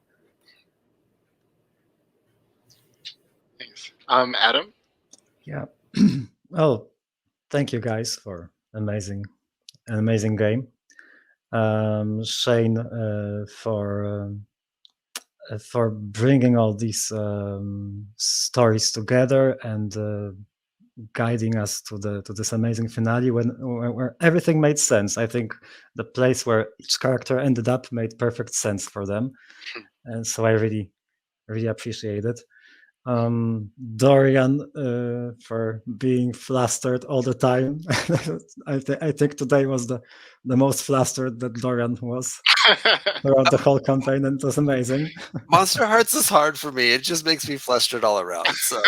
Thanks. Adam? Yeah. Well, thank you guys for an amazing game. Shane, for bringing all these stories together and guiding us to this amazing finale where everything made sense. I think the place where each character ended up made perfect sense for them, and so I really appreciate it. Dorian, for being flustered all the time. I think today was the most flustered that Dorian was throughout the whole campaign, and it was amazing. Monsterhearts is hard for me. It just makes me flustered all around. So,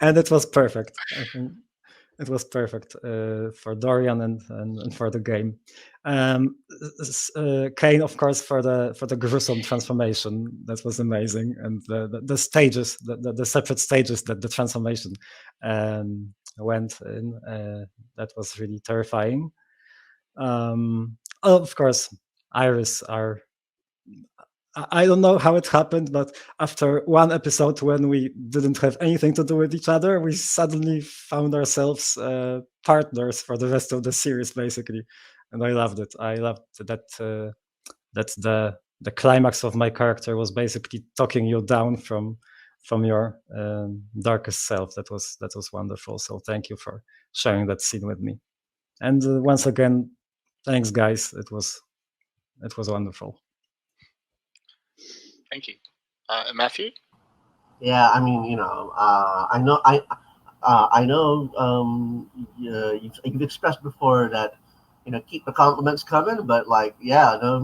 and it was perfect. I think it was perfect for Dorian and for the game. Kane, of course, for the gruesome transformation. That was amazing, and the stages, the separate stages that the transformation went in. That was really terrifying. Of course, Iris, I don't know how it happened, but after one episode when we didn't have anything to do with each other, we suddenly found ourselves partners for the rest of the series, basically. And I loved it. I loved that the climax of my character was basically talking you down from your darkest self. That was wonderful. So thank you for sharing that scene with me. And once again, thanks, guys. It was wonderful. Thank you. Matthew? Yeah, I mean, I know you've expressed before that, keep the compliments coming, but like, yeah, no,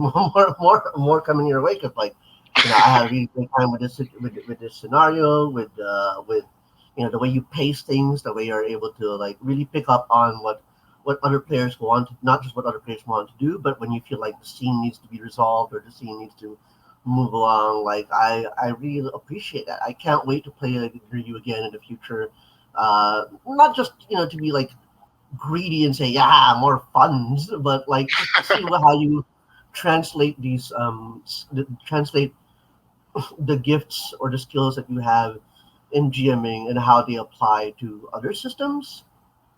more coming your way, because like, I had a really great time with this scenario, with the way you pace things, the way you're able to like really pick up on what other players want, not just what other players want to do, but when you feel like the scene needs to be resolved or the scene needs to move along. Like I really appreciate that. I can't wait to play you again in the future. Not just to be like greedy and say yeah more funds, but like just to see how you translate these translate the gifts or the skills that you have in GMing and how they apply to other systems.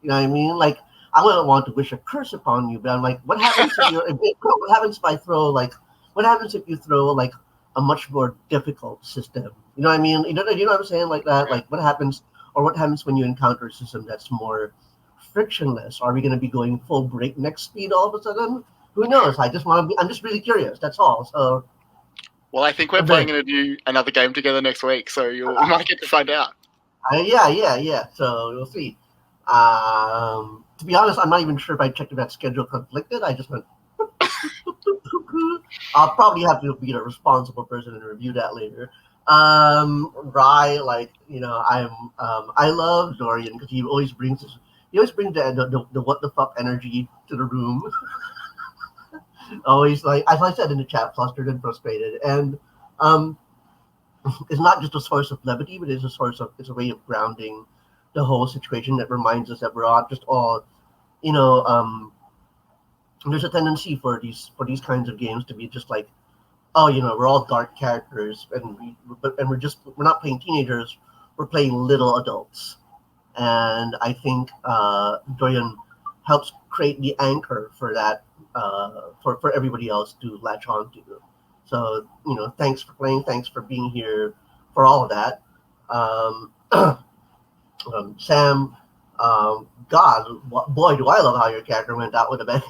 You know what I mean? Like I wouldn't want to wish a curse upon you, but I'm like, what happens if what happens if I throw like what happens if you throw like a much more difficult system? You know what I mean? You know what I'm saying? Like that. Like what happens when you encounter a system that's more frictionless? Are we going to be going full breakneck speed all of a sudden? Who knows? I'm just really curious. That's all. So. Well, I think we're going to do another game together next week, so you might get to find out. Yeah. So we'll see. To be honest, I'm not even sure if I checked if that schedule conflicted. I just went. I'll probably have to be the responsible person and review that later. Rye, like I love Dorian because he always brings the what the fuck energy to the room. Always, like as I said in the chat, flustered and frustrated, and it's not just a source of levity, but it's a way of grounding the whole situation that reminds us that we're all just all, there's a tendency for these kinds of games to be just like, oh, we're all dark characters, and we're not playing teenagers, we're playing little adults, and I think Dorian helps create the anchor for that, for everybody else to latch on to. So thanks for playing, thanks for being here, for all of that. Sam, God, boy, do I love how your character went out with a bang.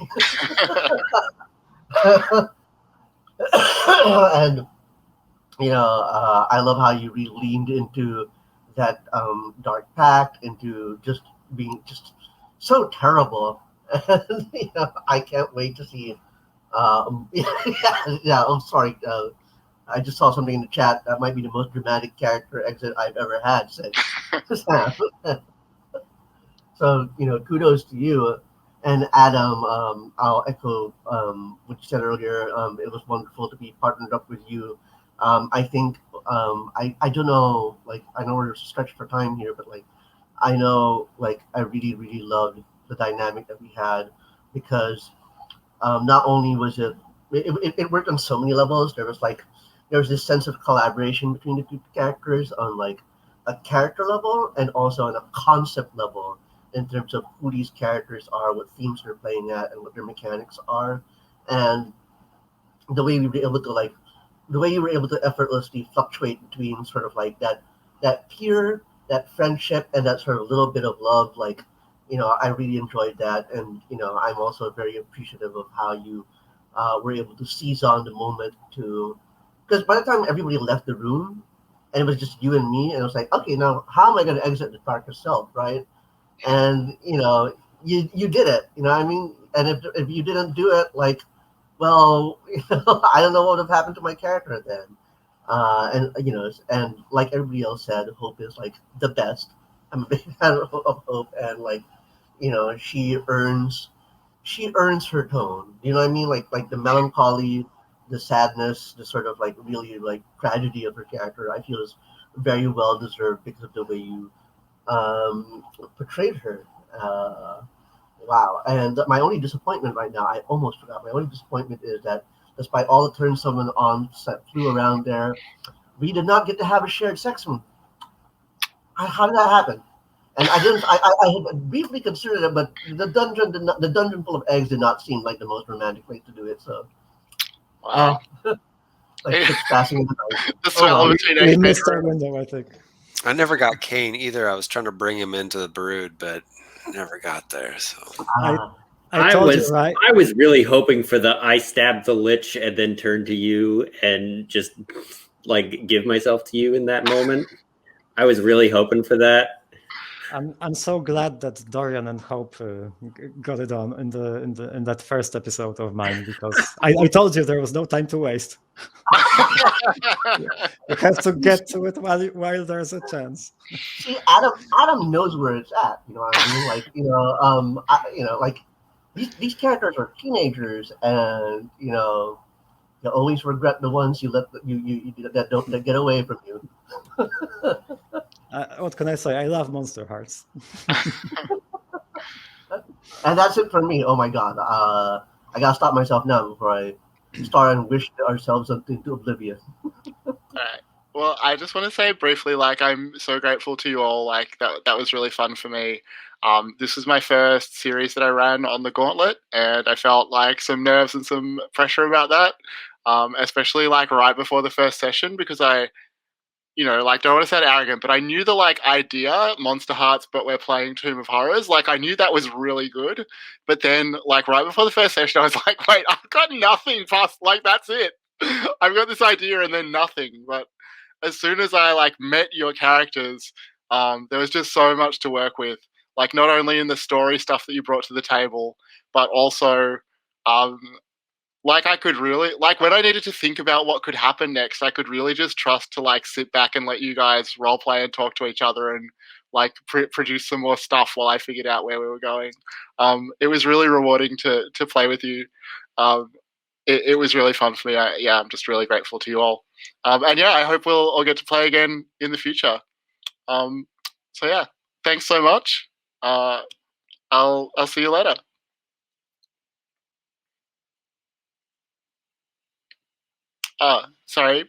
And I love how you really leaned into that dark pact, into just being just so terrible. And I can't wait to see. Yeah. I'm sorry. I just saw something in the chat that might be the most dramatic character exit I've ever had. Said Sam. So kudos to you, And Adam, I'll echo what you said earlier. It was wonderful to be partnered up with you. I think I don't know, like I know we're stretched for time here, but like I know like I really loved the dynamic that we had because not only was it worked on so many levels. There was this sense of collaboration between the two characters on like a character level and also on a concept level in terms of who these characters are, what themes they're playing at, and what their mechanics are, and the way we were able to like the way you were able to effortlessly fluctuate between sort of like that peer, that friendship, and that sort of little bit of love. Like, I really enjoyed that, and I'm also very appreciative of how you were able to seize on the moment to, because by the time everybody left the room, and it was just you and me, and it was like, okay, now how am I going to exit the darker self, right? And you did it. You know what I mean? And if you didn't do it, like, well, I don't know what would have happened to my character then. And like everybody else said, Hope is like the best. I'm a big fan of Hope, and like, she earns her tone. You know what I mean? Like the melancholy, the sadness, the sort of like really like tragedy of her character. I feel is very well deserved because of the way you portrayed her. Uh, Wow. And my only disappointment right now, I almost forgot. My only disappointment is that despite all the turns someone on set flew around there, we did not get to have a shared sex room. How did that happen? And I didn't. I had briefly considered it, but the dungeon full of eggs did not seem like the most romantic way to do it. So, Wow. like ships passing in the night. The Oh swell well. between We egg missed our bedroom. window, I think. I never got Kane either. I was trying to bring him into the brood, but never got there. So I Uh, I I told you, was right? I was really hoping for the I stabbed the lich and then turned to you and just like give myself to you in that moment. I was really hoping for that. I'm so glad that Dorian and Hope got it on in that first episode of mine, because I told you there was no time to waste. You have to get to it while there's a chance. See, Adam knows where it's at. You know what I mean? Like, like these characters are teenagers, and you always regret the ones you let you that get away from you. What can I say? I love Monsterhearts. And that's it for me. Oh my god, I gotta stop myself now before I start and wish ourselves into oblivion. Alright. Well, I just want to say briefly, like, I'm so grateful to you all. Like, that was really fun for me. This was my first series that I ran on the Gauntlet, and I felt like some nerves and some pressure about that. Especially like right before the first session, because like, don't want to sound arrogant, but I knew the like idea, Monsterhearts, but we're playing Tomb of Horrors. Like, I knew that was really good, but then like right before the first session, I was like, wait, I've got nothing past, like, that's it. I've got this idea and then nothing. But as soon as I like met your characters, there was just so much to work with. Like, not only in the story stuff that you brought to the table, but also um, like, I could really, like, when I needed to think about what could happen next, I could really just trust to like sit back and let you guys role play and talk to each other and like produce some more stuff while I figured out where we were going. It was really rewarding to play with you. Um, it was really fun for me. I'm just really grateful to you all. And yeah, I hope we'll all get to play again in the future. Um, so yeah, thanks so much. I'll see you later. Sorry.